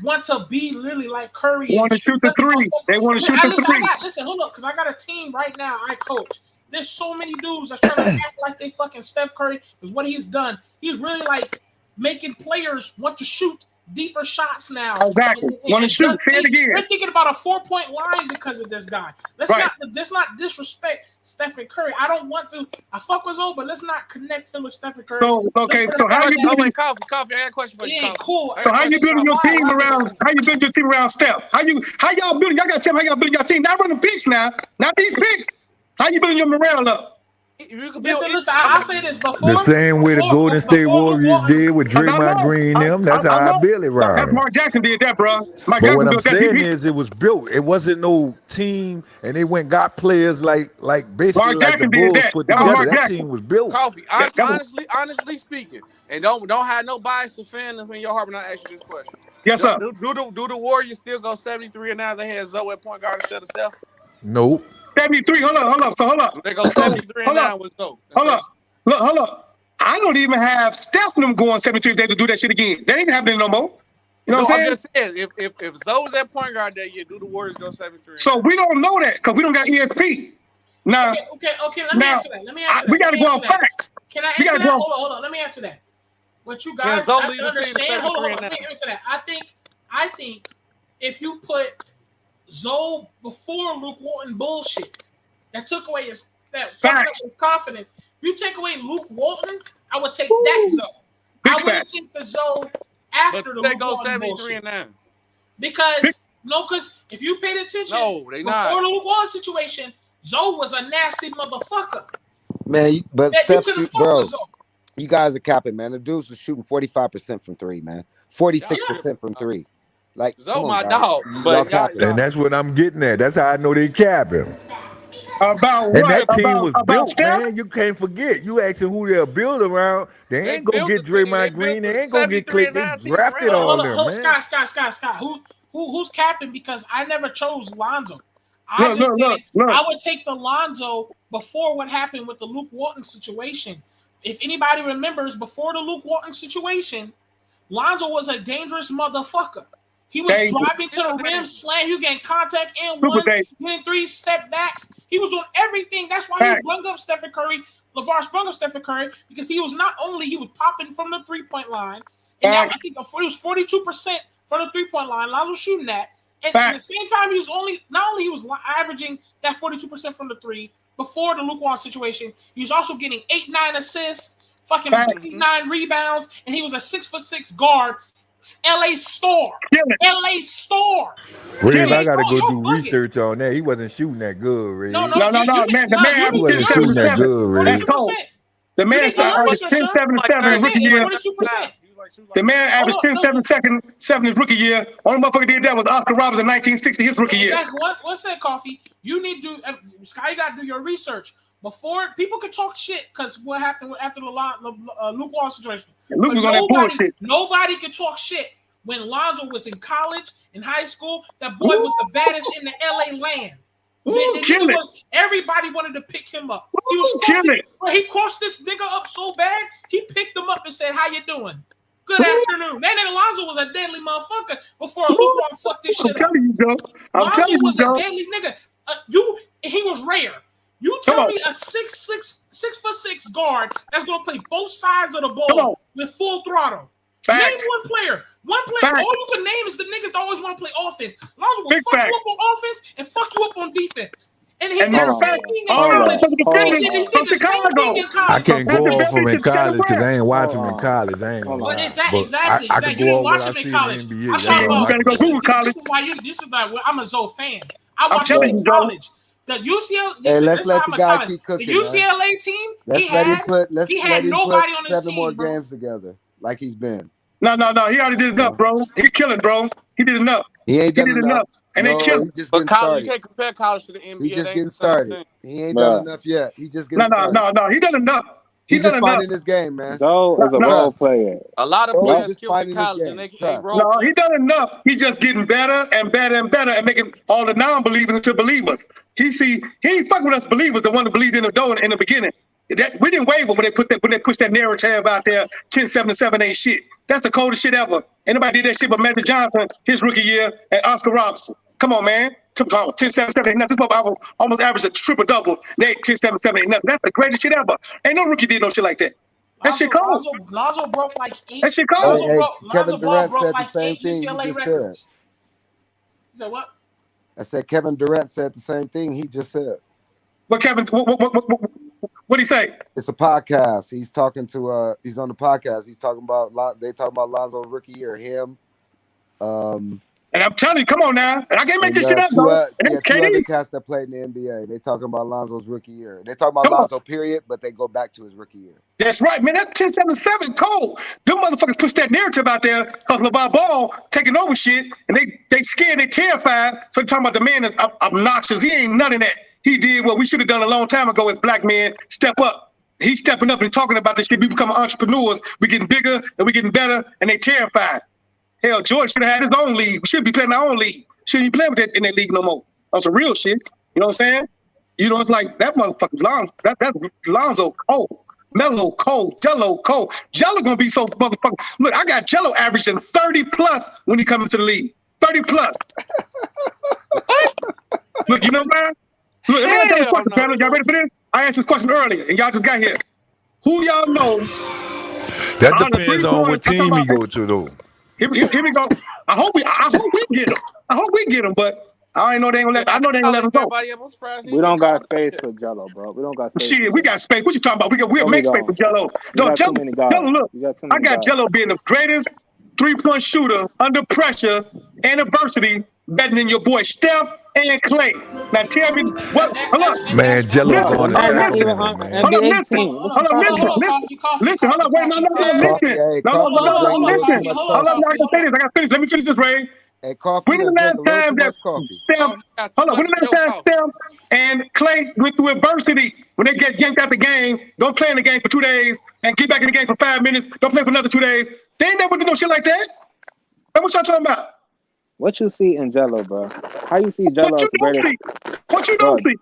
want to be literally like Curry. They want to shoot the 3. They want to shoot the 3. Listen, hold up, because I got a team right now I coach. There's so many dudes that's trying to act like they fucking Steph Curry because what he's done, he's really like making players want to shoot deeper shots now. Exactly. Want to shoot. Say it again. We're thinking about a 4-point line because of this guy. Let's not disrespect Stephen Curry. I don't want to. I fuck with Zoe, but let's not connect him with Stephen Curry. So how you building? Coffee. I got a question for you. Cool. So how you building your team around? How you building your team around Steph? How y'all building? Y'all got to tell me how y'all building your team. Not running picks now. Not these picks. How you building your morale up? Listen, I'll say this before. The same way the Golden State Warriors did with Draymond Green and them. That's how I built it, right? That's Mark Jackson did that, bro. But what I'm saying is it was built. It wasn't no team, and they went and got players like basically like the Bulls put together. That team was built. Coffee. Honestly speaking, and don't have no bias offending in your heart when I ask you this question. Yes, sir. Do the Warriors still go 73 and now they had Zoe at point guard instead of Steph? Nope. 73. Hold up. So hold up. They go 73 and 9 with Zoe. Hold up. I don't even have Steph them going 73 if they to do that shit again. That ain't happening no more. You know what I'm saying? I'm just saying, if Zoe's that point guard that year, do the Warriors go 7-3? So we don't know that because we don't got ESP. Now, okay. Let me answer that. We got to go off facts. Can I answer that? Hold on. Let me answer that. What you guys have to understand. Hold on. Let me answer that. I think if you put Zoe before Luke Walton bullshit, that took away his confidence. If you take away Luke Walton, I would take that Zoe. I wouldn't take the Zoe after the Luke Walton bullshit. Because if you paid attention, before the Luke Walton situation, Zoe was a nasty motherfucker. Man, but Steph, bro, you guys are capping, man. The dudes was shooting 45% from three, man. 46% from three. Like, Zoe my dog. And that's what I'm getting at. That's how I know they capping. About and what? that team was built, Steph? man. You can't forget. You asking who they'll build around. They ain't gonna get Draymond Green. They ain't gonna get Clay. They drafted all them, man. Scott. Who's capping? Because I never chose Lonzo. I would take the Lonzo before what happened with the Luke Walton situation. If anybody remembers, before the Luke Walton situation, Lonzo was a dangerous motherfucker. He was driving to the rim, slam, you getting contact and ones, winning 3 step backs. He was on everything. That's why he sprung up Stephen Curry. LaVar sprung up Stephen Curry because he was popping from the 3-point line. And now I think it was 42% from the 3-point line. Lonzo shooting that. And at the same time, he was averaging that 42% from the 3 before the Luke Walton situation. He was also getting 8-9 assists, 8-9 rebounds, and he was a 6'6" guard. LA Star. Rave, I gotta go do research on that. He wasn't shooting that good, Rave. No, man. The man he wasn't shooting that good, Rave. That's cold. The man averaged 10-7-7 rookie year. 42%. The man averaged 10-7 his rookie year. Only motherfucker did that was Oscar Robertson in 1960, his rookie year. Exactly. What's that, Coffee? You need to Sky. You got to do your research before people can talk shit. Because what happened after the Luke Walton situation? Luke was on that bullshit. Nobody could talk shit when Lonzo was in college, in high school. That boy was the baddest in the LA land. Everybody wanted to pick him up. He crossed this nigga up so bad. He picked him up and said, "How you doing? Good afternoon." That nigga Lonzo was a deadly motherfucker before Luke Walton fucked this shit up. I'm telling you, Joe. Lonzo was a deadly nigga. He was rare. You tell me a 6'6" guard that's gonna play both sides of the ball with full throttle. Name one player. All you can name is the niggas that always want to play offense. Lonzo will fuck you up on offense and fuck you up on defense. And he did the same thing in college. From Chicago. I can't go off him in college because I ain't watch him in college. I ain't gonna lie. Exactly. I can You go didn't watch him in college. I'm talking about this is why I'm a Zoe fan. I watched him in college. The UCLA. Hey, let's let the guy keep cooking. The UCLA team. Let's let him put nobody on his 7 more games together, like he's been. No. He already did enough, bro. He's killing, bro. He did enough. He ain't done enough. And they killing. But college, you can't compare college to the NBA. He just getting started. He ain't done enough yet. He just getting started. No. He done enough. He's just finding this game, man. Zoe is a role player. A lot of players killed in college and they can't roll. No, he done enough. He just getting better and better and better and making all the non-believers into believers. He ain't fucking with us believers, the one that believed in the door in the beginning. We didn't waver when they pushed that narrative out there. 10-7-7 ain't shit. That's the coldest shit ever. Ain't nobody did that shit but Magic Johnson his rookie year and Oscar Robertson. Come on, man. 10-7-7 ain't nothing. This motherfucker almost averaged a triple-double. 10-7-7 ain't nothing. That's the greatest shit ever. Ain't no rookie did no shit like that. That shit cold. Lonzo broke like 8. That shit cold. Kevin Durant said the same thing you just said. You said what? I said Kevin Durant said the same thing he just said. What Kevin? What'd he say? It's a podcast. He's talking to he's on the podcast. He's talking about Lonzo rookie year, him. And I'm telling you, come on now. And I can't make this shit up, bro. Two other cats that played in the NBA. They talking about Lonzo's rookie year. They talking about Lonzo, period, but they go back to his rookie year. That's right, man. That 10-7-7 cold. Them motherfuckers push that narrative out there because Lavar Ball taking over shit, and they scared, they terrified. So they talking about the man is obnoxious. He ain't none of that. He did what we should have done a long time ago as black men. Step up. He's stepping up and talking about this shit. We becoming entrepreneurs. We getting bigger and we getting better, and they terrified. Hell, George should have had his own league. We should be playing our own league. Shouldn't be playing with that in that league no more. That's some real shit. You know what I'm saying? You know, it's like that motherfucker Lonzo. That's Lonzo cold. Melo cold, Jello cold. Jello gonna be so motherfucking. Look, I got Jello averaging 30 plus when he comes into the league. 30 plus. Look, you know what? Look, let me ask you a question, panel. Y'all ready for this? I asked this question earlier, and y'all just got here. Who y'all know? That depends on what team he go to, though. Here we go. I hope we get him. I hope we get him, but I ain't know they ain't gonna let. I know they ain't gonna let him go. We don't got space for Jello, bro. We don't got space. Shit, we got space. What you talking about? We'll make space for Jello. No, Jello, look, I got Jello being the greatest 3-point shooter under pressure and adversity, better than your boy Steph and Clay. Now tell me what? Hold on, man. Jello going to Sacramento, man. Hold on, listen. Hold on, listen. Hold on, wait, no, listen. Hold on, I can say this. I got to finish. Let me finish this, Ray. Hey, Coffee, When was the last time that Steph and Clay went through adversity? When they get yanked out the game, don't play in the game for 2 days, and get back in the game for 5 minutes, don't play for another 2 days. They ain't never do no shit like that. That's what y'all talking about. What you see in Jello, bro? How you see Jello as the greatest? What you don't see?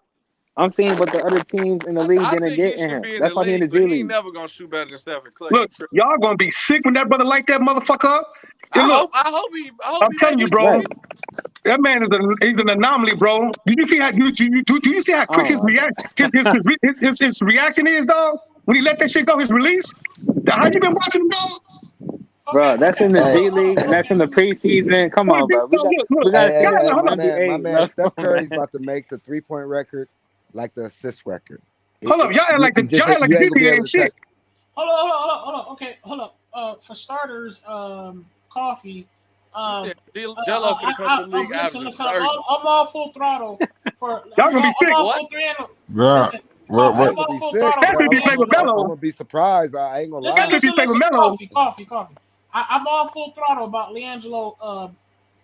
I'm seeing what the other teams in the league didn't get in him. That's why he in the G League. He ain't never gonna shoot better than Steph and Clay. Look, y'all gonna be sick when that brother light that motherfucker up. I hope he I'm telling you, bro. Right. That man he's an anomaly, bro. Do you see how quick his reaction is, dog? When he let that shit go, his release. How you been watching him, dog? Bro, that's in the G League and that's in the preseason. Come on, bro. We got my man Steph Curry's about to make the 3-point record like the assist record. Hold up, y'all act like the NBA ain't shit. Hold on. Okay, hold up. For starters, Coffee. Jello for the country league. Listen, I'm all full throttle for. Y'all gonna be sick. Yeah. Especially if you play with Melo. I'm gonna be surprised. I ain't gonna lie. Especially if you play with Melo. Coffee. I'm all full throttle about LiAngelo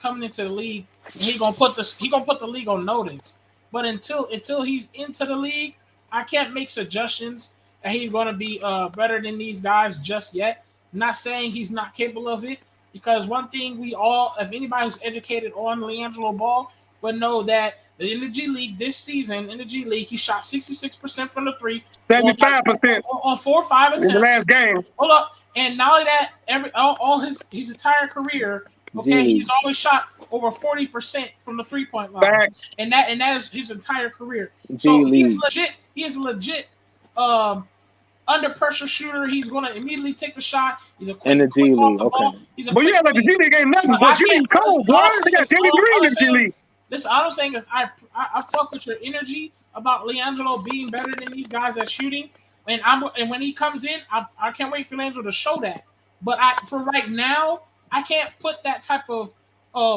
coming into the league. And he gonna put the league on notice. But until he's into the league, I can't make suggestions that he's gonna be better than these guys just yet. I'm not saying he's not capable of it, because one thing if anybody who's educated on LiAngelo Ball would know that in the G League this season, he shot 66% from the three, 75% on 4 or 5 attempts in the last game. Hold up, and not only that, all his entire career, okay, he's always shot over 40% from the 3-point line. Facts. And that is his entire career. So he is legit under pressure shooter. He's going to immediately take the shot. He's a quick, in the G League. Okay. But yeah, like the G League ain't nothing. But G League cold, boy. They got Jimmy Green in the G League. Listen, all I'm saying is I fuck with your energy about LiAngelo being better than these guys at shooting. And when he comes in, I can't wait for LiAngelo to show that. But for right now, I can't put that type of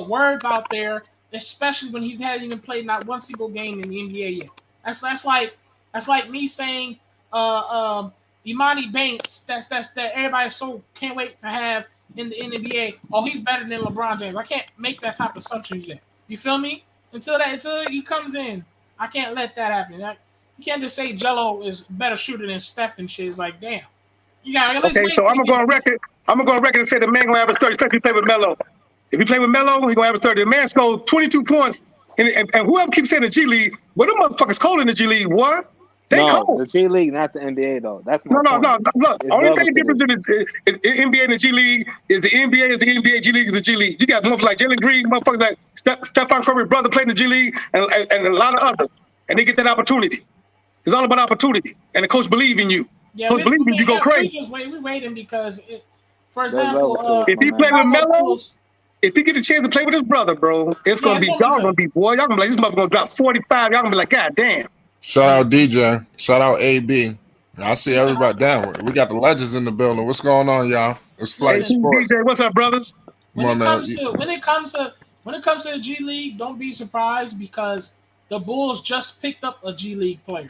words out there, especially when he hasn't even played not one single game in the NBA yet. That's like me saying Imani Banks, that everybody so can't wait to have in the NBA. Oh, he's better than LeBron James. I can't make that type of assumptions yet. You feel me? Until he comes in, I can't let that happen. You can't just say Jello is better shooter than Steph and shit. It's like, damn. You got okay, so I'm gonna go on record. And say the man gonna average 30, especially if he play with Melo. If he play with Melo, he gonna average 30. The man scored 22 points. And whoever keeps saying the G League, well, them motherfuckers cold in the G League, what? They cold. The G League, not the NBA though. That's no. Look, only thing difference in the NBA and the G League is the NBA is the NBA, G League is the G League. You got motherfuckers like Jalen Green, motherfuckers like Stephen Curry's brother playing the G League, and a lot of others, and they get that opportunity. It's all about opportunity, and the coach believe in you. Yeah, coach believe in you, go crazy. We waiting because, for example, if he play with Melo, if he get a chance to play with his brother, bro, it's gonna be y'all gonna be boy. Y'all gonna be like, this mother gonna drop 45. Y'all gonna be like, God damn. Shout out DJ. Shout out AB. I see everybody down. We got the legends in the building. What's going on, y'all? It's Flight Sports. DJ, what's up, brothers? When it comes to the G League, don't be surprised because the Bulls just picked up a G League player.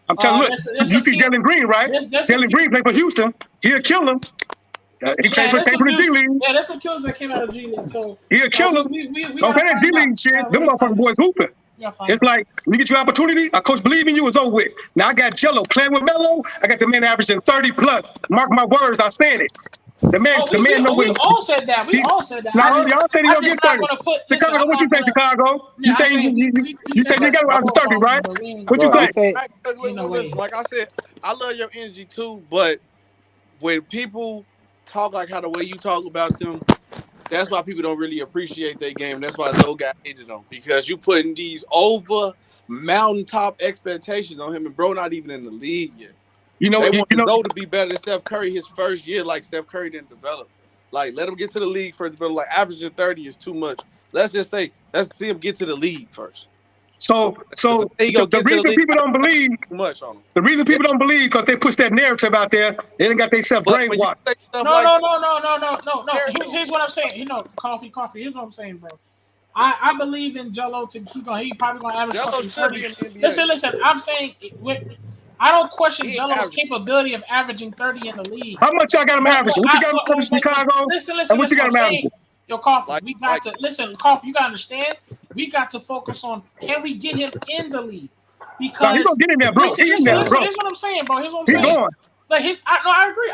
I'm telling you, you see Jalen Green, right? Jalen Green played for Houston. He'll kill him. He came for the G League. Yeah, that's some killers that came out of G League. So he'll kill him. Don't say that G League shit. Them motherfucking boys hooping. It's like when you get your opportunity, a coach believe in you, it's over with. Now I got Jello playing with Melo. I got the man averaging 30 plus. Mark my words, I said it. The man know we when. all said that. We all said that. No, y'all said he I'm gonna just get not 30. gonna put. Chicago, what you say, Chicago? Yeah, You say you said you got around 30, right? What you say? Listen, like I said, I love your energy too, but when people talk like how the way you talk about them, that's why people don't really appreciate their game. That's why Zoe got hated on, because you putting these over mountaintop expectations on him, and bro not even in the league yet. They wanted Zoe to be better than Steph Curry his first year, like Steph Curry didn't develop. Like, let him get to the league first. But like averaging 30 is too much. Let's just say, let's see him get to the league first. So the reason people don't believe too much on him. The reason people don't believe because they push that narrative out there. They didn't got themselves brainwashed. No. Here's what I'm saying. Coffee. Here's what I'm saying, bro. I believe in Jello to keep going. He probably gonna average fucking 30. Listen. I'm saying I don't question Jello's capability of averaging 30 in the league. How much y'all got him averaging? What you got him averaging in Chicago? Listen. And what you got him averaging? Yo, Coffee, we got to listen. Coffee, you gotta understand. We got to focus on can we get him in the league? Because he's gonna get in there, bro. Listen, here's what I'm saying, bro. Here's what I'm saying. Going. Like I agree.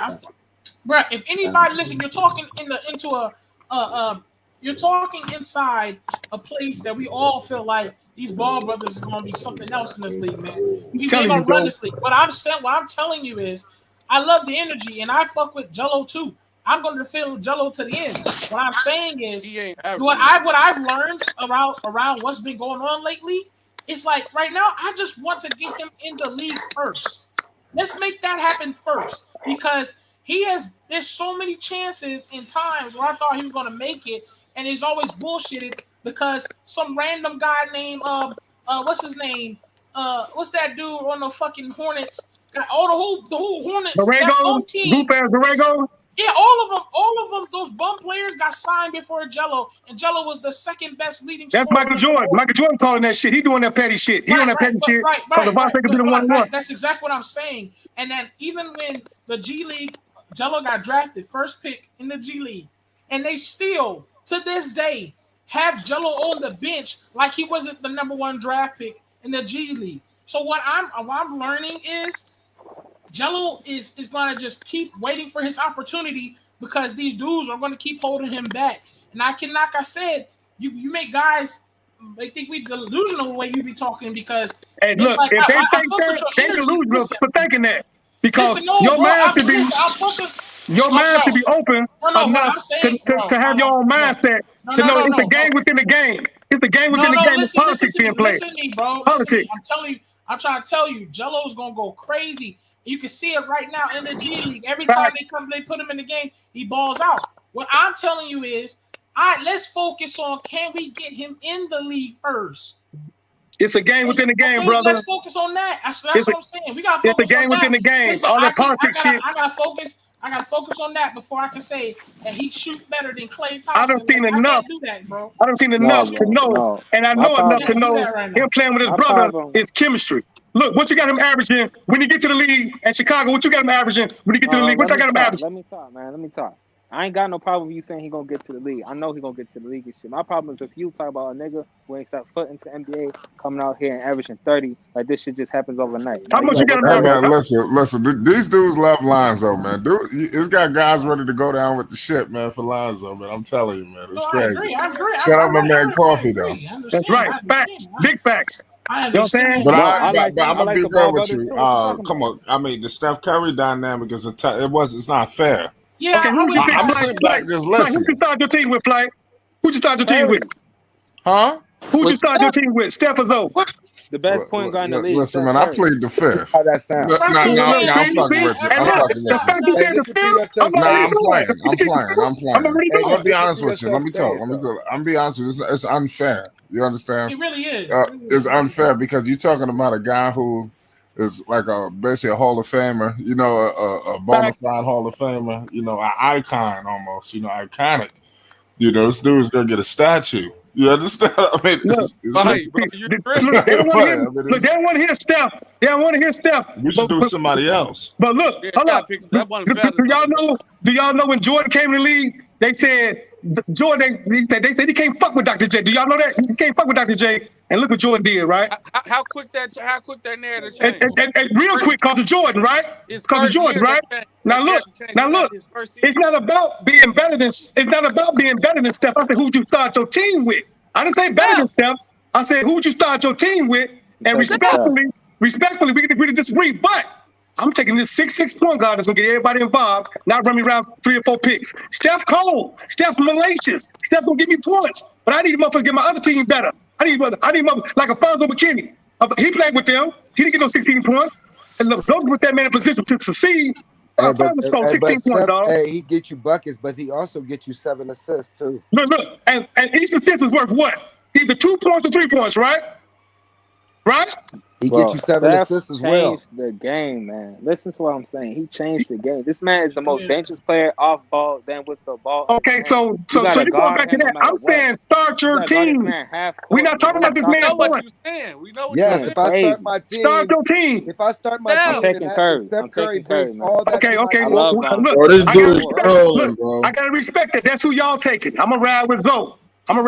Bro, if anybody listen, you're talking you're talking inside a place that we all feel like these Ball brothers is gonna be something else in this league, man. They're gonna run this league. What I'm telling you is, I love the energy and I fuck with Jello too. I'm going to defend Jello to the end. What I'm saying is, what I've learned around what's been going on lately, it's like right now I just want to get him in the league first. Let's make that happen first, because there's so many chances in times where I thought he was going to make it, and he's always bullshitted because some random guy named what's his name? What's that dude on the fucking Hornets? Got all the whole Hornets. Borrego, team. Borrego. Yeah, all of them, those bum players got signed before Jello, and Jello was the second best leading scorer. That's Michael Jordan. Michael Jordan calling that shit. He doing that petty shit. He doing that petty shit. Right. That's exactly what I'm saying. And then even when the G League, Jello got drafted, first pick in the G League, and they still, to this day, have Jello on the bench like he wasn't the number one draft pick in the G League. So what I'm learning is, Jello is going to just keep waiting for his opportunity, because these dudes are going to keep holding him back. And like I said, you make guys, they think we delusional the way you be talking, because hey, look, like, if they think that, they delusional for thinking that, because your mind should be open enough to have your own mindset to know it's a game within the game. It's a game within the game. It's politics being played. Listen to me, bro. Politics. I'm trying to tell you, Jello's gonna go crazy. You can see it right now in the G League. Every time they put him in the game, he balls out. What I'm telling you is, let's focus on, can we get him in the league first? It's a game within the game, brother. Let's focus on that. That's what I'm saying. We got to focus on that. It's a game within the game. Listen, all that politics shit. I got to focus on that before I can say that he shoots better than Klay Thompson. I don't seen enough. Do that, bro. I don't seen enough to know, and I know enough to know him playing with his brother is chemistry. Look, what you got him averaging when you get to the league at Chicago? What you got him averaging when you get to the league? What I got him averaging? Let me talk, man. Let me talk. I ain't got no problem with you saying he gonna get to the league. I know he gonna get to the league and shit. My problem is if you talk about a nigga who ain't set foot into NBA coming out here and averaging 30, like this shit just happens overnight. How much you got him averaging? Listen. These dudes love Lonzo, man. It's got guys ready to go down with the shit, man, for Lonzo, man. I'm telling you, man, it's crazy. I agree. Shout out my man Coffee, though. That's right. Facts. Big facts. You know what I'm saying? But I'm gonna be real with you. Come on. I mean, the Steph Curry dynamic is it's not fair. Yeah, okay, I'm sitting back just listening. Who you start your team with, Flight? Who you start your team with? Huh? Who you start your team with? Steph or Zoe? The best point guard in the league. Listen, man, I played the fifth. How that sound? No, I'm fucking with you. I'm playing. I'm gonna be honest with you. Let me talk. I'm gonna be honest with you. It's unfair. You understand? It really is. It's unfair because you're talking about a guy who is like basically a Hall of Famer, you know, a bona fide Hall of Famer, you know, an icon almost, you know, iconic. You know, this dude's gonna get a statue. You understand? I mean, they don't want to hear Steph. They don't want to hear Steph. We should do somebody else. But look, hold up. Do y'all know when Jordan came in the league, they said Jordan, they said he can't fuck with Dr. J. Do y'all know that? He can't fuck with Dr. J. And look what Jordan did, right? How quick that narrative And, changed? and real quick, cause of Jordan, right? His Because of first Jordan, year right? that changed. Now look, His first season. it's not about being better than Steph. I said, who'd you start your team with? I didn't say better than Steph. I said, who'd you start your team with? And respectfully, we can agree to disagree. But I'm taking this 6'6" point guard that's gonna get everybody involved, not run me around 3 or 4 picks. Steph cold, Steph malicious, Steph gonna give me points, but I need a motherfucker to get my other team better. I need motherfucker like Alfonso McKinney. He played with them. He didn't get no 16 points. And look, those put that man in position to succeed. But Scored 16 points, dog. hey, he get you buckets, but he also get you 7 assists too. Look, and each assist is worth what? Either 2 points or 3 points, right? Right? He get you 7 assists as well. Changed the game, man. Listen to what I'm saying. He changed the game. This man is the most dangerous player off ball than with the ball. Okay, so you going back to that. I'm saying start your team. We're not talking about this man. We know what you're saying. We know what yes, you're if I start my team, start your team. If I start my team, I'm taking Curry. Steph Curry brings all that. Okay. Look, I gotta respect it. That's who y'all taking. I'm gonna ride with Zoe. And I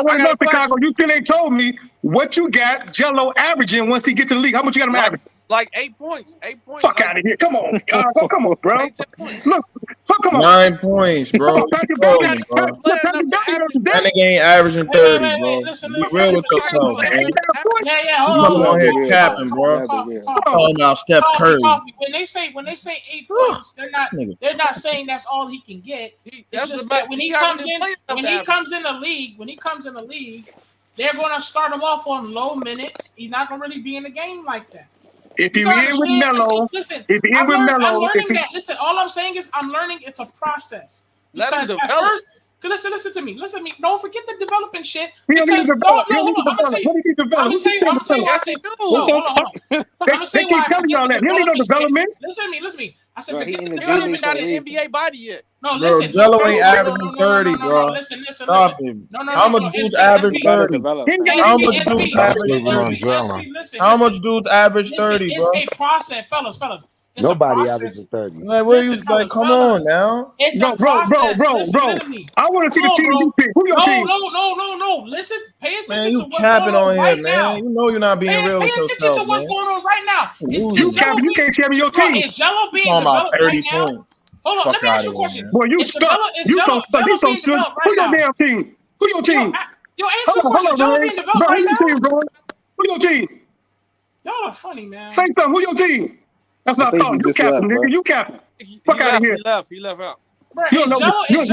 want to know, Chicago, you still ain't told me what you got Jello averaging once he gets to the league. How much you got him averaging? Like 8 points. 8 points. Fuck out of here. Come on, Chicago. Come on, bro. 10 points. Look, come on. 9 points, bro. That nigga ain't averaging 30, bro. Be real with yourself, man. You coming on here capping, bro. Talking about Steph Curry. When they say 8 points, they're not saying that's all he can get. It's just that when he comes in the league, they're going to start him off on low minutes. He's not going to really be in the game like that. If he in with Melo, I'm learning that. Listen, all I'm saying is I'm learning it's a process. Let him Because develop. listen to me. Don't forget the developing shit. He don't need to develop. I'm gonna tell you why I say They keep telling y'all that. He don't need no development. Listen to me. I said He don't even got an NBA body yet. No, Bro, listen. Jello ain't averaging 30, bro. Listen. Stop him. How much dudes average 30? How much dudes average 30? How much dudes average 30, bro? It's a process, fellas. Nobody averages 30. Like, where you like? Come on now. It's no, a process. bro. I want to see the team you pick. Who your team? No. Listen, pay attention Man, you to what's capping going on on right here, now. man. You know you're not being real with Pay attention yourself, to what's man. going on right now. You capping? You can't tell me your team. Is Jello being Talking about developed 30 right now? points. Hold on, Fuck let me ask you a outta question. here, Boy, you stuck. You so stuck. You so shook. Who your damn team? Who your team? Yo, answer the question. Jello being developed Bro, right who your now? team, bro? Who your team? Y'all are funny, man. Say something. Who your team? That's what I thought. You capping, nigga. You capping. Fuck out of here. He left out. Bro, You don't know what you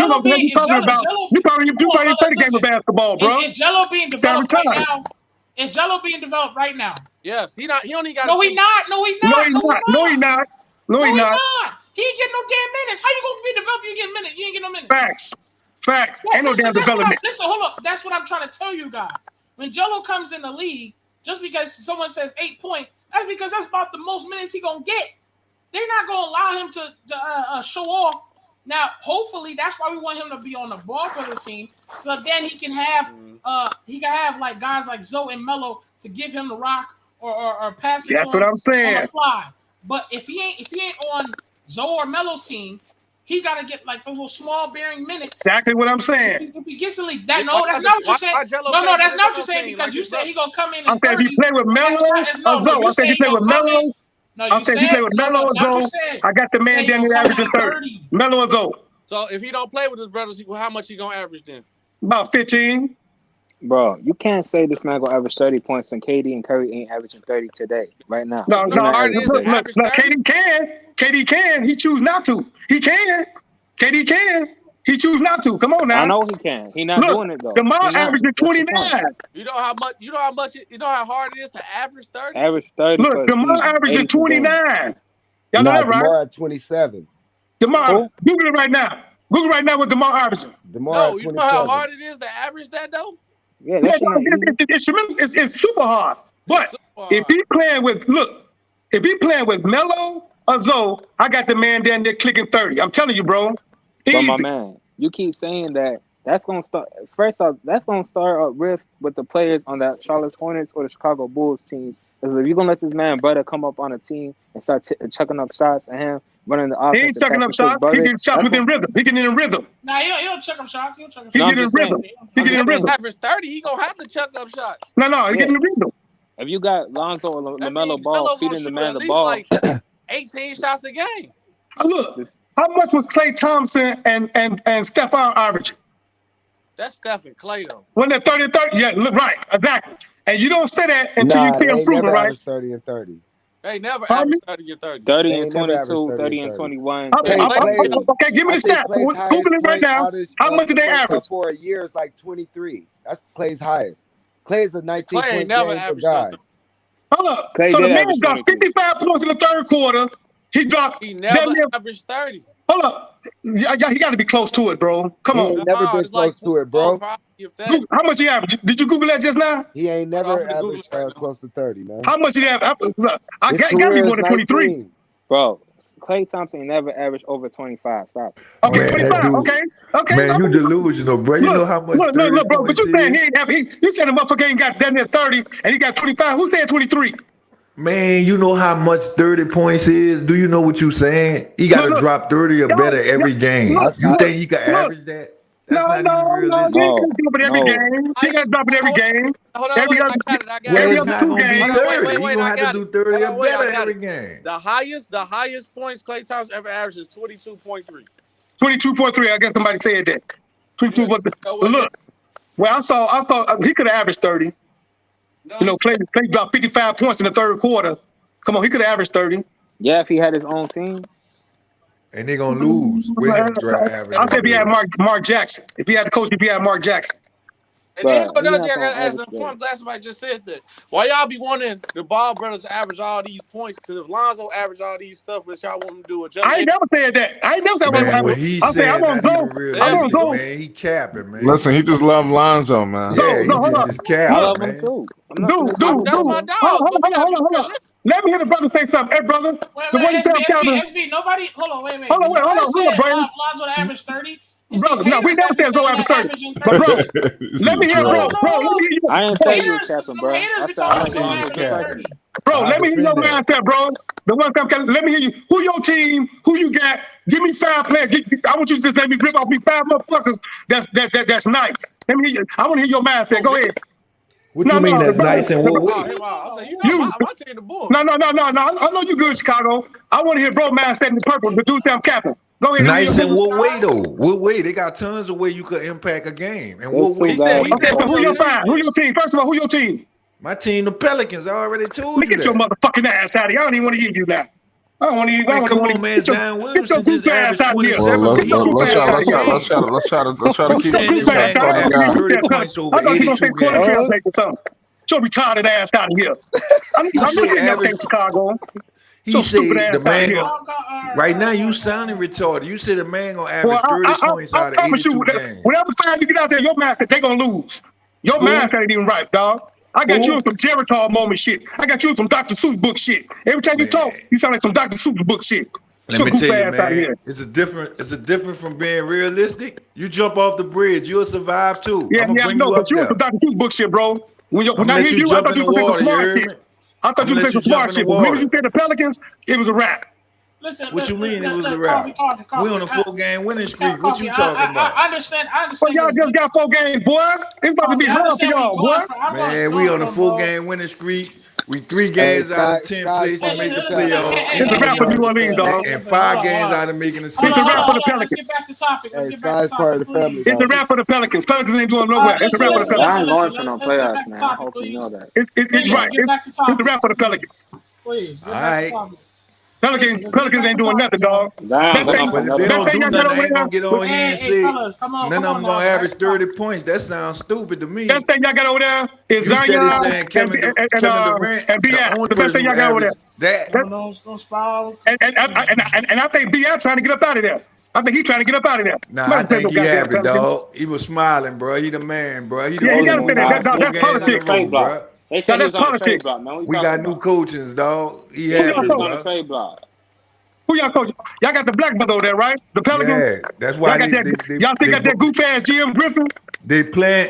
talking about. You probably ain't played the game of basketball, bro. Is Jello being developed right now? Is Jello being developed right now? Yes, he only got. No, he not. No, he not. He ain't getting no damn minutes. How you gonna be developed? You get minutes. You ain't get no minutes. Facts. Ain't no damn development. Listen, hold up. That's what I'm trying to tell you guys. When Jello comes in the league, just because someone says 8 points, that's because that's about the most minutes he gonna get. They're not gonna allow him to show off. Now, hopefully, that's why we want him to be on the Ball brothers team, so then he can have like guys like Zoe and Melo to give him the rock or pass it. That's what I'm saying. On the fly. But if he ain't on Zoe or Melo's team, he got to get like those little small bearing minutes. Exactly what I'm saying. If he gets the league, that's not what you're saying. No, that's not what you're saying because you said he gonna come in. I'm saying if he play with Melo or Zoe, I said he play with Melo. I said he play with Melo or Zoe. I got the man down there averaging 30. Melo or Zoe. So if he don't play with his brothers, how much he gonna average then? About 15. Bro, you can't say this man gonna average 30 points and KD and Curry ain't averaging 30 today, right now. No. Look, KD can. He choose not to. He can. KD can. He choose not to. Come on now. I know he can. He not doing it though. DeMar averaging 29. You know how hard it is to average 30? Average 30. Look, DeMar averaging 29. Y'all know that, right? DeMar at 27. DeMar, Google it right now. Google right now what DeMar averaging. DeMar you know how hard it is to average that though? Yeah, that's it's super hard. But if he playing with Melo or Zoe, I got the man down there clicking 30. I'm telling you, bro. But my man, you keep saying that. That's gonna start. First off, that's gonna start a rift with the players on that Charlotte Hornets or the Chicago Bulls teams. Because if you're gonna let this man brother come up on a team and start chucking up shots at him, running the He offense. ain't chucking up shots. He getting shots within rhythm. He getting in rhythm. Nah, he don't chuck up shots. He don't chuck up He shots. getting in rhythm. He getting in rhythm. Average 30, he gonna have to chuck up shots. No, he getting in rhythm. If you got Lonzo or That LaMelo means Ball Melo gonna feeding the shoot man at the least ball, like 18 shots a game. Look, how much was Klay Thompson and Steph averaging? That's Steph and Klay though. When they're 30 and 30, yeah, look, right, exactly. And you don't say that until you see they improvement, never right? averaged 30 and 30. They never average 30 and 30. 30 They and ain't never 22, averaged 30 and 21. Okay, give me the stats. Google it right now. How much did they average? For a year is like 23. That's Klay's highest. Klay's a 19 Klay ain't point never game per averaged guy. Hold up. Klay So the did man average dropped 22. 55 points in the third quarter. He dropped. He never averaged 30. Hold up. Yeah, he got to be close to it, bro. Come He on. ain't never been close to it, bro. How much he averaged? Did you Google that just now? He ain't never averaged close to 30, man. How much he have? Look, I His got to career be is more than 23. 19. Bro, Klay Thompson never averaged over 25. Stop. Okay, Man, 25. that dude- Okay. Man, you delusional, bro. You know how much 30 Look, bro. But points you saying is? he ain't have? You said the motherfucker ain't got down there 30 and he got 25. Who said 23? Man, you know how much 30 points is? Do you know what you saying? He got to drop 30 or better every game. You think you can average that? That's not even realistic. He can't drop it every game. He got to drop it every game. Hold on, Every wait, other, I got every it. other two games. Wait, He gonna have to do 30 or better every it. game. The highest points Klay Thompson ever averaged is 22.3. 22.3. I guess somebody said that. 22. But look, well, I saw he could have averaged 30. You know, Klay dropped 55 points in the third quarter. Come on, he could have averaged 30. Yeah, if he had his own team. And they're gonna lose with him average. I said if he had Mark Jackson. If he had the coach, if he had Mark Jackson. And then another thing I gotta ask a point. I'm glad somebody just said that. Why y'all be wanting the Ball brothers to average all these points? Because if Lonzo averaged all these stuff, what y'all want him to do? I ain't never said that. I ain't never said Man, when he said I'm gonna not even go. realistic, man, he capping, man. Listen, he just love Lonzo, man. Yeah, he just capping, I love him man. too. Dude. Hold on. Let me hear the brother say something. Hey, brother. Wait, SB, nobody. Hold on, wait. Hold on, Brandon. Lonzo averaged 30. Brother, no, we never said so average 30. But bro, let me hear, bro. Let me hear you. I didn't say you was capping, bro. I said I Lonzo averaged 30. Bro, let me hear your mindset, bro. The one time, let me hear you. Who your team? Who you got? Give me 5 players. I want you to just let me rip off me 5 motherfuckers. That's nice. Let me hear you. I want to hear your mindset. Go ahead. What you mean that's nice and what way? No. I know you good, Chicago. I want to hear bro mindset in the purple. The dude I'm capping. Go ahead. Nice in what way though? What way? They got tons of way you could impact a game. And what way? Okay, so who your 5? Who your team? First of all, who your team? My team, the Pelicans. I already told you. Get your motherfucking ass out of here. I don't even want to hear you now. I don't want to hear you. Come on, man. Zion Williamson just averaged 27. Let's try to keep it. I thought you were going to say quarter or something. Your retarded ass out of here. I'm not getting in Chicago. He said the man right now you sounding retarded. You said the man gonna average 30 points out of 82 games. Whenever time you get out there, your mindset they gonna lose. Your mindset ain't even right, dog. I got you in some Geritol moment shit. I got you in some Dr. Seuss book shit. Every time you talk, you sound like some Dr. Seuss book shit. Let me tell you, man, it's a different from being realistic. You jump off the bridge, you'll survive too. Yeah, I know, but you in some Dr. Seuss book shit, bro. When I hear you, I thought you were saying some smart shit. I thought you were saying some smart shit. But when you said the Pelicans, it was a wrap. Listen, what you mean it was a wrap? We on a 4-game winning streak. What you talking about? I understand. Well, y'all just got 4 games, boy. It's about to be hard for y'all, boy. Man, we on a 4-game winning streak. We 3 games out of 10 places to make the playoffs. It's a wrap for New Orleans, dog. And 5 games out of making the season. It's a wrap for the Pelicans. Let's get back to topic. Part of the family. It's a wrap for the Pelicans. Pelicans ain't doing nowhere. It's a wrap for the Pelicans. I ain't going for no playoffs, man. I hope you know that. It's right. It's a wrap for the Pelicans. Please. All right. Pelicans ain't doing nothing, dog. If they don't do nothing, they ain't gonna get on here and say, then I'm gonna average 30 points. That sounds stupid to me. Best thing y'all got over there is Zion and Kevin Durant. And B.I. The best thing y'all got over there. And I think B.I. trying to get up out of there. I think he's trying to get up out of there. Nah, I think he happy, dog. He was smiling, bro. He the man, bro. He the only one. That's politics, bro. They said he was on the trade block, man. We got new coaches, dog. He happy, bro. On the trade block. Who y'all coach? Y'all got the black brother over there, right? The Pelicans. Yeah, that's why y'all still got that goof ass GM Griffin. They play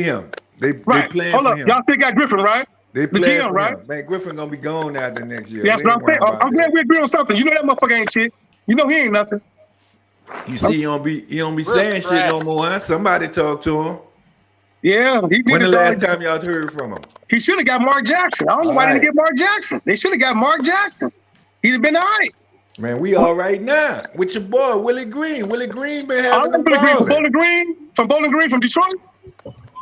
him. They playing for him. Y'all still got Griffin, right? They the GM, right? Man, Griffin gonna be gone after next year. That's what I'm saying. I'm glad we agree on something. You know that motherfucker ain't shit. You know he ain't nothing. You see, he don't be saying shit no more, huh? Somebody talk to him. Yeah, he when the last time y'all heard from him? He should have got Mark Jackson. I don't know why they didn't get Mark Jackson. They should have got Mark Jackson. He'd have been all right. Man, we all right now with your boy Willie Green. Willie Green been having the ball. From Bowling Green from Detroit.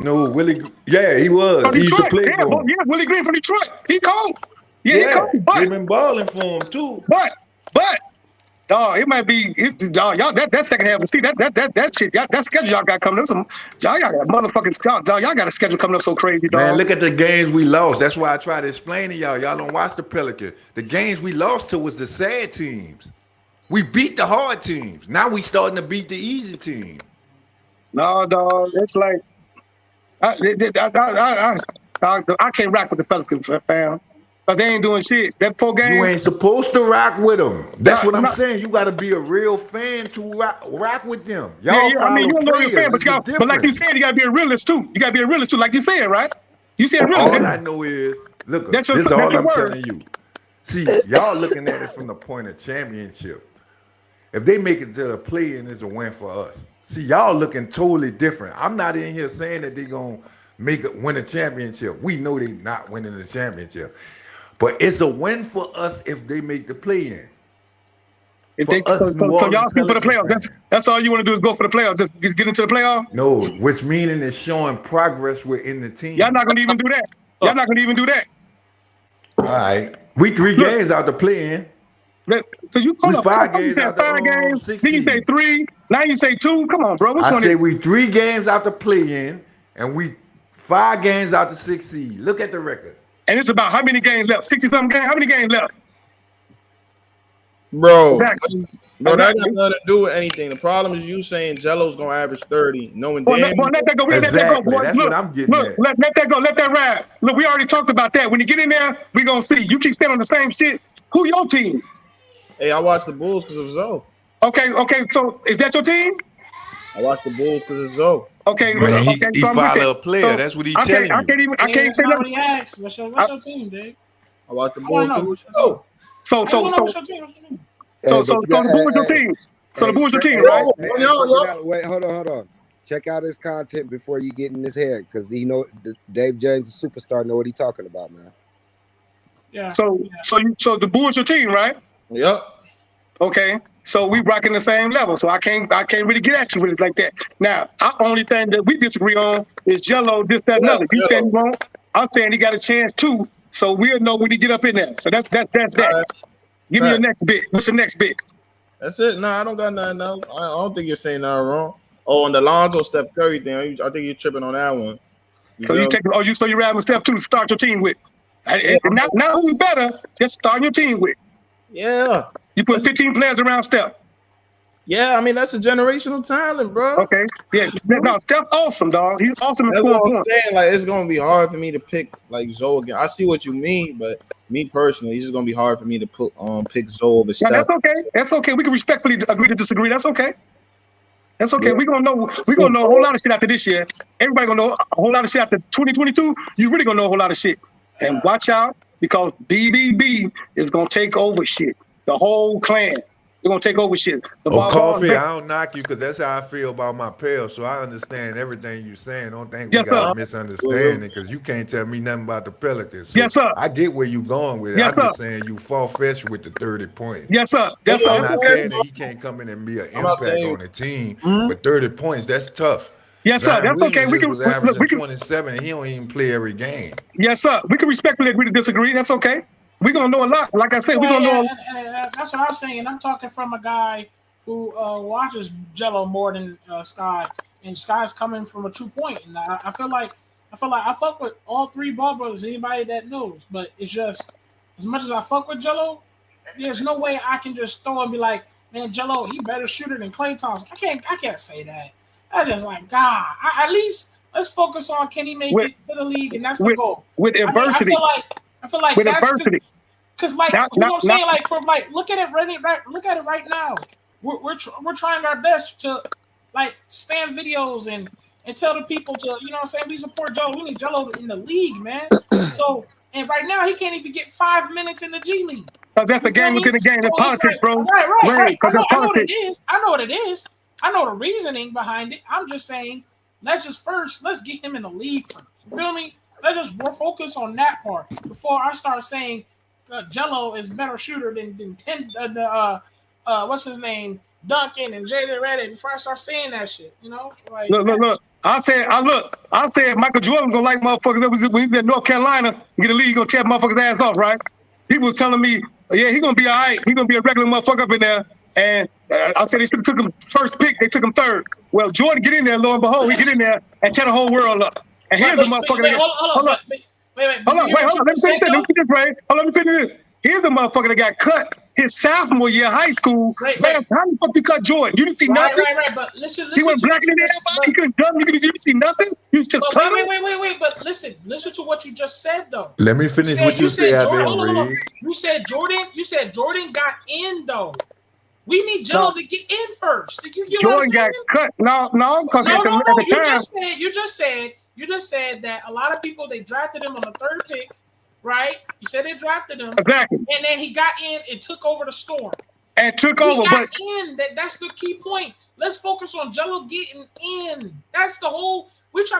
No, Willie. Yeah, he was. From he used to Detroit. play for him. Yeah, Willie Green from Detroit. He cold. Yeah, he cold. But they been balling for him too. But, dog, it might be dog. Y'all that second half. See that shit. That schedule y'all got coming up. Y'all got a motherfucking scout. Dog, y'all got a schedule coming up so crazy, dog. Man, look at the games we lost. That's why I try to explain to y'all. Y'all don't watch the Pelicans. The games we lost to was the sad teams. We beat the hard teams. Now we starting to beat the easy teams. No, dog. It's like I can't rock with the Pelicans, fam. But they ain't doing shit. That 4 games. You ain't supposed to rock with them. That's what I'm saying. You got to be a real fan to rock with them. Y'all I mean, you don't know you're a fan, but like you said, you got to be a realist too. You got to be a realist too, like you said, right? You said realist. All I know is, look, this is all I'm telling you. See, y'all looking at it from the point of championship. If they make it to the play-in, it's a win for us. See, y'all looking totally different. I'm not in here saying that they're going to win a championship. We know they're not winning the championship. But it's a win for us if they make the play-in. So y'all shoot for the playoffs. That's all you want to do is go for the playoffs. Just get into the playoffs? No, which meaning is showing progress within the team. Y'all not going to even do that. Y'all not going to even do that. All right. We 3 games out the play-in. So you call up 5 games out the 5 games. Then you say 3. Now you say 2. Come on, bro. I say we 3 games out the play-in and we 5 games out the 6 seed. Look at the record. And it's about how many games left? 60-something games? How many games left? Bro, that got nothing to do with anything. The problem is you saying Jello's going to average 30. Knowing damn. Let that go. Let that go, boy. That's what I'm getting at. Let that go. Let that ride. Look, we already talked about that. When you get in there, we going to see. You keep staying on the same shit. Who your team? Hey, I watched the Bulls because of Zoe. Okay. So is that your team? I watched the Bulls because of Zoe. Okay, man, he follow a player. So that's what he's telling you. I can't say nothing. What's your team, Dave? I watched the Bulls because of Zoe. So the Bulls your team. So the Bulls your team, right? Wait, hold on. Check out his content before you get in his head, because Dave James, is a superstar, know what he's talking about, man. Yeah. So the Bulls your team, right? Yep. Okay. So we rocking the same level. So I can't really get at you with it like that. Now, the only thing that we disagree on is Jello, this, that, another. You said he won't. I'm saying he got a chance too. So we'll know when he get up in there. So that's that. Give me your next bit. What's the next bit? That's it. No, I don't got nothing else. I don't think you're saying nothing wrong. Oh, on the Lonzo Steph Curry thing, I think you're tripping on that one. So you ride with Steph too to start your team with. Not who's better, just start your team with. Yeah. You put 15 players around Steph. Yeah, I mean that's a generational talent, bro. Okay. Yeah. No, Steph awesome, dog. He's awesome in scoring points. I'm saying, like, it's gonna be hard for me to pick like Zoe again. I see what you mean, but me personally, it's just gonna be hard for me to pick Zoe over Steph. That's okay. That's okay. We can respectfully agree to disagree. That's okay. That's okay. Yeah. We're gonna know a whole lot of shit after this year. Everybody gonna know a whole lot of shit after 2022. You really gonna know a whole lot of shit. And watch out, because BBB is gonna take over shit. The whole clan. They're gonna take over shit. Coffee, I don't knock you because that's how I feel about my pal. So I understand everything you're saying. Don't think we got a misunderstanding, because you can't tell me nothing about the Pelicans. So yes, sir. I get where you going with it. I'm just saying you far-fetched with the 30 points. Yes, sir. I'm not saying that he can't come in and be an impact on the team, but 30 points, that's tough. Yes, sir. That's okay. We was averaging 27, and he don't even play every game. Yes, sir. We can respectfully agree to disagree. That's okay. We're going to know a lot. Like I said, we're going to know. And that's what I'm saying. I'm talking from a guy who watches Jello more than Sky. And Sky's coming from a true point. And I feel like I fuck with all 3 ball brothers, anybody that knows. But it's just, as much as I fuck with Jello, there's no way I can just throw and be like, man, Jello, he better shooter than Klay Thompson. I can't say that. I just like, God, at least let's focus on can he make it to the league, and that's the goal. With adversity. I feel like with that's adversity. Because you know what I'm saying? Like, look at it right now. We're trying our best to like spam videos and tell the people to, you know what I'm saying, we support Jello. We need Jello in the league, man. So, and right now he can't even get 5 minutes in the G League. Because that's the game within the game. That's politics, like, bro. Right. Because that's I know what it politics. is. I know what it is. I know the reasoning behind it. I'm just saying, let's get him in the league first. You feel me? Let's just focus on that part before I start saying Jello is better shooter than 10. What's his name? Duncan and J.J. Redick. Before I start saying that shit, you know. Like, look. I said Michael Jordan gonna like motherfuckers. That was when he was at North Carolina. Get a league, he gonna tear motherfuckers' ass off, right? People was telling me, yeah, he gonna be all right. He gonna be a regular motherfucker up in there. And I said they should have took him first pick. They took him third. Well, Jordan get in there, lo and behold, he get in there and tear the whole world up. And here's the motherfucker. Hold on. Let me finish this. Let me finish this. Here's the motherfucker that got cut his sophomore year of high school. Man, how the fuck you cut Jordan? You didn't see nothing? Right. But listen. He went blacking in everybody. He couldn't dunk. You didn't see nothing? You just cut him? Wait. But listen to what you just said, though. Let me finish what you said out there, Ray. You said Jordan got in, though. We need Jello to get in first. Jordan got cut. No, because at the time. You just said that a lot of people, they drafted him on the third pick, right? You said they drafted him. Exactly. And then he got in and took over the Storm. That's the key point. Let's focus on Jello getting in. That's the whole.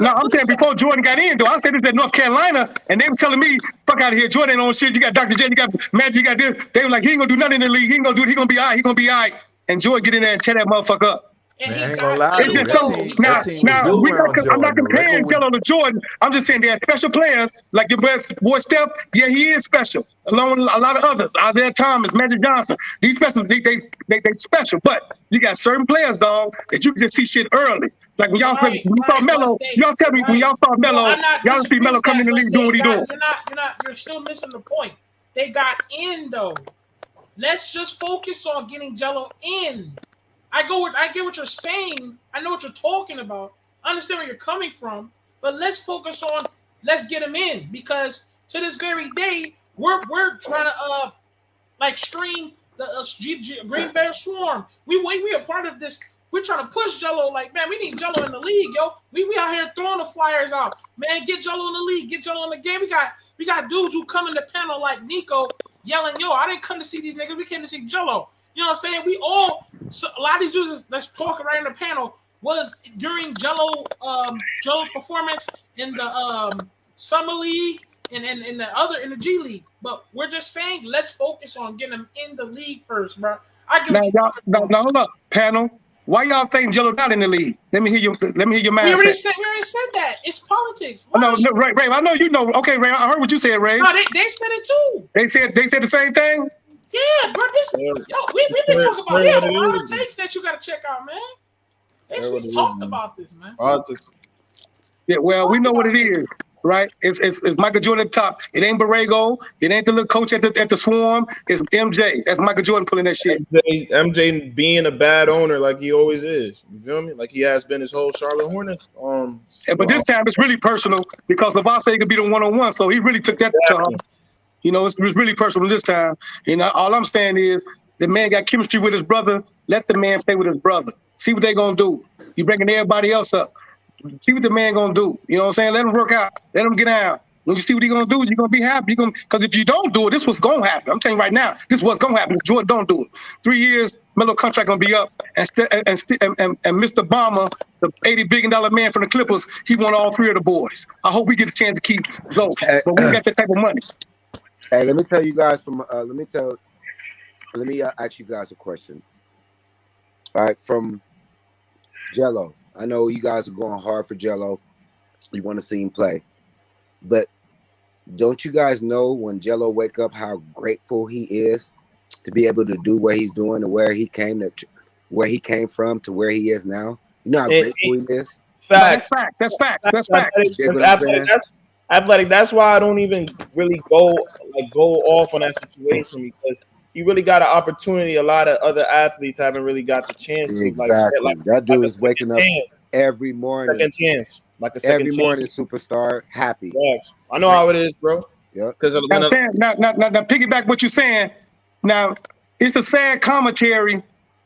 I'm saying before Jordan got in, though. I said this at North Carolina, and they were telling me, fuck out of here. Jordan ain't on shit. You got Dr. J, you got Magic, you got this. They were like, he ain't gonna do nothing in the league. He ain't gonna do it. He gonna be all right. He gonna be all right. And Jordan get in there and tear that motherfucker up. Man, I ain't gonna lie. I'm not comparing Jello to Jordan. I'm just saying they are special players, like your best boy Steph. Yeah, he is special, along with a lot of others. Isaiah Thomas, Magic Johnson. These special, they special. But you got certain players, dog, that you can just see shit early. Like when y'all saw Melo, y'all tell me when y'all saw Melo, y'all see Melo coming in the league doing what he doing. You're still missing the point. They got in though. Let's just focus on getting Jello in. I get what you're saying. I know what you're talking about. I understand where you're coming from. But let's focus on let's get him in, because to this very day we're trying to stream the Green Bay Swarm. We are part of this. We're trying to push Jello. Like, man, we need Jello in the league, yo. We out here throwing the flyers out. Man, get Jello in the league. Get Jello in the game. We got dudes who come in the panel like Nico yelling, yo, I didn't come to see these niggas. We came to see Jello. You know what I'm saying? A lot of these dudes that's talking right in the panel was during Jello's performance in the Summer League and in the G League. But we're just saying, let's focus on getting them in the league first, bro. Now, hold up, panel. Why y'all think Jello not in the league? Let me hear your mindset. We already said that. It's politics. No, Ray, I know you know. Okay, Ray, I heard what you said, Ray. No, they said it too. They said the same thing? Yeah, bro. We've been talking about a lot of takes that you got to check out, man. We talked about this, man. Yeah, well, we know what it is, right? It's Michael Jordan at the top. It ain't Borrego. It ain't the little coach at the Swarm. It's MJ. That's Michael Jordan pulling that shit. MJ being a bad owner like he always is. You feel me? Like he has been his whole Charlotte Hornets. But this time it's really personal because Lavar said he could beat him one-on-one, so he really took that to him. You know, it's really personal this time. You know, all I'm saying is the man got chemistry with his brother. Let the man play with his brother. See what they gonna do. You bringing everybody else up. See what the man gonna do. You know what I'm saying? Let him work out. Let him get out. When you see what he gonna do, you're gonna be happy. Because if you don't do it, this what's gonna happen. I'm telling you right now, this is what's gonna happen if Jordan don't do it. 3 years, Melo contract gonna be up, and Mr. Obama, the $80 billion man from the Clippers, he want all three of the boys. I hope we get a chance to keep Zoe, but we got that type of money. Hey, let me tell you guys let me ask you guys a question. All right, from Jello. I know you guys are going hard for Jello. You want to see him play. But don't you guys know when Jello wake up how grateful he is to be able to do what he's doing and where he came from to where he is now? You know how grateful he is? Facts. That's facts. Athletic. That's why I don't even really go off on that situation, because you really got an opportunity. A lot of other athletes haven't really got the chance. Exactly. That dude is waking up every morning. Second chance. Like a second every morning, superstar, happy. Yes. I know how it is, bro. Yeah. Now, piggyback what you're saying. Now, it's a sad commentary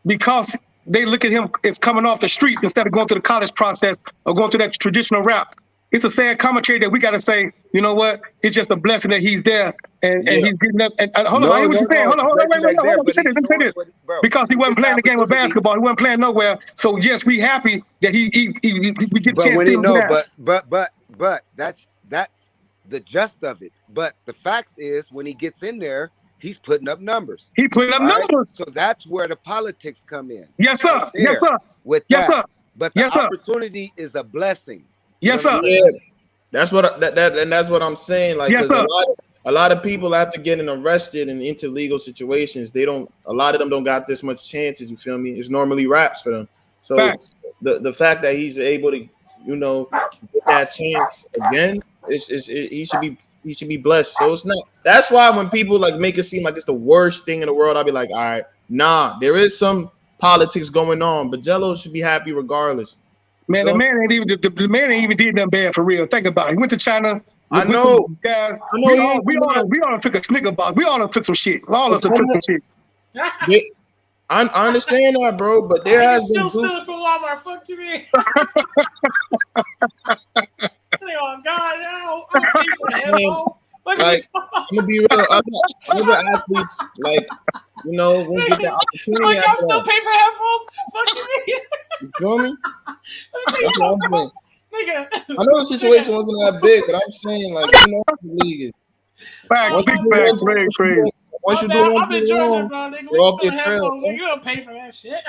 because they look at him as coming off the streets instead of going through the college process or going through that traditional route. It's a sad commentary that we got to say, you know what? It's just a blessing that he's there and he's getting up. And hold on, I hear what you're saying. Hold on, Bless you wait. back there, Let me but say he's this. showing what, bro. Because he wasn't playing the game of basketball, he wasn't playing nowhere. So yes, we happy that we get a chance to see him get out. But that's the gist of it. But the facts is when he gets in there, he's putting up numbers. He putting up numbers. So that's where the politics come in. Yes, sir. Right Yes, sir. With yes, that. Sir. But the opportunity is a blessing. Yes, sir. Yeah, that's what that's what I'm saying. Like, yes, because a lot of people after getting arrested and into legal situations, a lot of them don't got this much chances. You feel me? It's normally raps for them. So the fact that he's able to, get that chance again, he should be blessed. So it's not. That's why when people like make it seem like it's the worst thing in the world, I'll be like, all right, nah, there is some politics going on, but Jello should be happy regardless. Man, the man ain't even did nothing bad for real. Think about it. He went to China. I know. Guys, we all took a Snicker bar. We all took some shit. All of us took some shit. I understand that, bro, but there has been still stealing from Walmart. Fuck you, man. Oh God, no! I'm pay for the headphone. Like, I'm gonna be real. Other athletes, like, won't get the opportunity. Y'all still pay for headphones? Fuck you, you feel me? That's what I'm saying. Nigga. I know the situation wasn't that big, but I'm saying, like, the league is. Once you do one thing wrong, you're off your trail. You don't pay for that shit.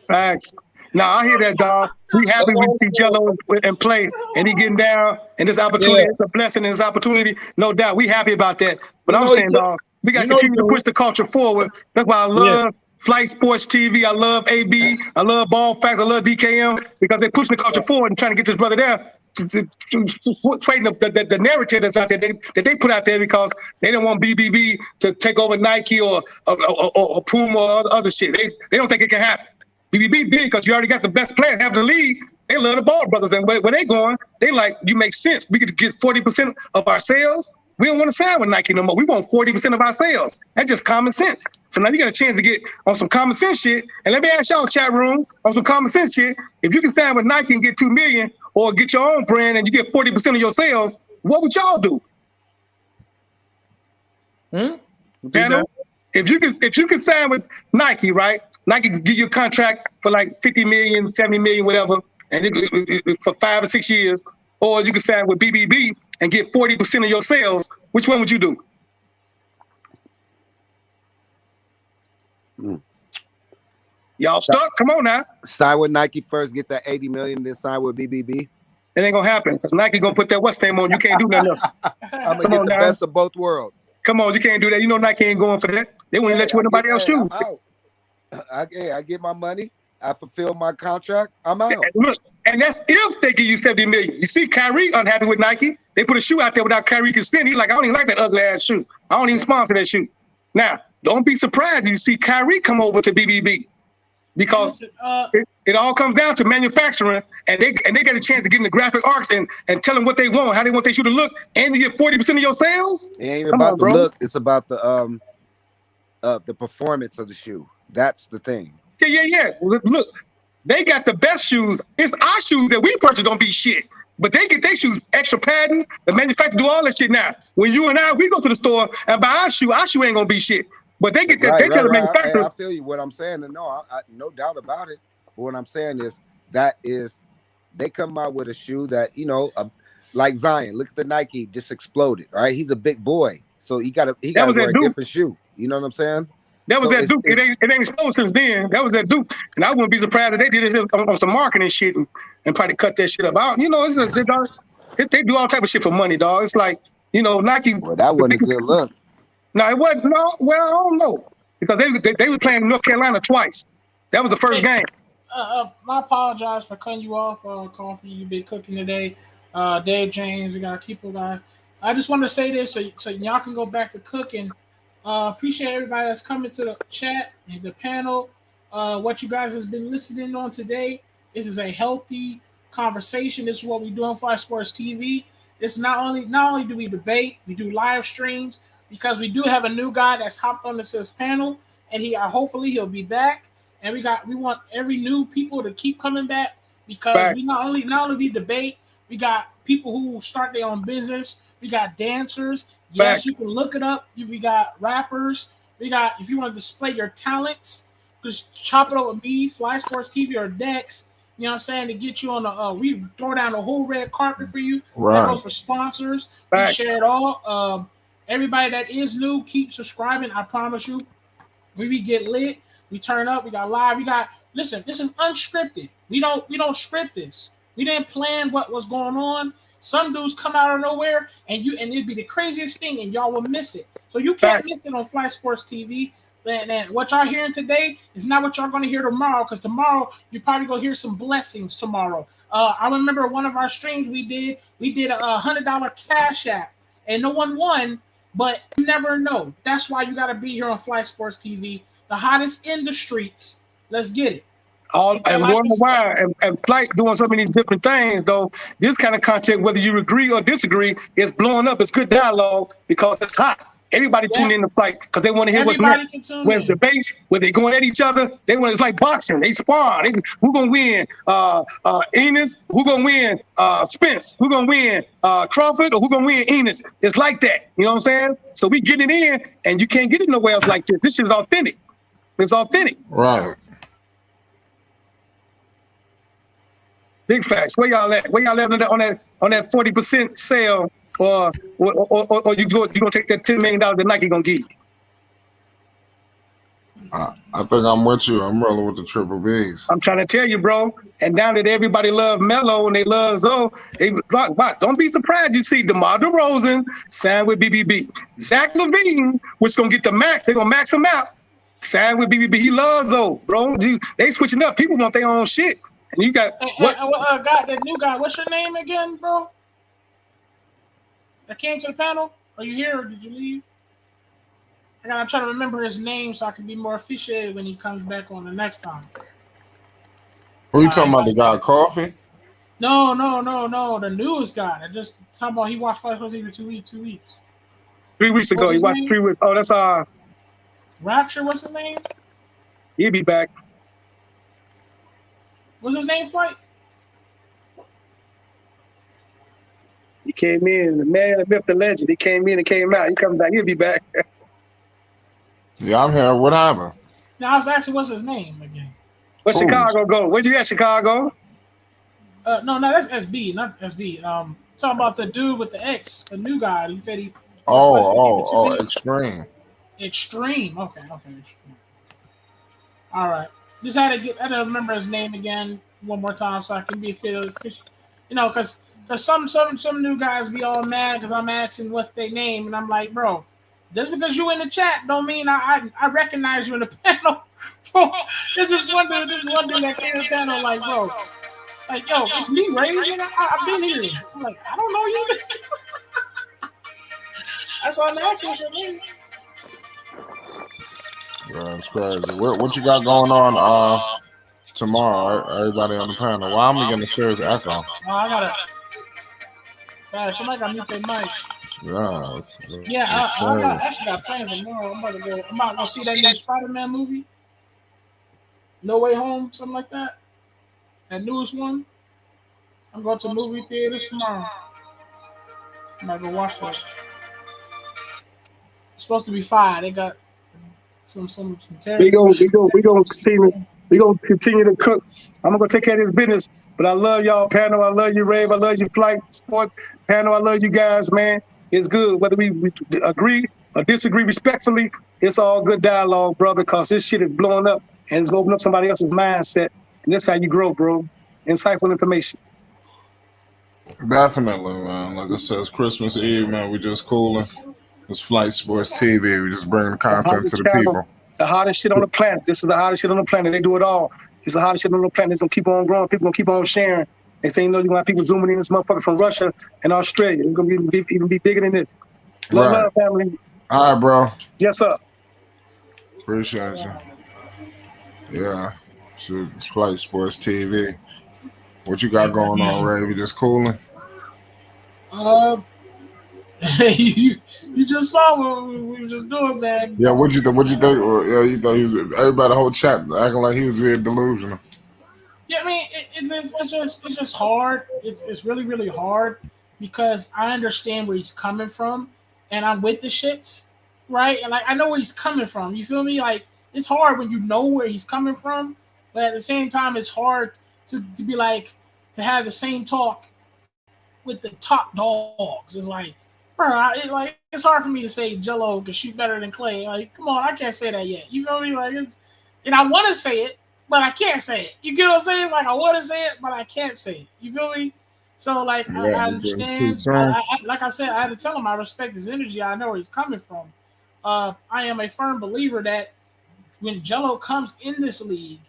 Facts. Now I hear that, dog. We happy we see Jello and play, and he getting down, and this opportunity, it's a blessing, and this opportunity, no doubt. We happy about that. But I'm saying, dog, we got to continue to push the culture forward. That's why I love Flight Sports TV. I love AB. I love Ball Facts. I love DKM because they're pushing the culture forward and trying to get this brother there. Trading the narrative that's out there that they put out there because they don't want BBB to take over Nike or Puma or other shit. They don't think it can happen. BBB big because you already got the best player half the league. They love the Ball brothers, and where they going, they like, you make sense. We could get 40% of our sales. We don't want to sign with Nike no more. We want 40% of our sales. That's just common sense. So now you got a chance to get on some common sense shit. And let me ask y'all, chat room, on some common sense shit. If you can sign with Nike and get $2 million, or get your own brand and you get 40% of your sales, what would y'all do? Daniel, if you can sign with Nike, right? Nike can give you a contract for like 50 million, 70 million, whatever, and for 5 or 6 years, or you can sign with BBB and get 40% of your sales. Which one would you do? Y'all stuck? Come on now. Sign with Nike first, get that 80 million, then sign with BBB. It ain't gonna happen because Nike gonna put that what's name on. You can't do nothing else. I'm gonna get the best of both worlds. Come on, you can't do that. You know Nike ain't going for that. They wouldn't let you with nobody else shoes. I get my money. I fulfill my contract. I'm out. Look, and that's if they give you 70 million. You see Kyrie unhappy with Nike. They put a shoe out there without Kyrie consent. He's like, I don't even like that ugly ass shoe. I don't even sponsor that shoe. Now, don't be surprised if you see Kyrie come over to BBB. Because it all comes down to manufacturing, and they get a chance to get in the graphic arts and tell them what they want, how they want their shoe to look, and you get 40% of your sales. It ain't about the look; it's about the performance of the shoe. That's the thing. Yeah. Look, they got the best shoes. It's our shoes that we purchase don't be shit, but they get their shoes extra patent. The manufacturer do all that shit now. When you and I we go to the store and buy our shoe ain't gonna be shit. But they get that. They tell the manufacturer. I feel you. What I'm saying, and no doubt about it. But what I'm saying is they come out with a shoe that like Zion. Look at the Nike, just exploded. Right, he's a big boy, so he got to wear a different shoe. You know what I'm saying? That was that Duke. It ain't exploded since then. That was that Duke, and I wouldn't be surprised if they did this on some marketing shit and probably cut that shit up. It's just, they do all type of shit for money, dog. It's like Nike. Well, that wasn't a good look. No, it wasn't. No, well, I don't know because they were playing North Carolina twice. That was the first game. I apologize for cutting you off, Coffee. You've been cooking today. Dave James, you got to keep it on. I just want to say this so y'all can go back to cooking. Appreciate everybody that's coming to the chat and the panel. What you guys has been listening on today. This is a healthy conversation. This is what we do on Fly Sports TV. It's not only do we debate, we do live streams. Because we do have a new guy that's hopped on this panel, and hopefully he'll be back. And we want every new people to keep coming back because we not only we debate, we got people who start their own business, We got dancers. Yes, you can look it up. We got rappers. We got, if you want to display your talents, just chop it up with me, Fly Sports TV, or Dex. You know what I'm saying? To get you on the, we throw down the whole red carpet for you. Right. That goes for sponsors. We share it all. Everybody that is new, keep subscribing. I promise you. We get lit. We turn up. We got live. Listen, this is unscripted. We don't script this. We didn't plan what was going on. Some dudes come out of nowhere, and it'd be the craziest thing, and y'all will miss it. So you can't miss it on Fly Sports TV. And what y'all hearing today is not what y'all going to hear tomorrow, because tomorrow you're probably going to hear some blessings tomorrow. I remember one of our streams we did a $100 cash app, and no one won, but you never know. That's why you got to be here on Fly Sports TV, the hottest in the streets. Let's get it. And worldwide, and Flight doing so many different things, though. This kind of content, whether you agree or disagree, is blowing up. It's good dialogue because it's hot. Everybody tune in to Flight because they want to hear what's next. When debates, when they going at each other, it's like boxing. They spar. Who gonna win? Enos? Who gonna win? Spence? Who gonna win? Crawford? Or who gonna win? Enos? It's like that. You know what I'm saying? So we get it in, and you can't get it nowhere else like this. This shit is authentic. It's authentic. Right. Big facts. Where y'all at? Where y'all at on that 40% sale, or you gonna take that $10 million that Nike gonna give you? I think I'm with you. I'm rolling with the triple Bs. I'm trying to tell you, bro. And now that everybody love Melo and they love Zoe, don't be surprised you see DeMar DeRozan signed with BBB. Zach LaVine, which gonna get the max. They're gonna max him out. Signed with BBB. He loves Zoe, bro. They switching up. People want their own shit. And you got that new guy. What's your name again, bro? That came to the panel. Are you here or did you leave? I gotta try to remember his name so I can be more officiated when he comes back on the next time. Who you talking about? The guy Coffee? No. The newest guy. I just talking about he watched Fight Club TV 2 weeks. 3 weeks ago. He watched 3 weeks. Oh, that's Rapture. What's his name? He'll be back. What's his name, Flight? He came in, the man, the myth, the legend. He came in and came out. He comes back. He'll be back. Yeah, I'm here. What happened? No, I was asking what's his name again. Where's Chicago go? Where'd you at, Chicago? No, that's SB, not SB. Talking about the dude with the X, the new guy. He said he. Extreme. Extreme. Okay. Extreme. All right. Just had to remember his name again one more time so I can be official. You know, because some new guys be all mad because I'm asking what's their name, and I'm like, bro, just because you in the chat don't mean I recognize you in the panel. Bro, this is one dude that came in the panel like, bro, like, yo, it's me, Rave. I've been here. I'm like, I don't know you. That's all I'm asking what's your name. Yeah, it's crazy. What you got going on tomorrow? Everybody on the panel. Why am I getting a serious echo? Oh, I gotta. Somebody got to mute their mic. Yeah. I actually got plans tomorrow. I'm about to go see that new Spider-Man movie. No Way Home, something like that. That newest one. I'm going to movie theaters tomorrow. I'm about to go watch that. It's supposed to be 5. They got some characters. We gonna continue to cook. I'm gonna go take care of this business. But I love y'all, panel. I love you, Rave. I love you, Flight Sport panel. I love you guys, man. It's good whether we agree or disagree respectfully. It's all good dialogue, bro. Because this shit is blowing up and it's gonna open up somebody else's mindset, and that's how you grow, bro. Insightful information. Definitely, man. Like I said, it's Christmas Eve, man. We just cooling. It's Flight Sports TV. We just bring the content to the people. The hottest shit on the planet. This is the hottest shit on the planet. They do it all. It's the hottest shit on the planet. It's gonna keep on growing. People gonna keep on sharing. They say, you're gonna have people zooming in this motherfucker from Russia and Australia. It's gonna even be bigger than this. Love, family. All right, bro. Yes, sir. Appreciate you. Yeah. It's Flight Sports TV. What you got going on, Ray? You just cooling? You just saw what we were just doing, man. Yeah, what'd you think? Yeah, you thought he was, everybody, the whole chat acting like he was very delusional. Yeah, I mean, it's just hard. It's really, really hard because I understand where he's coming from, and I'm with the shits, right? And like I know where he's coming from. You feel me? Like it's hard when you know where he's coming from, but at the same time, it's hard to be like to have the same talk with the top dogs. It's like, bro, it's hard for me to say Jello can shoot better than Clay. Like, come on, I can't say that yet. You feel me? Like it's, and I want to say it, but I can't say it. You get what I'm saying? It's like I want to say it, but I can't say it. You feel me? So like Yeah, I it's too understand. soon. Like I said, I had to tell him I respect his energy. I know where he's coming from. I am a firm believer that when Jello comes in this league,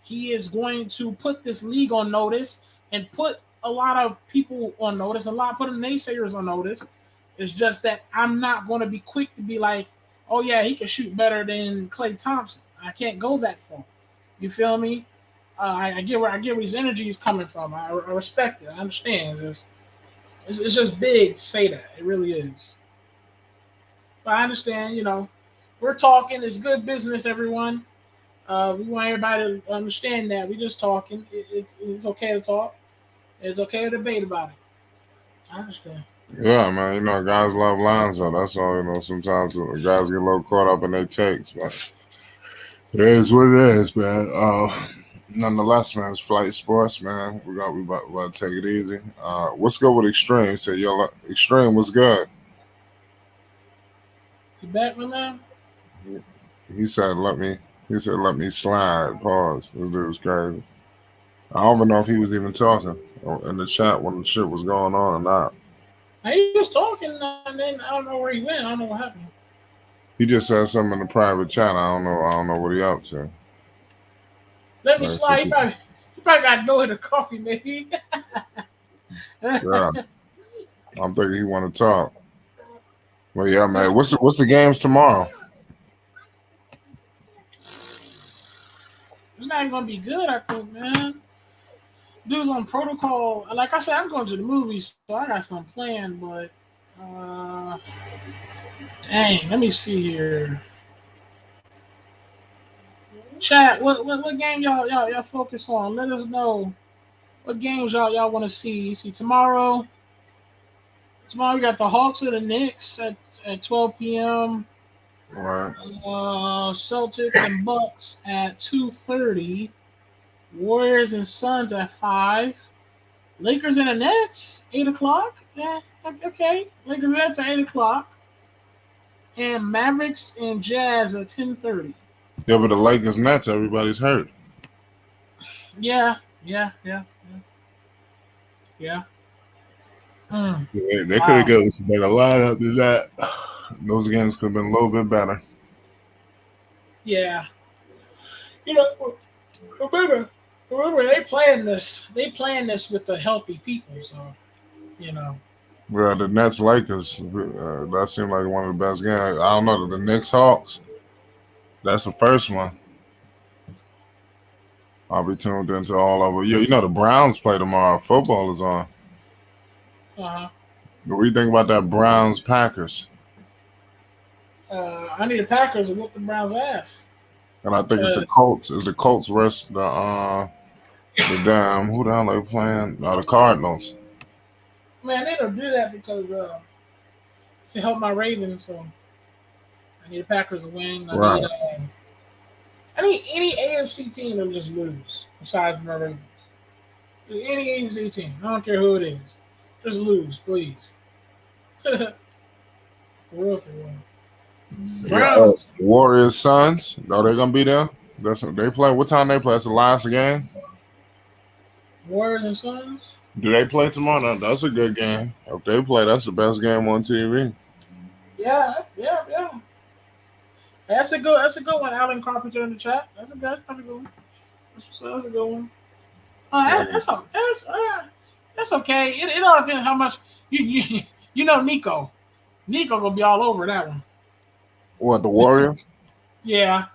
he is going to put this league on notice and put a lot of people on notice, put naysayers on notice. It's just that I'm not going to be quick to be like, oh yeah, he can shoot better than Klay Thompson. I can't go that far. You feel me? I get where his energy is coming from. I respect it. I understand. It's just big to say that. It really is. But I understand. We're talking. It's good business, everyone. We want everybody to understand that we're just talking. It's okay to talk. It's okay to debate about it. I understand. Yeah, man. Guys love Lonzo. That's all. Sometimes guys get a little caught up in their takes, but it is what it is, man. Nonetheless, man, it's Flight Sports, man. We about to take it easy. What's good with Extreme? Say, yo, Extreme, what's good? You back with them? He said, let me slide. Pause. This dude was crazy. I don't even know if he was even talking in the chat when the shit was going on or not. He was talking, and then I don't know where he went. I don't know what happened. He just said something in the private chat. I don't know what he up to. Let me slide. He probably got to go in the coffee, maybe. Yeah. I'm thinking he want to talk. Well, yeah, man. What's the games tomorrow? It's not even gonna be good, I think, man. Dude's on protocol. Like I said, I'm going to the movies, so I got something planned. But dang, let me see here. Chat, what game y'all focus on? Let us know what games y'all want to see. See tomorrow. Tomorrow we got the Hawks and the Knicks at 12 p.m. Right. Celtics and Bucks at 2:30. Warriors and Suns at 5. Lakers and the Nets 8:00. Yeah, okay. Lakers and Nets at 8:00. And Mavericks and Jazz at 10:30. Yeah, but the Lakers Nets, everybody's hurt. Yeah. They could have given us a better lineup than that. Those games could have been a little bit better. Yeah. Remember, they playing this with the healthy people, so Well, the Nets Lakers, that seemed like one of the best games. I don't know, the Knicks Hawks, that's the first one. I'll be tuned into all of it. Yeah, the Browns play tomorrow. Football is on. Uh-huh. What do you think about that Browns Packers? I need the Packers to whoop the Browns' ass. And I think it's the Colts. It's the Colts versus the damn, who the hell are they playing? The Cardinals. Man, they don't do that because to help my Ravens. So I need the Packers to win. I need any AFC team to just lose besides my Ravens. Any AFC team, I don't care who it is, just lose, please. For real. Browns. Warriors Suns. Are they gonna be there? They play. What time they play? That's the last game. Warriors and Suns. Do they play tomorrow? No, that's a good game. If they play, that's the best game on TV. Yeah. That's a good one. Alan Carpenter in the chat. That's probably good one. That's a good one. That's okay. It all depends how much you Nico. Nico gonna be all over that one. What, the Warriors? Yeah.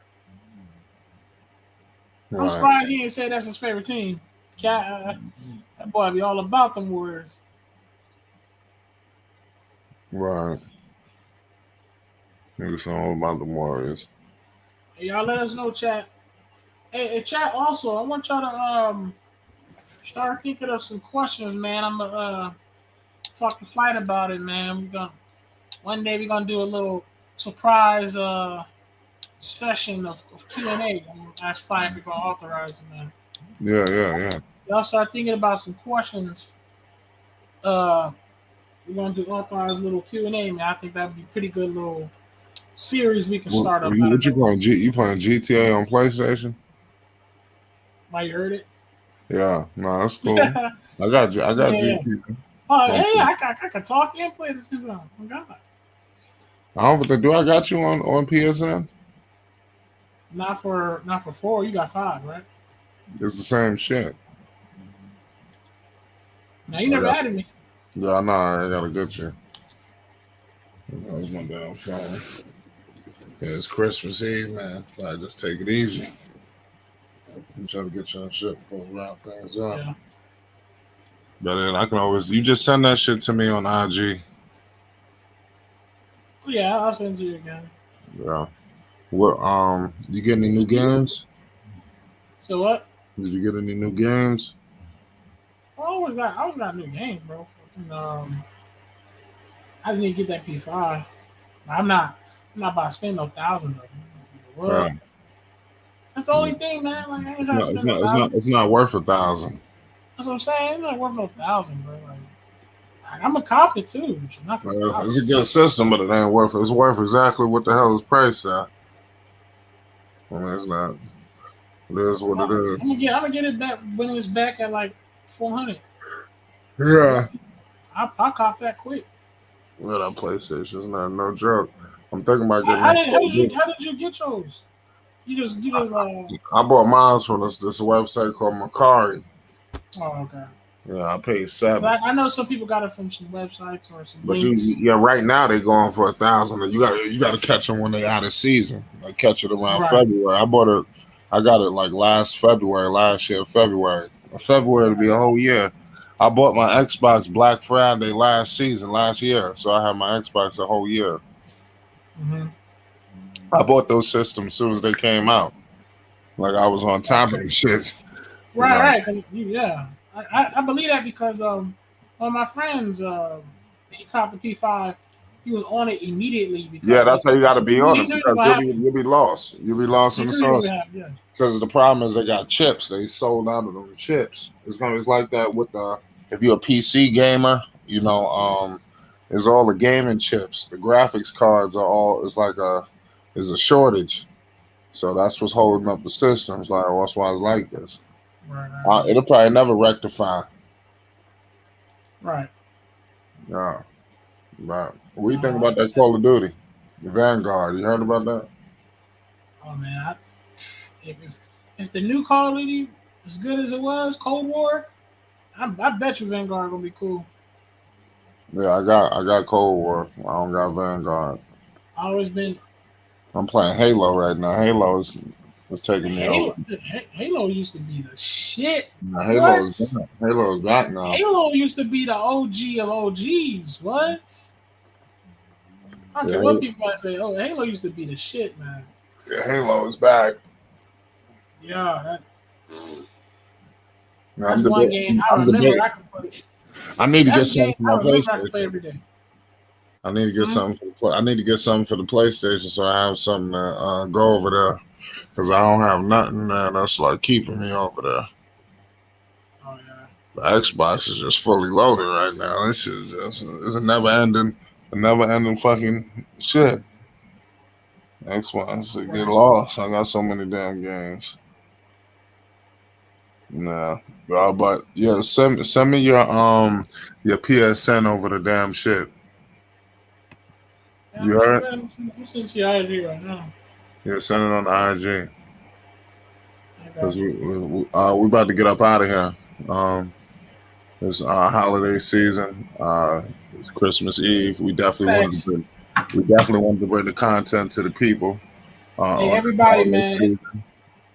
Right. I'm surprised he didn't say that's his favorite team. That boy be all about them Warriors. Right. It's all about the Warriors. Hey, y'all let us know, chat. Hey, chat. Also, I want y'all to start thinking of some questions, man. I'm talk to Flight about it, man. One day we're gonna do a little surprise session of Q&A. I'm gonna ask Flight if we're gonna authorize it, man. Yeah. Y'all start thinking about some questions. We're gonna do authorized little Q&A, man. I think that'd be a pretty good little series we can start up. What you playing? You playing GTA on PlayStation? Why, you heard it? Yeah, no, that's cool. I got you. I got GTA. Oh, hey, I can talk and play this thing on. Oh, God. Do I got you on PSN? Not for 4. You got 5, right? It's the same shit. Now you never added me. Yeah, no, I gotta get you. That was my damn phone. Yeah, it's Christmas Eve, man. So I just take it easy. I'm trying to get your shit before we wrap things up. Yeah. But then I can always, you just send that shit to me on IG. Yeah, I'll send you again. Yeah. What? You get any new games? So what? Did you get any new games? I always got new games, bro. I didn't get that P5. I'm not about to spend no $1,000 though. Right. That's the only thing, man. Like, I ain't trying to spend $1,000. It's not worth $1,000. That's what I'm saying. It's not worth no $1,000, bro. Like, I'm a copy too, which is not for It's a good system, but it ain't worth it. It's worth exactly what the hell it's priced at. I mean, it's not. It is what it is. I'm gonna get it back when it's back at like 400. Yeah. I'll cop that quick. Yeah, that PlayStation's not no joke. I'm thinking about getting. How did you get yours? You just I bought mine from this website called Macari. Oh, okay. Yeah, I paid $7. I know some people got it from some websites or some. But links. right now they going for $1,000. You got to catch them when they out of season. Like catch it around February. I got it like last year February. February to be a whole year. I bought my Xbox Black Friday last year, so I had my Xbox a whole year. Mm-hmm. I bought those systems as soon as they came out. Like I was on top of them shits. Right. Yeah, I believe that because one of my friends, he copped the P5. He was on it immediately. Because that's how you got to be on it because you'll be lost. You'll be lost in the sauce. Because the problem is they got chips. They sold out of them chips. It's like that with if you're a PC gamer, it's all the gaming chips. The graphics cards are all. It's a shortage. So that's what's holding up the systems. Like that's why it's like this. Right. It'll probably never rectify. Right. Yeah. Right. What do you think about that Call of Duty? The Vanguard. You heard about that? Oh man, if the new Call of Duty as good as it was, Cold War, I bet you Vanguard gonna be cool. Yeah, I got Cold War. I don't got Vanguard. I'm playing Halo right now. Halo is taking me over. Halo used to be the shit. Halo is that now. Halo used to be the OG of OGs. What? I don't care what people might say. Oh, Halo used to be the shit, man. Yeah, Halo is back. Yeah, that's one game I remember I could play. I need to get something for my PlayStation. I could play every day. I need to get something for the PlayStation so I have something to go over there because I don't have nothing that's like keeping me over there. Oh yeah. The Xbox is just fully loaded right now. This is just it's a never ending fucking shit. Xbox get lost. I got so many damn games. Nah, but yeah, send me your PSN over the damn shit. Yeah, you heard? I'm sending to your IG right now. Yeah, send it on the IG. Because we about to get up out of here. It's holiday season. It's Christmas Eve. We definitely wanted to bring the content to the people. Hey, everybody, man.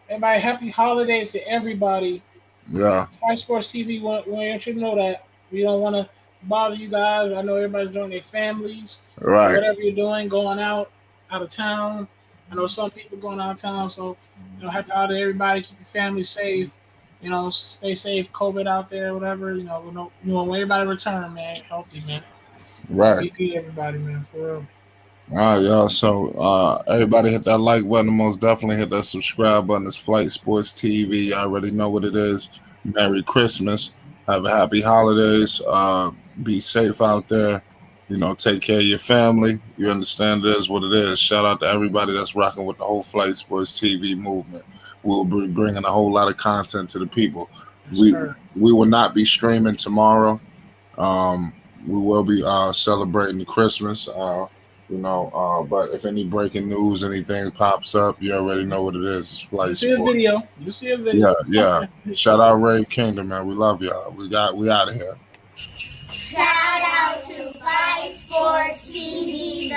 Everybody, happy holidays to everybody. Yeah. Fight Sports TV want you to know that we don't want to bother you guys. I know everybody's joining their families. Right. Whatever you're doing, going out of town. I know some people going out of town, so happy holiday, everybody. Keep your family safe. You know, stay safe, COVID out there, whatever. You know, when everybody return, man, healthy, man. Right. GP everybody, man, for real. All right, y'all. So everybody hit that like button. Most definitely hit that subscribe button. It's Flight Sports TV. You already know what it is. Merry Christmas. Have a happy holidays. Be safe out there. You know, take care of your family. You understand it is what it is. Shout out to everybody that's rocking with the whole Flight Sports TV movement. We'll be bringing a whole lot of content to the people. We will not be streaming tomorrow. We will be celebrating the Christmas. But if any breaking news, anything pops up, you already know what it is. It's Flight You see a Sports. video. You see a video. Yeah. Shout out Rave Kingdom, man. We love y'all. We out of here. Shout out to Flight Sports TV.